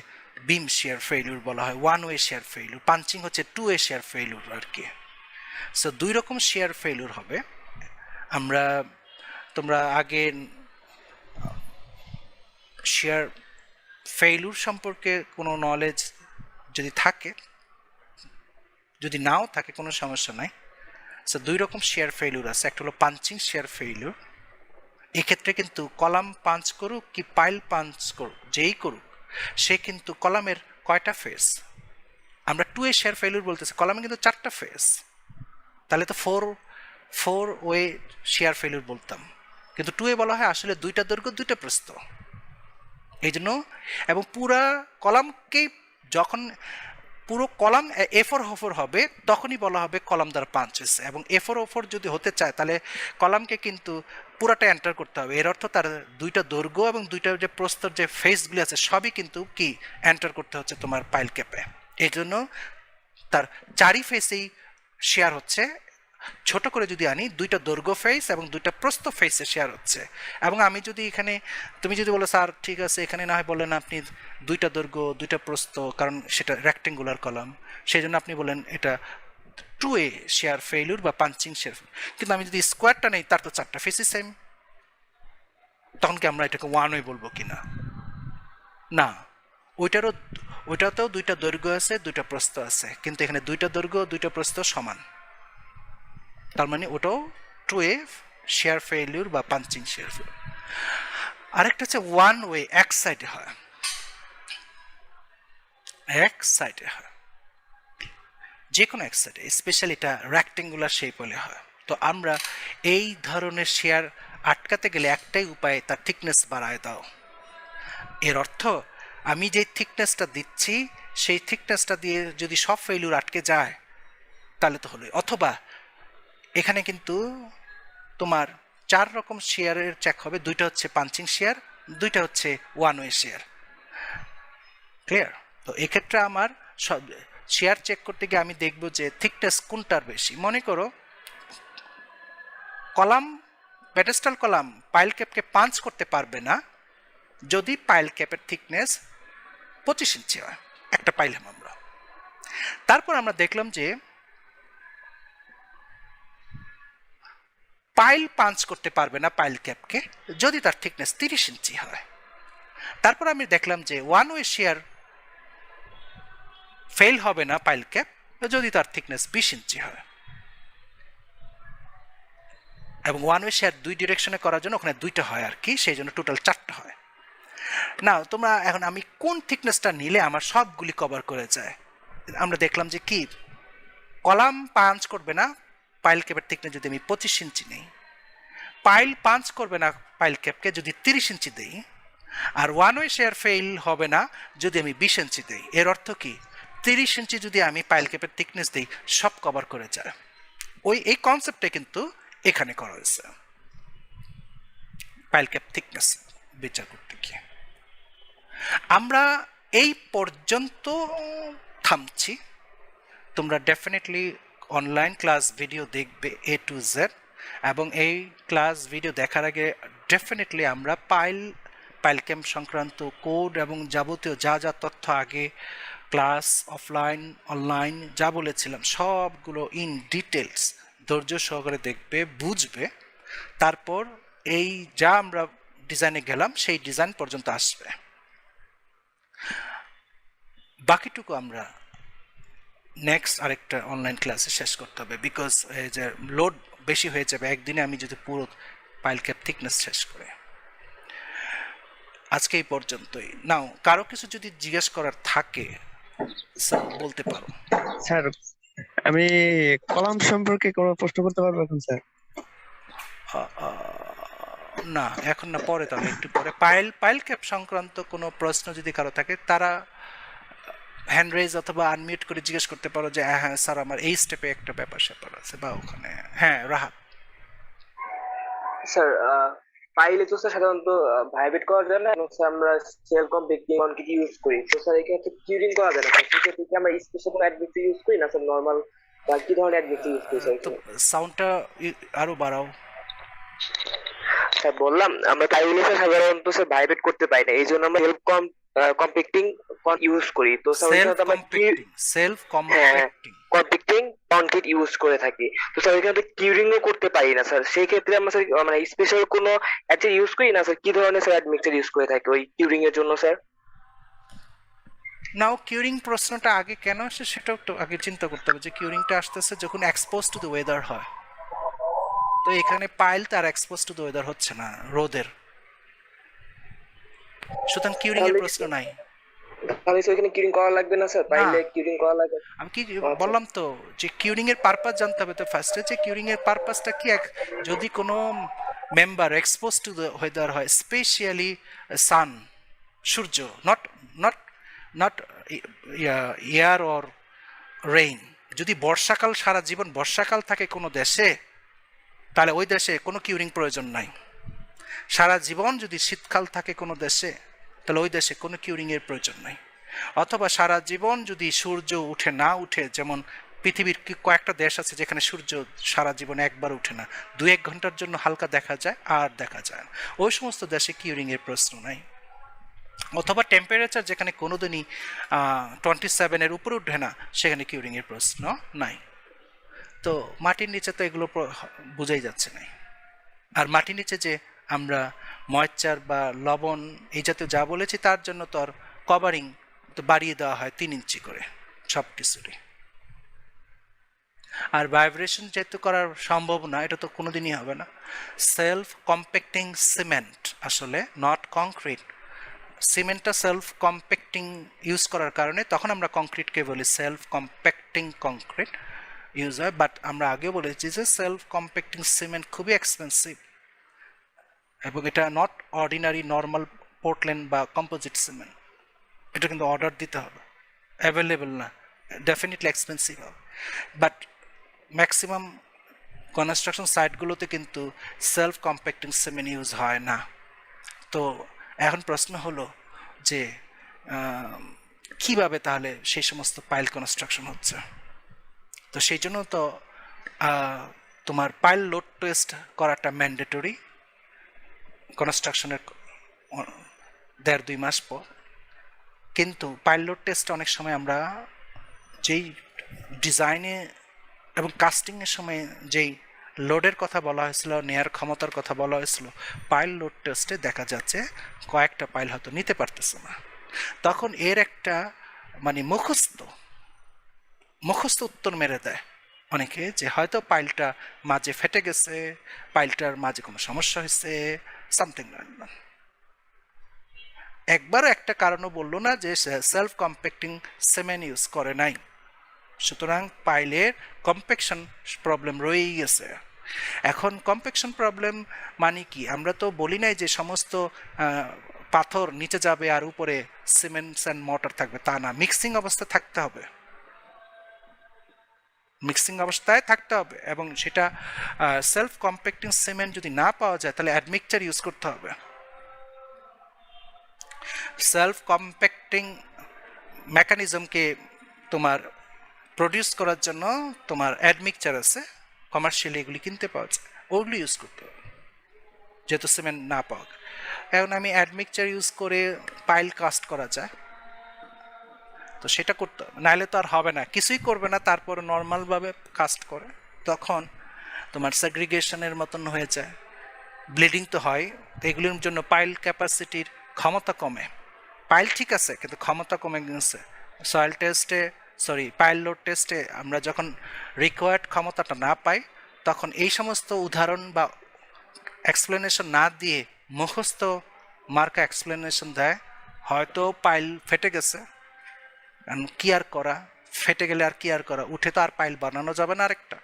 বিম শেয়ার ফেইলিউর বলা হয়, one way share failure. Punching হচ্ছে টু ওয়ে শেয়ার ফেইলিউর আর কি। সো দুই রকম শেয়ার ফেইলিউর হবে। তোমরা আগে শেয়ার ফেইলিউর সম্পর্কে কোনো নলেজ যদি থাকে, যদি নাও থাকে কোনো সমস্যা নাই। সো দুই রকম শেয়ার ফেইলিউর আছে, একটা হলো পাঞ্চিং শেয়ার ফেইলিউর। এক্ষেত্রে কিন্তু কলাম পাঞ্চ করুক কি পাইল পাঞ্চ করুক, যেই করুক, সে কিন্তু কলামের কয়টা ফেস, আমরা টু এ শেয়ার ফেইলিউর বলতেছি, কলামে কিন্তু 4টা ফেস, তাহলে তো ফোর ওয়ে শেয়ার ফেইলিউর বলতাম, কিন্তু টু এ বলা হয় আসলে 2টা দৈর্ঘ্য 2টা প্রস্থ। এই জন্য এবং পুরা কলামকেই যখন পুরো কলাম এফোর হফোর হবে তখনই বলা হবে কলাম দ্বারা পাঞ্চ হয়েছে। এবং এফোর ওফোর যদি হতে চায় তাহলে কলামকে কিন্তু পুরাটা এন্টার করতে হবে, এর অর্থ তার 2টা দৈর্ঘ্য এবং 2টা যে প্রস্তর যে ফেসগুলি আছে সবই কিন্তু কি এন্টার করতে হচ্ছে তোমার পাইল ক্যাপে। এই জন্য তার 4ই ফেসেই শেয়ার হচ্ছে। ছোট করে যদি আনি 2টা দৈর্ঘ্য ফেস এবং 2টা প্রস্থ ফেসে শেয়ার হচ্ছে। এবং আমি যদি এখানে, তুমি যদি বলো স্যার ঠিক আছে এখানে না হয় বলেন আপনি 2টা দৈর্ঘ্য 2টা প্রস্থ, কারণ সেটা রেক্টেঙ্গুলার কলাম, সেই জন্য আপনি বলেন এটা টু এ শেয়ার ফেইলিউর বা পাঞ্চিং শেয়ার। কিন্তু আমি যদি স্কোয়ারটা নেই, তার তো 4টা ফেসই সেম, তখন কি আমরা এটাকে ওয়ান ওয়ে বলবো কিনা? না, ওইটাতেও 2টা দৈর্ঘ্য আছে 2টা প্রস্থ আছে, কিন্তু এখানে 2টা দৈর্ঘ্য 2টা প্রস্থ সমান, তার মানে ওটাও টু এ শেয়ার ফেইলিউর বা পাঞ্চিং শেয়ার ফেইলিউর। আরেকটা হচ্ছে ওয়ান ওয়ে, এক সাইডে হয়, এক সাইডে হয়, যে কোনো এক সাইডে, স্পেশালি এটা রেক্টেঙ্গুলার শেপ হলে হয়। তো আমরা এই ধরনের শেয়ার আটকাতে গেলে একটাই উপায়, তার থিকনেস বাড়ায় দাও। এর অর্থ আমি যে থিকনেসটা দিচ্ছি সেই থিকনেসটা দিয়ে যদি সব ফেইলিউর আটকে যায় তাহলে তো হলো। অথবা এখানে কিন্তু তোমার 4 রকম শেয়ারের চেক হবে, 2টা হচ্ছে পাঞ্চিং শেয়ার, 2টা হচ্ছে ওয়ান ওয়ে শেয়ার। ক্লিয়ার? তো এক্ষেত্রে আমার সব শেয়ার চেক করতে গিয়ে আমি দেখব যে থিকনেস কোনটার বেশি। মনে করো column, pedestal column pile ক্যাপকে punch করতে পারবে না যদি পাইল ক্যাপের থিকনেস 25 ইঞ্চি হয়, একটা পাইলাম আমরা। তারপর আমরা দেখলাম যে পাইল পাঞ্চ করতে পারবে না পাইল ক্যাপকে যদি তার থিকনেস 30 ইঞ্চি হয়। তারপর আমি দেখলাম যে ওয়ান ওয়ে শেয়ার ফেল হবে না পাইল ক্যাপ যদি তার থিকনেস 20 ইঞ্চি হয়। এবং ওয়ান ওয়ে শেয়ার 2 ডিরেকশনে করার জন্য ওখানে 2টা হয় আর কি, সেই জন্য টোটাল 4টা হয়। না তোমরা এখন আমি কোন থিকনেসটা নিলে আমার সবগুলি কভার করে যায়, আমরা দেখলাম যে কি কলাম পাঞ্চ করবে না পাইল ক্যাপের থিকনেস যদি আমি 25 ইঞ্চি নেই, পাইল পাঞ্চ করবে না পাইল ক্যাপকে যদি 30 ইঞ্চি দেই, আর ওয়ান ওয়ে শেয়ার ফেল হবে না যদি আমি 20 ইঞ্চি দেই। এর অর্থ কি 30 ইঞ্চি যদি আমি পাইল ক্যাপের থিকনেস দিই সব কভার করে যায়। এই কনসেপ্টে কিন্তু এখানে করা হয়েছে পাইল ক্যাপ থিকনেস বিচার করতে গিয়ে। আমরা এই পর্যন্ত থামছি। তোমরা ডেফিনেটলি অনলাইন ক্লাস ভিডিও দেখবে A to Z, এবং এই ক্লাস ভিডিও দেখার আগে ডেফিনেটলি আমরা পাইল ক্যাপ সংক্রান্ত কোড এবং যাবতীয় যা যা তথ্য আগে ক্লাস অফলাইন অনলাইন যা বলেছিলাম সবগুলো ইন ডিটেলস ধৈর্য সহকারে দেখবে, বুঝবে, তারপর এই যা আমরা ডিজাইনে গেলাম সেই ডিজাইন পর্যন্ত আসবে। বাকিটুকু আমরা নেক্সট আরেকটা অনলাইন ক্লাসে শেষ করতে হবে, বিকজ এই যে লোড বেশি হয়ে যাবে একদিনে আমি যদি পুরো পাইল ক্যাপ থিকনেস শেষ করে। আজকে এই পর্যন্তই। নাও কারো কিছু যদি জিজ্ঞেস করার থাকে স্যার বলতে পারো। স্যার আমি কলাম সম্পর্কে কোনো প্রশ্ন করতে পারবো এখন স্যার? না এখন না, পরে, তাহলে একটু পরে পাইল ক্যাপ সংক্রান্ত কোনো প্রশ্ন যদি কারো থাকে তারা হ্যান্ড রেজ অথবা আনমিউট করে জিজ্ঞেস করতে পারো যে হ্যাঁ স্যার আমার এই স্টেপে একটা ব্যাপার স্যাপার আছে, বা ওখানে। হ্যাঁ রাহাত। স্যার পাইলে তো স্যার সাধারণত ভাইব্রেট করার জন্য আমরা সেল কম্পিউটিং অন কিছু ইউজ করি, তো স্যার এখানে টিউরিং করা যায় না, সেক্ষেত্রে কি আমরা স্পেশাল কোনো অ্যাডমিট ইউজ করি না স্যার নরমাল বা কি ধরনের অ্যাডমিক্সার ইউজ করি স্যার তো এখানে? সাউন্ডটা আরো বাড়াও। স্যার বললাম আমরা পাইগুলো স্যার সাধারণত স্যার ভাইব্রেট করতে পারি না, এই জন্য আমরা সেলফ কম্পেক্টিং ইউজ করি। তো স্যার ওইখানে তো আমরা সেলফ হ্যাঁ কম্পেক্টিং। কম্পেক্টিং কনক্রিট ইউজ করে থাকি। তো স্যার ওইখানে তো কিউরিং ও করতে পারি না স্যার, সেই ক্ষেত্রে আমরা স্যার মানে স্পেশাল কোনো অ্যাডমিক্সার ইউজ করি না স্যার, কি ধরনের স্যার অ্যাডমিক্সার ইউজ করে থাকি ওই কিউরিং এর জন্য স্যার? নাও কিউরিং প্রশ্নটা আগে কেন আসে সেটাও একটু আগে চিন্তা করতে হবে, যে কিউরিংটা আসতেছে যখন এক্সপোজ টু দ্য ওয়েদার হয়। তো এখানে পাইল তার এক্সপোজ টু দ্য ওয়েদার হচ্ছে না, রোদের, সুতরাং কিউরিং এর তাহলে প্রশ্ন নাই। তাহলে স্যার ওইখানে কিউরিং করা লাগবে না স্যার, পাইলে কিউরিং করা লাগবে? আমি কি আচ্ছা। বললাম তো, যে কিউরিং এর পারপাস জানতে হবে তো ফার্স্টে, যে কিউরিং এর পারপাসটা কি। যদি কোনো member expose to the weather হয়, স্পেশালি সান, সূর্য, not not not air or rain, যদি বর্ষাকাল, সারা জীবন বর্ষাকাল থাকে কোনো দেশে, তাহলে ওই দেশে কোনো কিউরিং প্রয়োজন নাই। সারা জীবন যদি শীতকাল থাকে কোনো দেশে, তাহলে ওই দেশে কোনো কিউরিং এর প্রয়োজন নাই। অথবা সারা জীবন যদি সূর্য উঠে না উঠে, যেমন পৃথিবীর কয়েকটা দেশ আছে যেখানে সূর্য সারা জীবন একবার উঠে না, 2-1 ঘন্টার জন্য হালকা দেখা যায় আর দেখা যায় না, ওই সমস্ত দেশে কিউরিং এর প্রশ্ন নাই। অথবা টেম্পারেচার যেখানে কোনোদিনই 27-এর উপরে উঠে না, সেখানে কিউরিং এর প্রশ্ন নাই। তো মাটির নিচে তো এগুলো বোঝাই যাচ্ছে না। আর মাটির নিচে যে আমরা ময়েশ্চার বা লবণ এই জাতীয় যা বলেছি, তার জন্য তো আর কভারিং তো বাড়িয়ে দেওয়া হয় 3 ইঞ্চি করে সব কিছুরই। আর ভাইব্রেশন যেহেতু করার সম্ভব না, এটা তো কোনোদিনই হবে না। সেলফ কম্প্যাক্টিং সিমেন্ট আসলে, not concrete. সিমেন্টটা self compacting use করার কারণে তখন আমরা কংক্রিটকে বলি সেলফ কম্প্যাক্টিং কংক্রিট ইউজ হয়। বাট আমরা আগে বলেছি যে সেলফ কম্প্যাক্টিং সিমেন্ট খুবই এক্সপেন্সিভ, এবং এটা নট অর্ডিনারি নর্মাল পোর্টল্যান্ড বা কম্পোজিট সিমেন্ট। এটা কিন্তু অর্ডার দিতে হবে, অ্যাভেলেবেল না, ডেফিনেটলি এক্সপেন্সিভ হবে। বাট ম্যাক্সিমাম কনস্ট্রাকশন সাইটগুলোতে কিন্তু সেলফ কম্প্যাক্টিং সিমেন্ট ইউজ হয় না। তো এখন প্রশ্ন হলো যে কিভাবে তাহলে সেই সমস্ত পাইল কনস্ট্রাকশন হচ্ছে। তো সেই জন্য তো তোমার পাইল লোড টেস্ট করাটা ম্যান্ডেটরি কনস্ট্রাকশনের 1.5-2 মাস পর। কিন্তু পাইল লোড টেস্ট অনেক সময় আমরা যেই ডিজাইনে এবং কাস্টিংয়ের সময় যেই লোডের কথা বলা হয়েছিল, নেয়ার ক্ষমতার কথা বলা হয়েছিল, পাইল লোড টেস্টে দেখা যাচ্ছে কয়েকটা পাইল হয়তো নিতে পারতেছে না। তখন এর একটা মানে মুখস্থ উত্তর মেরে দেয় অনেকে, যে হয়তো পাইলটা মাঝে ফেটে গেছে, পাইলটার মাঝে কোনো সমস্যা হয়েছে, সামথিং। একবারও একটা কারণও বললো না যে সেলফ কম্প্যাক্টিং সিমেন্ট ইউজ করে নাই। সুতরাং পাইলের কম্প্যাকশন প্রবলেম রয়েই গেছে। এখন কম্প্যাকশন প্রবলেম মানে কি, আমরা তো বলি নাই যে সমস্ত পাথর নিচে যাবে আর উপরে সিমেন্টস অ্যান্ড মর্টার থাকবে, তা না, মিক্সিং অবস্থায় থাকতে হবে, মিক্সিং অবস্থায় থাকতে হবে। এবং সেটা সেলফ কম্প্যাক্টিং সিমেন্ট যদি না পাওয়া যায়, তাহলে অ্যাডমিক্সচার ইউজ করতে হবে। সেলফ কম্প্যাক্টিং মেকানিজমকে তোমার প্রডিউস করার জন্য তোমার অ্যাডমিক্সচার আছে, কমার্শিয়ালি এগুলি কিনতে পাওয়া যায়, ওগুলি ইউজ করতে হবে যেহেতু সিমেন্ট না পাওয়া। এখন আমি অ্যাডমিক্সচার ইউজ করে পাইল কাস্ট করা যায়, তো সেটা করতে হবে, নাহলে তো আর হবে না, কিছুই করবে না, তারপর নর্মালভাবে কাস্ট করে, তখন তোমার সেগ্রিগেশনের মতন হয়ে যায়, ব্লিডিং তো হয়। তো এগুলির জন্য পাইল ক্যাপাসিটির ক্ষমতা কমে। পাইল ঠিক আছে, কিন্তু ক্ষমতা কমে গেছে। সয়েল টেস্টে পাইল লোড টেস্টে আমরা যখন রিকোয়ার্ড ক্ষমতাটা না পাই, তখন এই সমস্ত উদাহরণ বা এক্সপ্লেনেশন না দিয়ে মুখস্থ মার্কা এক্সপ্লেনেশন দেয়, হয়তো পাইল ফেটে গেছে, কি আর করা, ফেটে গেলে আর কি আর করা, উঠে তো আর পাইল বানানো যাবে না আরেকটা,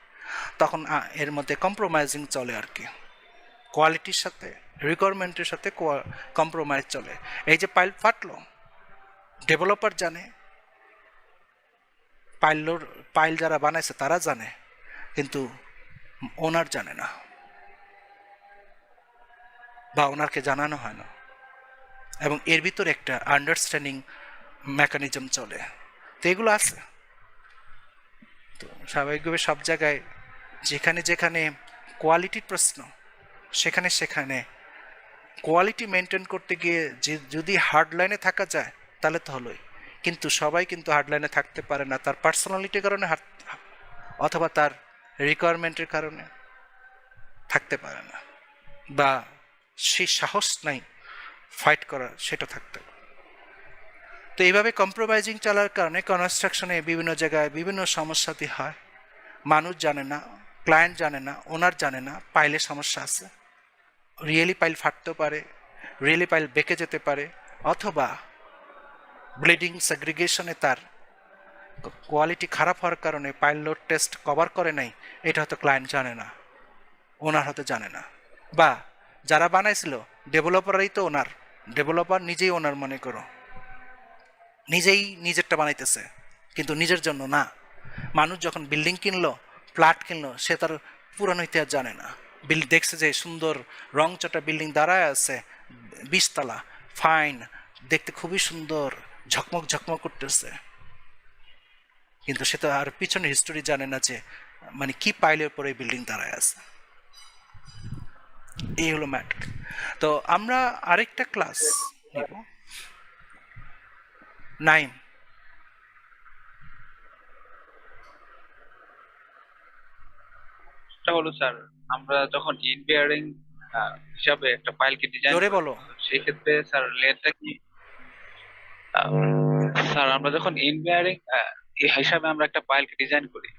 তখন এর মধ্যে কম্প্রোমাইজিং চলে আর কি, কোয়ালিটির সাথে রিকোয়ারমেন্টের সাথে কম্প্রোমাইজ চলে। এই যে পাইল ফাটলো, ডেভেলপার জানে, পাইল যারা বানাইছে তারা জানে, কিন্তু ওনার জানে না বা ওনারকে জানানো হয় না, এবং এর ভিতরে একটা আন্ডারস্ট্যান্ডিং মেকানিজম চলে। তো এগুলো আছে। তো তো স্বাভাবিকভাবে সব জায়গায় যেখানে যেখানে কোয়ালিটির প্রশ্ন, সেখানে সেখানে কোয়ালিটি মেনটেন করতে গিয়ে যে যদি হার্ড লাইনে থাকা যায় তাহলে তো হলোই, কিন্তু সবাই কিন্তু হার্ড লাইনে থাকতে পারে না, তার পার্সোনালিটির কারণে অথবা তার রিকোয়ারমেন্টের কারণে থাকতে পারে না, বা সেই সাহস নাই ফাইট করার, সেটা থাকতে পারে। তো এইভাবে কম্প্রোমাইজিং চলার কারণে কনস্ট্রাকশনে বিভিন্ন জায়গায় বিভিন্ন সমস্যাতি হয়। মানুষ জানে না, ক্লায়েন্ট জানে না, ওনার জানে না পাইলে সমস্যা আছে, রিয়েলি পাইল ফাটতেও পারে, রিয়েলি পাইল বেঁকে যেতে পারে, অথবা ব্লিডিং সেগ্রিগেশনে তার কোয়ালিটি খারাপ হওয়ার কারণে পাইল লোড টেস্ট কভার করে নাই, এটা হয়তো ক্লায়েন্ট জানে না, ওনার হয়তো জানে না, বা যারা বানাইছিল ডেভেলপারই তো ওনার, ডেভেলপার নিজেই ওনার মনে করো, নিজেই নিজেরটা বানাইতেছে কিন্তু নিজের জন্য না। মানুষ যখন বিল্ডিং কিনলো, ফ্ল্যাট কিনলো, সে তার পুরানো ইতিহাস জানে না, দেখছে যে সুন্দর রংচটা বিল্ডিং দাঁড়ায় আছে 20 তলা, ফাইন, দেখতে খুবই সুন্দর, ঝকমক ঝকমক করতেছে, কিন্তু সে তো আর পিছনে হিস্টোরি জানে না যে মানে কি পাইলের পরে বিল্ডিং দাঁড়ায় আছে। এই হলো ম্যাটার। তো আমরা আরেকটা ক্লাস নিব, 9। এটা হলো স্যার, আমরা যখন ইন বিয়ারিং হিসাবে একটা ফাইলকে ডিজাইন জোরে করি, বলো। সেই ক্ষেত্রে স্যার লেয়ারটা কি আহ, স্যার আমরা যখন ইন বিয়ারিং হিসাবে আমরা একটা ফাইলকে ডিজাইন করি,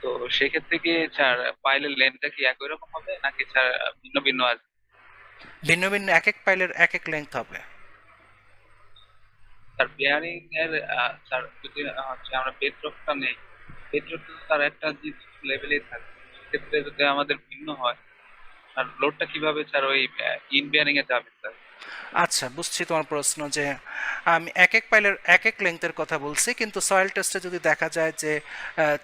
তো সেক্ষেত্রে কি স্যার ফাইলের লেন্থটা কি একই রকম হবে নাকি স্যার ভিন্ন ভিন্ন আছে? ভিন্ন ভিন্ন এক এক পাইলের এক এক লেন্থ হবে। স্যার বিয়ারিং এর স্যার যদি হচ্ছে আমরা বেডরকটা নেই, বেডরক তো স্যার একটা যে লেভেলেই থাকে, সেক্ষেত্রে যদি আমাদের ভিন্ন হয়, আর লোডটা কিভাবে স্যার ওই ইন বিয়ারিং এ যাবে স্যার? আচ্ছা, বুঝছি তোমার প্রশ্ন, যে আমি এক এক পাইলের এক এক লেন্থের কথা বলছি, কিন্তু সয়েল টেস্টে যদি দেখা যায় যে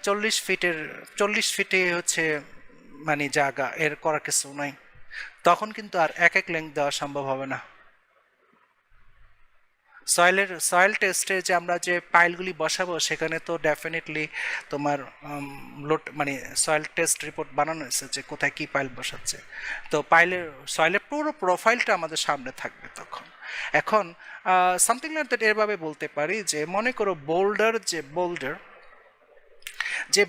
40 ফিটে হচ্ছে মানে জায়গা এর করার কিছু নাই, তখন কিন্তু আর এক এক লেন্থ দেওয়া সম্ভব হবে না। সয়েল টেস্টে যে আমরা যে পাইলগুলি বসাবো, সেখানে তো ডেফিনেটলি তোমার লোড মানে সয়েল টেস্ট রিপোর্ট বানানো হয়েছে যে কোথায় কি পাইল বসাচ্ছে, তো সয়েলের পুরো প্রোফাইলটা আমাদের সামনে থাকবে তখন। এখন সামথিং লাইক দ্যাট এরভাবে বলতে পারি যে মনে করো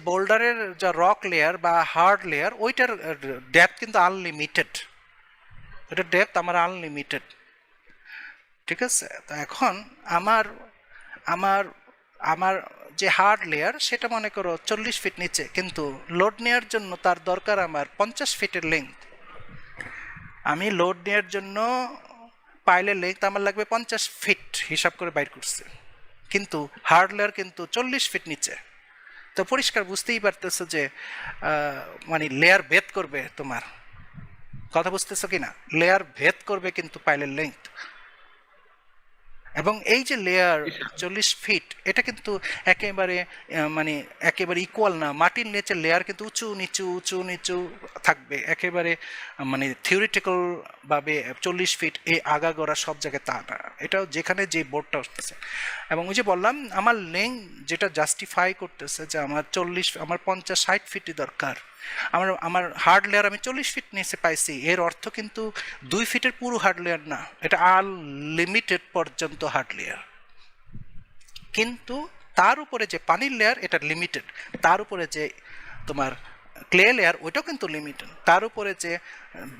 বোল্ডারের যা রক লেয়ার বা হার্ড লেয়ার, ওইটার ডেপথ কিন্তু আনলিমিটেড, ওইটার ডেপথ আমার আনলিমিটেড, ঠিক আছে? তো এখন আমার আমার আমার যে হার্ড লেয়ার, সেটা মনে করো 40 ফিট নিচে, কিন্তু লোড নেওয়ার জন্য তার দরকার আমার 50 ফিটের লেন্থ। আমি লোড নেওয়ার জন্য পাইলের লেন্থ আমার লাগবে 50 ফিট হিসাব করে বাইর করছি, কিন্তু হার্ড লেয়ার কিন্তু 40 ফিট নিচে। তো পরিষ্কার বুঝতেই পারতেছো যে মানে লেয়ার ভেদ করবে, তোমার কথা বুঝতেছো কিনা, লেয়ার ভেদ করবে কিন্তু পাইলের লেন্থ। এবং এই যে লেয়ার 40 ফিট, এটা কিন্তু একেবারে মানে একেবারে ইকুয়াল না, মাটির নিচে লেয়ার কিন্তু উঁচু নিচু থাকবে, একেবারে মানে থিওরিটিক্যাল ভাবে 40 ফিট এই আগাগোড়া সব জায়গায় তা না, এটাও যেখানে যে বোর্ডটা আসতেছে। এবং ওই যে বললাম আমার লেন্থ যেটা জাস্টিফাই করতেছে যে আমার 50-60 ফিটই দরকার, আমার হার্ড লেয়ার আমি 40 ফিট নিচে পাইছি, এর অর্থ কিন্তু 2 ফিটের পুরো হার্ড লেয়ার না, এটা আনলিমিটেড পর্যন্ত হার্ড লেয়ার। কিন্তু তার উপরে যে পানির লেয়ার এটা লিমিটেড, তার উপরে যে তোমার ক্লে লেয়ার ওইটাও কিন্তু লিমিটেড, তার উপরে যে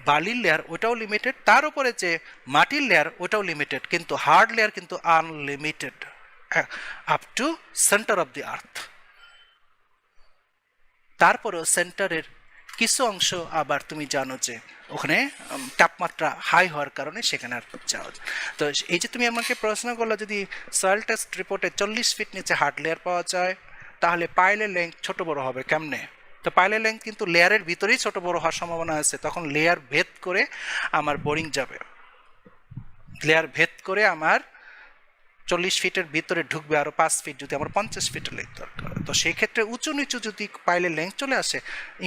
বালির লেয়ার ওইটাও লিমিটেড, তার উপরে যে মাটির লেয়ার ওইটাও লিমিটেড, কিন্তু হার্ড লেয়ার কিন্তু unlimited up to centre of the earth. তারপরেও সেন্টারের কিছু অংশ আবার তুমি জানো যে ওখানে তাপমাত্রা হাই হওয়ার কারণে সেখানে আর যাওয়া। তো এই যে তুমি আমাকে প্রশ্ন করলে, যদি সয়েল টেস্ট রিপোর্টে 40 ফিট নিচে হার্ড লেয়ার পাওয়া যায়, তাহলে পাইলের লেন্থ ছোট বড় হবে কেমনে? তো পাইলের লেন্থ কিন্তু লেয়ারের ভিতরেই ছোট বড় হওয়ার সম্ভাবনা আছে, তখন লেয়ার ভেদ করে আমার বোরিং যাবে, লেয়ার ভেদ করে আমার 40 ফিটের ভিতরে ঢুকবে আরো 5 ফিট, যদি আমার 50 ফিটের লেন্থ দরকার। তো সেই ক্ষেত্রে উঁচু নিচু যদি পাইলের লেন্থ চলে আসে,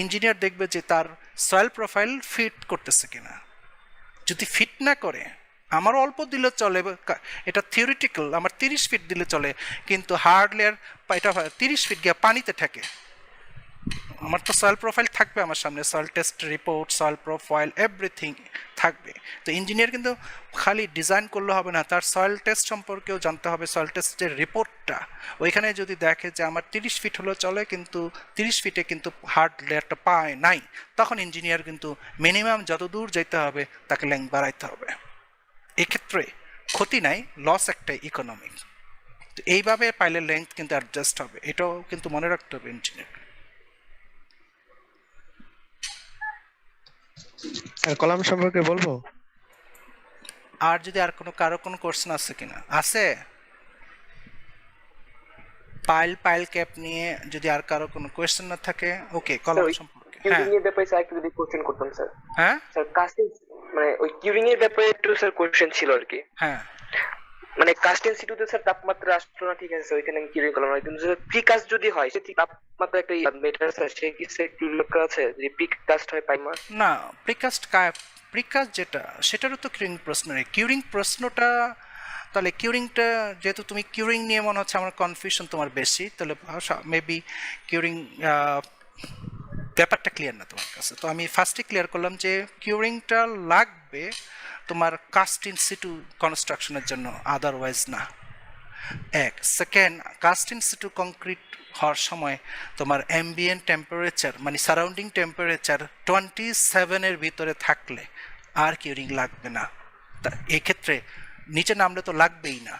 ইঞ্জিনিয়ার দেখবে যে তার সয়েল প্রোফাইল ফিট করতেছে কিনা। যদি ফিট না করে, আমার অল্প দিলে চলে, এটা থিওরিটিক্যাল, আমার 30 ফিট দিলে চলে, কিন্তু হার্ড লেয়ার এটা 30 ফিট গিয়ে পানিতে থাকে, আমার তো সয়েল প্রোফাইল থাকবে আমার সামনে, soil test report, soil profile, everything থাকবে। তো ইঞ্জিনিয়ার কিন্তু খালি ডিজাইন করলে হবে না, তার সয়েল টেস্ট সম্পর্কেও জানতে হবে, সয়েল টেস্টের রিপোর্টটা। ওইখানে যদি দেখে যে আমার 30 ফিট হলেও চলে, কিন্তু 30 ফিটে কিন্তু হার্ড লেয়ারটা পায় নাই, তখন ইঞ্জিনিয়ার কিন্তু মিনিমাম যত দূর যেতে হবে তাকে লেন্থ বাড়াইতে হবে। এক্ষেত্রে ক্ষতি নাই, লস একটাই ইকোনমিক। তো এইভাবে পাইলের লেন্থ কিন্তু অ্যাডজাস্ট হবে, এটাও কিন্তু মনে রাখতে হবে ইঞ্জিনিয়ার। স্যার কলাম সম্পর্কে বলবো? আর যদি আর কারো কোনো কোশ্চেন আছে কিনা? আছে? পাইল ক্যাপ নিয়ে যদি আর কারো কোনো কোশ্চেন না থাকে, ওকে, কলাম ওই সম্পর্কে। হ্যাঁ কিউরিং এর ব্যাপারে স্যার একটু যদি কোশ্চেন করতাম স্যার। হ্যাঁ স্যার কাস্টিং, মানে ওই কিউরিং এর ব্যাপারে একটু স্যার কোশ্চেন ছিল আর কি। হ্যাঁ মানে কাস্ট ইনস্টিটিউটে স্যার তাপমাত্রা আসলো না, ঠিক আছে স্যার, ওইখানে আমি কিউরিং করলাম না, কিন্তু স্যার প্রিকাস্ট যদি হয় সে তাপমাত্রা একটা মেটার স্যার, সে কি স্যার একটু উল্লেখ করা আছে যদি প্রিকাস্ট হয় পাইমার? না, প্রিকাস্ট যেটা, সেটারও তো কিউরিং প্রশ্ন নেই। কিউরিং প্রশ্নটা তাহলে কিউরিংটা, যেহেতু তুমি কিউরিং নিয়ে মনে হচ্ছে আমার কনফিউশন তোমার বেশি, তাহলে মেবি কিউরিং ব্যাপারটা ক্লিয়ার না তোমার কাছে। তো আমি ফার্স্টে ক্লিয়ার করলাম যে কিউরিংটা লাগবে তোমার কাস্ট ইন সিটু কনস্ট্রাকশনের জন্য, আদারওয়াইজ না। এক second, cast in situ concrete হওয়ার সময় তোমার অ্যাম্বিয়েন্ট টেম্পারেচার মানে সারাউন্ডিং টেম্পারেচার 27-এর ভিতরে থাকলে আর কিউরিং লাগবে না। তা এক্ষেত্রে নিচে নামলে তো লাগবেই না।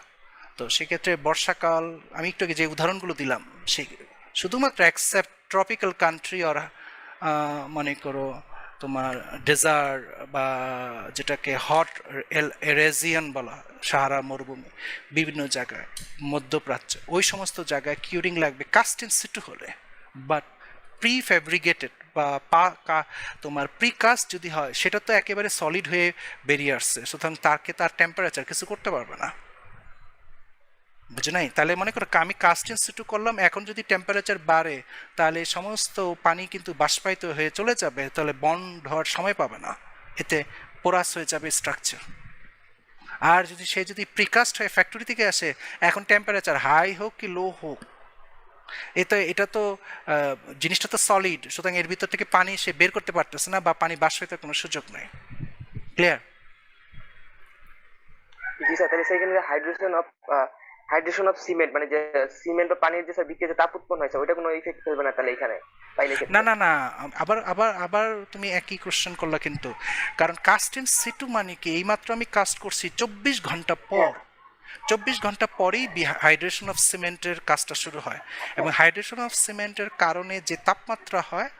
তো সেক্ষেত্রে বর্ষাকাল, আমি একটু আগে যে উদাহরণগুলো দিলাম, সে শুধুমাত্র অ্যাকসেপ্ট ট্রপিক্যাল কান্ট্রি আর মনে করো তোমার ডেজার্ট বা যেটাকে হট রেজিয়ন বলা, সাহারা মরুভূমি, বিভিন্ন জায়গায়, মধ্যপ্রাচ্য, ওই সমস্ত জায়গায় কিউরিং লাগবে কাস্ট ইন সিটু হলে। বাট প্রি ফ্যাব্রিকেটেড বা তোমার প্রিকাস্ট যদি হয়, সেটা তো একেবারে সলিড হয়ে বেরিয়ে আসছে, সুতরাং তার টেম্পারেচার কিছু করতে পারবে না, বুঝে নাই? তাহলে মনে করো আমি কাস্ট ইন সিটু করলাম, এখন যদি টেম্পারেচার বাড়ে তাহলে সমস্ত পানি কিন্তু বাষ্পায়িত হয়ে চলে যাবে, তাহলে বন্ড হওয়ার সময় পাবে না, এতে পোরাস হয়ে যাবে স্ট্রাকচার। আর সে যদি প্রিকাস্ট হয়ে ফ্যাক্টরি থেকে আসে, এখন টেম্পারেচার হাই হোক কি লো হোক, এটা তো জিনিসটা তো সলিড, সুতরাং এর ভিতর থেকে পানি সে বের করতে পারতেছে না, বা পানি বাষ্পায়িত কোনো সুযোগ নেই। ক্লিয়ার? জি স্যার, তাহলে সেখানে হাইড্রেশন অফ সিমেন্ট, মানে যে সিমেন্ট বা পানির যে স্যার বিক্রিয়া তাপ উৎপন্ন হয় স্যার, ওইটা কোনো ইফেক্ট ফেলবে না তাহলে এখানে পাইলে না ক্ষেত্রে? না না, আবার আবার আবার তুমি একই কোশ্চেন করলা কিন্তু, কারণ কাস্ট ইন সিটু মানে কি, এইমাত্র আমি কাস্ট করছি 24 ঘন্টা পর, 24 ঘন্টা পরেই হাইড্রেশন অফ সিমেন্টের কাজটা শুরু হয়, এবং হাইড্রেশন অফ সিমেন্টের কারণে যে তাপমাত্রা হয়,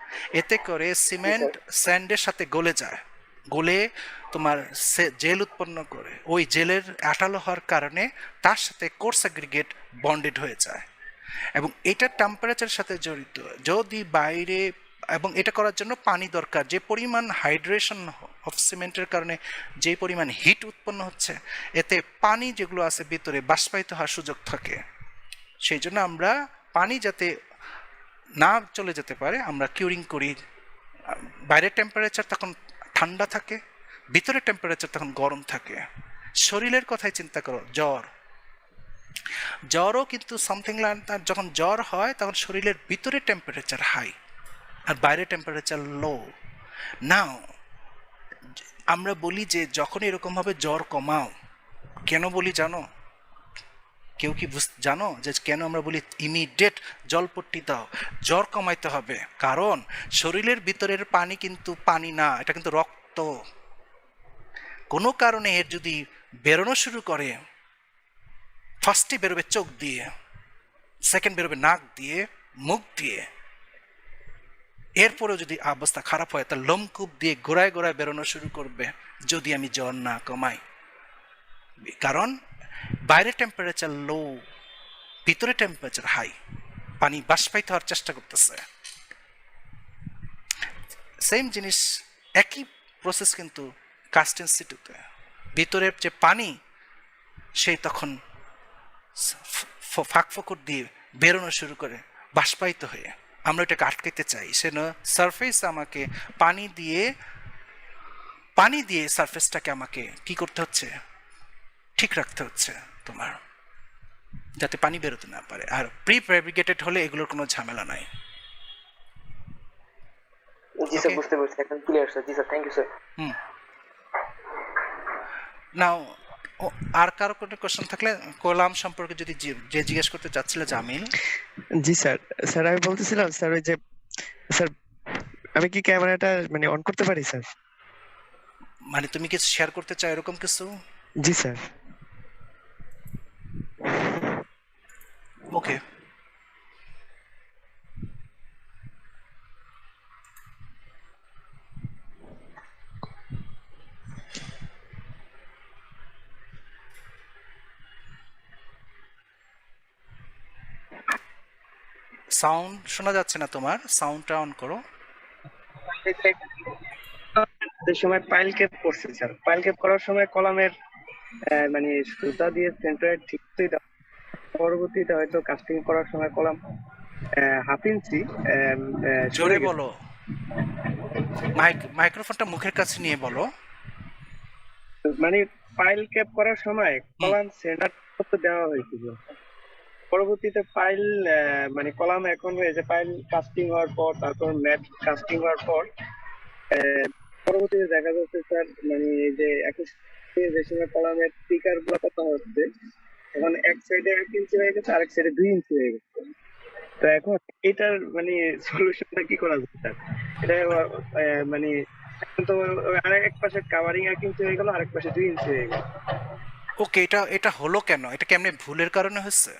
এতে করে সিমেন্ট স্যান্ডের সাথে গলে যায়, গলে তোমার জেল উৎপন্ন করে, ওই জেলের আঠালো হওয়ার কারণে তার সাথে কোর্স অ্যাগ্রিগেট বন্ডেড হয়ে যায়, এবং এটা টেম্পারেচারের সাথে জড়িত। যদি বাইরে, এবং এটা করার জন্য পানি দরকার, যে পরিমাণ হাইড্রেশন অফ সিমেন্টের কারণে যে পরিমাণ হিট উৎপন্ন হচ্ছে, এতে পানি যেগুলো আছে ভিতরে বাষ্পায়িত হওয়ার সুযোগ থাকে। সেই জন্য আমরা পানি যাতে না চলে যেতে পারে আমরা কিউরিং করি। বাইরের টেম্পারেচার তখন ঠান্ডা থাকে, ভিতরের টেম্পারেচার তখন গরম থাকে। শরীরের কথাই চিন্তা করো, জ্বরও কিন্তু সামথিং লাইক দ্যাট, যখন জ্বর হয় তখন শরীরের ভিতরে টেম্পারেচার হাই আর বাইরে টেম্পারেচার লো। নাও আমরা বলি যে যখন এরকমভাবে জ্বর কমাও, কেন বলি জানো? কেউ কি জানো যে কেন আমরা বলি ইমিডিয়েট জলপট্টি দাও, জ্বর কমাইতে হবে? কারণ শরীরের ভিতরের পানি কিন্তু পানি না, এটা কিন্তু রক্ত। কোনো কারণে এর যদি বেরোনো শুরু করে, ফার্স্টে বেরোবে চোখ দিয়ে, সেকেন্ড বেরোবে নাক দিয়ে, মুখ দিয়ে, এরপরেও যদি অবস্থা খারাপ হয় তাহলে লোমকূপ দিয়ে গোড়ায় গোড়ায় বেরোনো শুরু করবে, যদি আমি জ্বর না কমাই। কারণ বাইরের টেম্পারেচার লো, ভিতরে টেম্পারেচার হাই, পানি বাষ্পায়িত হওয়ার চেষ্টা করতেছে। সেম জিনিস, একই প্রসেস কিন্তু কাস্ট ইন সিটুতে। ভিতরের যে পানি সেই তখন ফাঁক ফোকর দিয়ে বেরোনো শুরু করে বাষ্পায়িত হয়ে, আমরা এটাকে আটকাইতে চাই। সেজন্য সারফেস আমাকে পানি দিয়ে সারফেসটাকে আমাকে কি করতে হচ্ছে, ঠিক রাখতে হচ্ছে তোমার, যাতে পানি বেরোতে না পারে। আর প্রি ফ্যাব্রিকেটেড হলে এগুলোর কোনো ঝামেলা নাই। জি স্যার, ওকে। বুঝতে পারছি, একদম ক্লিয়ার স্যার। জি sir, thank you sir. Hmm. Now আর কারো কোনো কোশ্চেন থাকলে কলাম সম্পর্কে যদি যে জিজ্ঞেস করতে চাচ্ছিলে জামিল। জি স্যার। স্যার আমি বলতেছিলাম স্যার ওই যে স্যার আমি কি ক্যামেরাটা মানে অন করতে পারি স্যার? মানে তুমি কিছু শেয়ার করতে চাও এরকম কিছু? জি স্যার। ওকে। সাউন্ড শোনা যাচ্ছে না তোমার, সাউন্ডটা অন করো। যে সময় পাইল ক্যাপ করছে স্যার, পাইল ক্যাপ করার সময় কলামের মানে সুতা দিয়ে সেন্টার ঠিক করে দেওয়া। পরবর্তীতে হয়তো কাস্টিং করার সময় কলাম হাফ ইঞ্চি সরে জোরে গেছে। বলো, মাইক্রোফোনটা মুখের কাছে নিয়ে বলো। মানে পাইল ক্যাপ করার সময় হুম। কলাম সেন্টার দেওয়া হয়েছিল। পরবর্তীতে পাইল মানে কলাম এখন হয়েছে পাইল কাস্টিং হওয়ার পর, তারপর ম্যাট কাস্টিং হওয়ার পর পরবর্তীতে দেখা যাচ্ছে স্যার মানে এই যে একই সাথে যে সময় কলামের স্পিকার গুলো কথা হচ্ছে, এখন এক সাইডে 1 ইঞ্চি হয়ে গেছে, আরেক সাইডে 2 ইঞ্চি হয়ে গেছে। তো এখন এটার মানে সলিউশনটা কি করা যায় স্যার? এটা মানে এখন তো আরেক পাশে কাভারিং 1 ইঞ্চি হয়ে গেল, আরেক পাশে 2 ইঞ্চি হয়ে গেল। ওকে, এটা এটা হলো কেন? এটা কেমনে ভুলের কারণে হচ্ছে?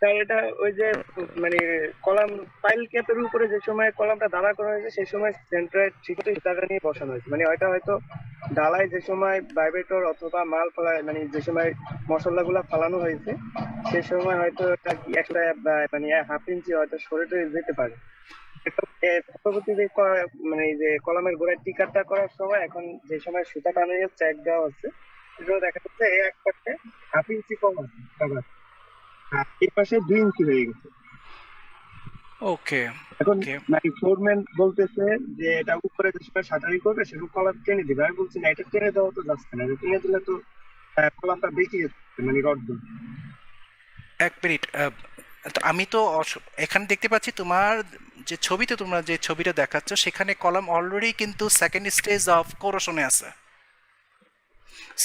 স্যার এটা ওই যে মানে কলাম পাইল ক্যাপের উপরে যে সময় কলামটা দাঁড়া করা হয়েছে সেই সময় সেন্টারে ঠিক জায়গা নিয়ে বসানো হয়েছে, মানে ওইটা হয়তো ঢালাই যে সময় ভাইব্রেটর অথবা মাল ফেলা মানে যে সময় মশলাগুলো ফালানো হয়েছে সেই সময় হয়তো একটা একটা মানে হাফ ইঞ্চি হয়তো সরে টরে যেতে পারে। পরবর্তীতে মানে এই যে কলামের গোড়ায় টিকারটা করার সময় এখন যে সময় সুতা টানা যাচ্ছে এক দেওয়া হচ্ছে, সেটাও দেখা যাচ্ছে এই এক পাশে হাফ ইঞ্চি কম আছে কভার, আর এই পাশে 2 ইঞ্চি হয়ে গেছে। ওকে। এখন ওকে। মানে ফোরম্যান বলতেছে যে এটা উপরে যে সময় শাটারি করবে সেটা কলার টেনে দিবে। আমি বলছি না, এটা টেনে দেওয়া তো যাচ্ছে না, এটা টেনে দিলে তো কলামটা বেঁকে যাচ্ছে মানে রড দিয়ে। এক মিনিট। তো আমি তো এখানে দেখতে পাচ্ছি তোমার যে ছবিতে, তোমরা যে ছবিটা দেখাচ্ছ সেখানে কলাম অলরেডি কিন্তু সেকেন্ড স্টেজ অফ কোরোশনে আছে।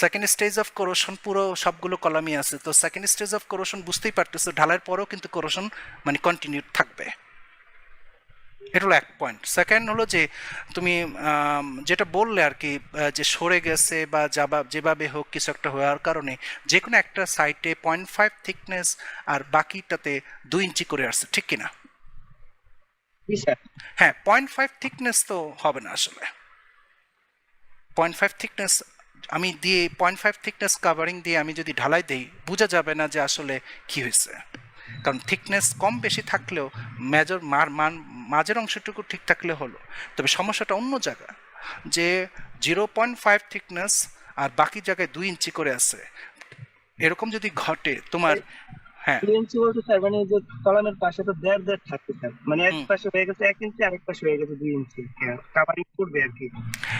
সেকেন্ড স্টেজ অফ কোরোশন পুরো সবগুলো কলামই আছে। তো সেকেন্ড স্টেজ অফ কোরোশন বুঝতেই পারতেছো, ঢালাইয়ের পরেও কিন্তু কোরোশন মানে কন্টিনিউ থাকবে। এটা হলো এক পয়েন্ট। সেকেন্ড হলো যে তুমি যেটা বললে আর কি, যে সরে গেছে বা যেভাবে হোক কিছু একটা হওয়ার কারণে যে কোনো একটা সাইটে 0.5 থিকনেস আর বাকিটাতে 2 ইঞ্চি করে আসছে, ঠিক কিনা? জি স্যার। হ্যাঁ, 0.5 থিকনেস তো হবে না আসলে। 0.5 থিকনেস আমি দিয়ে 0.5 থিকনেস কাভারিং দিয়ে আমি যদি ঢালাই দেই, বোঝা যাবে না যে আসলে কি হয়েছে। কারণ থিকনেস কম বেশি থাকলেও মেজর মাঝের অংশটুকু ঠিক থাকলে হলো। তবে সমস্যাটা অন্য জায়গা, যে 0.5 থিকনেস আর বাকি জায়গায় 2 ইঞ্চি করে আছে। এরকম যদি ঘটে তোমার, হ্যাঁ। 2 ইঞ্চি বলতে স্যার মানে যে কলামের পাশে তো দেড় দেড় থাকছে স্যার, মানে এক হুম। পাশে হয়ে গেছে 1 ইঞ্চি, আরেক পাশে হয়ে গেছে 2 ইঞ্চি, কাভারিং করবে আর কি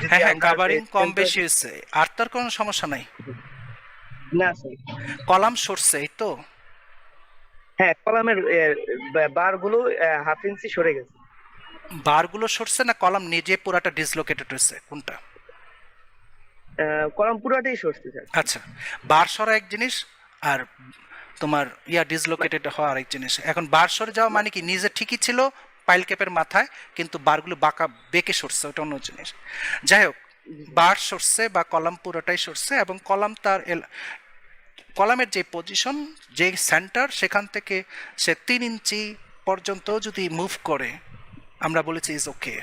যদি হ্যাঁ হ্যাঁ, আমরা কাভারিং কম center- বেশি হয়েছে, আর তার কোনো সমস্যা নাই। না স্যার। কলাম সরছে, এই তো। হ্যাঁ কলামের বার গুলো হাফ ইঞ্চি সরে গেছে। বারগুলো সরছে না কলাম নিজে পুরাটা ডিসলোকেটেড হয়েছে, কোনটা? কলাম পুরাটাই সরছে স্যার। আচ্ছা, বার সরা এক জিনিস আর তোমার ডিসলোকেটেড হওয়া আরেক জিনিস। এখন বার সরে যাওয়া মানে কি নিজে ঠিকই ছিল পাইল ক্যাপের মাথায়, কিন্তু বারগুলো বাঁকা বেঁকে সরছে, ওটা অন্য জিনিস। যাই হোক, বার সরছে বা কলাম পুরোটাই সরছে, এবং কলাম তার কলামের যে পজিশন, যে সেন্টার, সেখান থেকে সে 3 ইঞ্চি পর্যন্ত যদি মুভ করে আমরা বলেছি ইজ ওকে।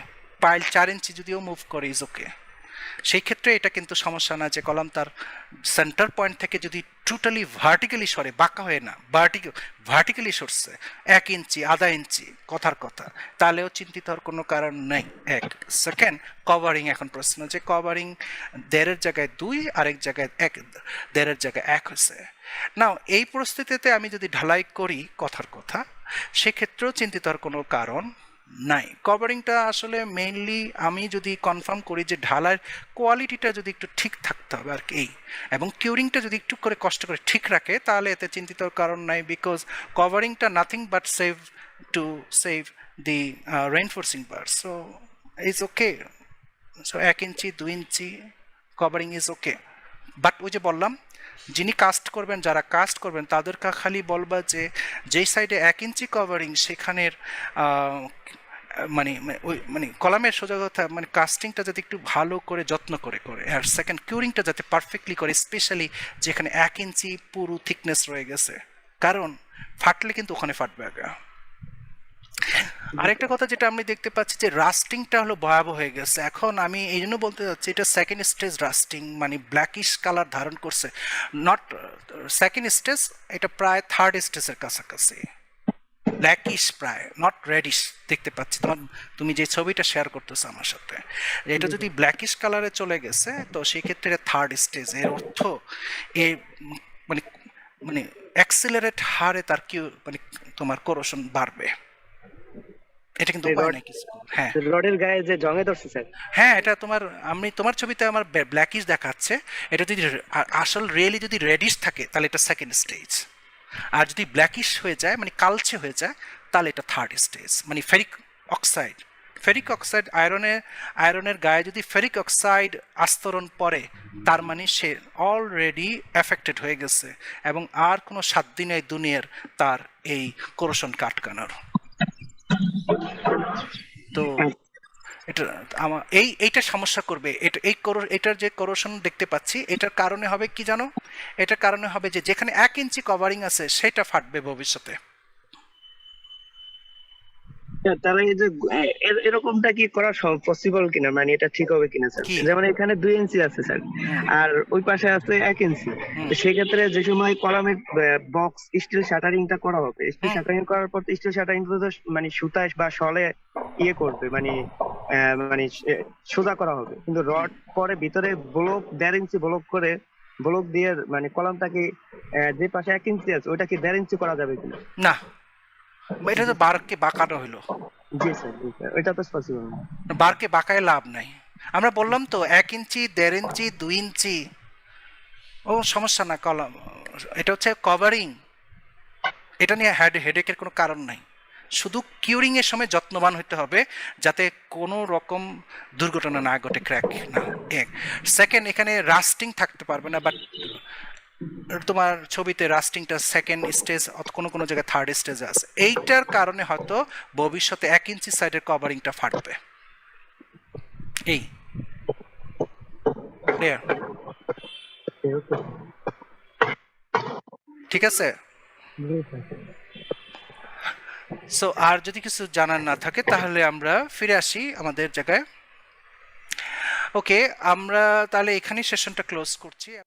পাইল 4 ইঞ্চি যদিও মুভ করে ইজ ওকে। সেই ক্ষেত্রে এটা কিন্তু সমস্যা না যে কলাম তার সেন্টার পয়েন্ট থেকে যদি টোটালি ভার্টিক্যালি সরে, বাঁকা হয়ে না, ভার্টিক্যালি সরছে 1 ইঞ্চি আধা ইঞ্চি, কথার কথা, তাহলেও চিন্তিত হওয়ার কোনো কারণ নেই। এক। Second, covering. এখন প্রশ্ন যে কভারিং 1.5-এর জায়গায় 2, আরেক জায়গায় 1, 1.5-এর জায়গায় 1 হয়েছে। নাও এই পরিস্থিতিতে আমি যদি ঢালাই করি, কথার কথা, সেক্ষেত্রেও চিন্তিত হওয়ার কোনো কারণ নাই। কভারিংটা আসলে মেইনলি আমি যদি কনফার্ম করি যে ঢালাইয়ের কোয়ালিটিটা যদি একটু ঠিক থাকতে হবে আর কি, এই, এবং কিউরিংটা যদি একটু করে কষ্ট করে ঠিক রাখে, তাহলে এতে চিন্তিত কারণ নাই। বিকজ কভারিংটা nothing but save the reinforcing bar, so it's okay. So 1 inch 2 inch covering is okay. But ওই যে বললাম, যিনি কাস্ট করবেন, যারা কাস্ট করবেন তাদেরকে খালি বলবা যে যেই সাইডে 1 ইঞ্চি কভারিং সেখানের মানে ওই মানে কলামের সোজা কথা মানে কাস্টিংটা যাতে একটু ভালো করে যত্ন করে করে, আর সেকেন্ড কিউরিংটা যাতে পারফেক্টলি করে, স্পেশালি যেখানে 1 ইঞ্চি পুরো থিকনেস রয়ে গেছে, কারণ ফাটলে কিন্তু ওখানে ফাটবে আগে। আরেকটা কথা যেটা আমি দেখতে পাচ্ছি যে রাস্টিংটা হলো ভয়াবহ হয়ে গেছে। এখন আমি এই জন্য বলতে চাচ্ছি এটা সেকেন্ড স্টেজ রাস্টিং, মানে ব্ল্যাকিশ কালার ধারণ করছে, নট সেকেন্ড স্টেজ, এটা প্রায় থার্ড স্টেজের কাছাকাছি, ব্ল্যাকিশ প্রায়, নট রেডিশ দেখতে পাচ্ছি তোমার, তুমি যে ছবিটা শেয়ার করতেছো আমার সাথে, এটা যদি ব্ল্যাকিশ কালারে চলে গেছে তো সেই ক্ষেত্রে থার্ড স্টেজ, এর অর্থ এ মানে মানে অ্যাক্সিলারেট হারে তার কি মানে তোমার কোরোশন বাড়বে, এটা কিন্তু উপায় নাই কিছু। হ্যাঁ রডের গায়ে যে জঙে ধরছে স্যার। হ্যাঁ, এটা তোমার, আমি তোমার ছবিতে আমার ব্ল্যাকিশ দেখাচ্ছে, এটা যদি আসল রিয়েলি যদি রেডিশ থাকে তাহলে এটা সেকেন্ড স্টেজ, আর যদি ব্ল্যাকিশ হয়ে যায় মানে কালচে হয়ে যায় তাহলে এটা থার্ড স্টেজ। মানে ফেরিক অক্সাইড আয়রনের গায়ে যদি ফেরিক অক্সাইড আস্তরণ পড়ে তার মানে সে অলরেডি এফেক্টেড হয়ে গেছে এবং আর কোনো 7 দিনে দুনিয়ার তার এই কোরোশনকে আটকানোর। তো এটা আমার এইটা সমস্যা করবে, এটার যে কোরোশন দেখতে পাচ্ছি এটার কারণে হবে কি জানো, এটার কারণে হবে যে যেখানে 1 ইঞ্চি কভারিং আছে সেটা ফাটবে ভবিষ্যতে। তাহলে এই যে এরকমটা কি করা পসিবল কিনা, মানে এটা ঠিক হবে কিনা স্যার? কি? যেমন এখানে 2 ইঞ্চি আছে স্যার, আর ওই পাশে আছে 1 ইঞ্চি, তো সেক্ষেত্রে যে সময় কলামের বক্স স্টিল শাটারিংটা করা হবে, স্টিল শাটারিং করার পর স্টিল শাটারিং তো মানে সুতায় বা শলে ইয়ে করবে, মানে মানে সোজা করা হবে, কিন্তু রড পরে ভিতরে ব্লক 1.5 ইঞ্চি ব্লক দিয়ে মানে কলামটাকে যে পাশে 1 ইঞ্চি আছে ওইটা কি 1.5 ইঞ্চি করা যাবে কিনা? না, এটা তো বারকে বাঁকানো হলো, জি স্যার, ওইটা তো পসিবল না। বারকে বাঁকায় লাভ নাই। আমরা বললাম তো 1 ইঞ্চি 1.5 ইঞ্চি 2 ইঞ্চি ও সমস্যা না, কলাম এটা হচ্ছে কভারিং, এটা নিয়ে হেডেকের কোনো কারণ নাই, শুধু কিউরিং এর সময় যত্নবান হতে হবে যাতে কোনো রকম দুর্ঘটনা না ঘটে, ক্র্যাক না। এক সেকেন্ড, এখানে রাস্টিং থাকতে পারবে না, বাট তোমার ছবিতে রাস্টিংটা সেকেন্ড স্টেজ কোনো কোনো জায়গায় থার্ড স্টেজে আছে, এইটার কারণে হয়তো ভবিষ্যতে 1 ইঞ্চি সাইডের কভারিংটা ফাটবে। এই ক্লিয়ার? ঠিক আছে। সো আর যদি কিছু জানার না থাকে তাহলে আমরা ফিরে আসি আমাদের জায়গায়। ওকে, আমরা তাহলে এখানেই সেশনটা ক্লোজ করছি।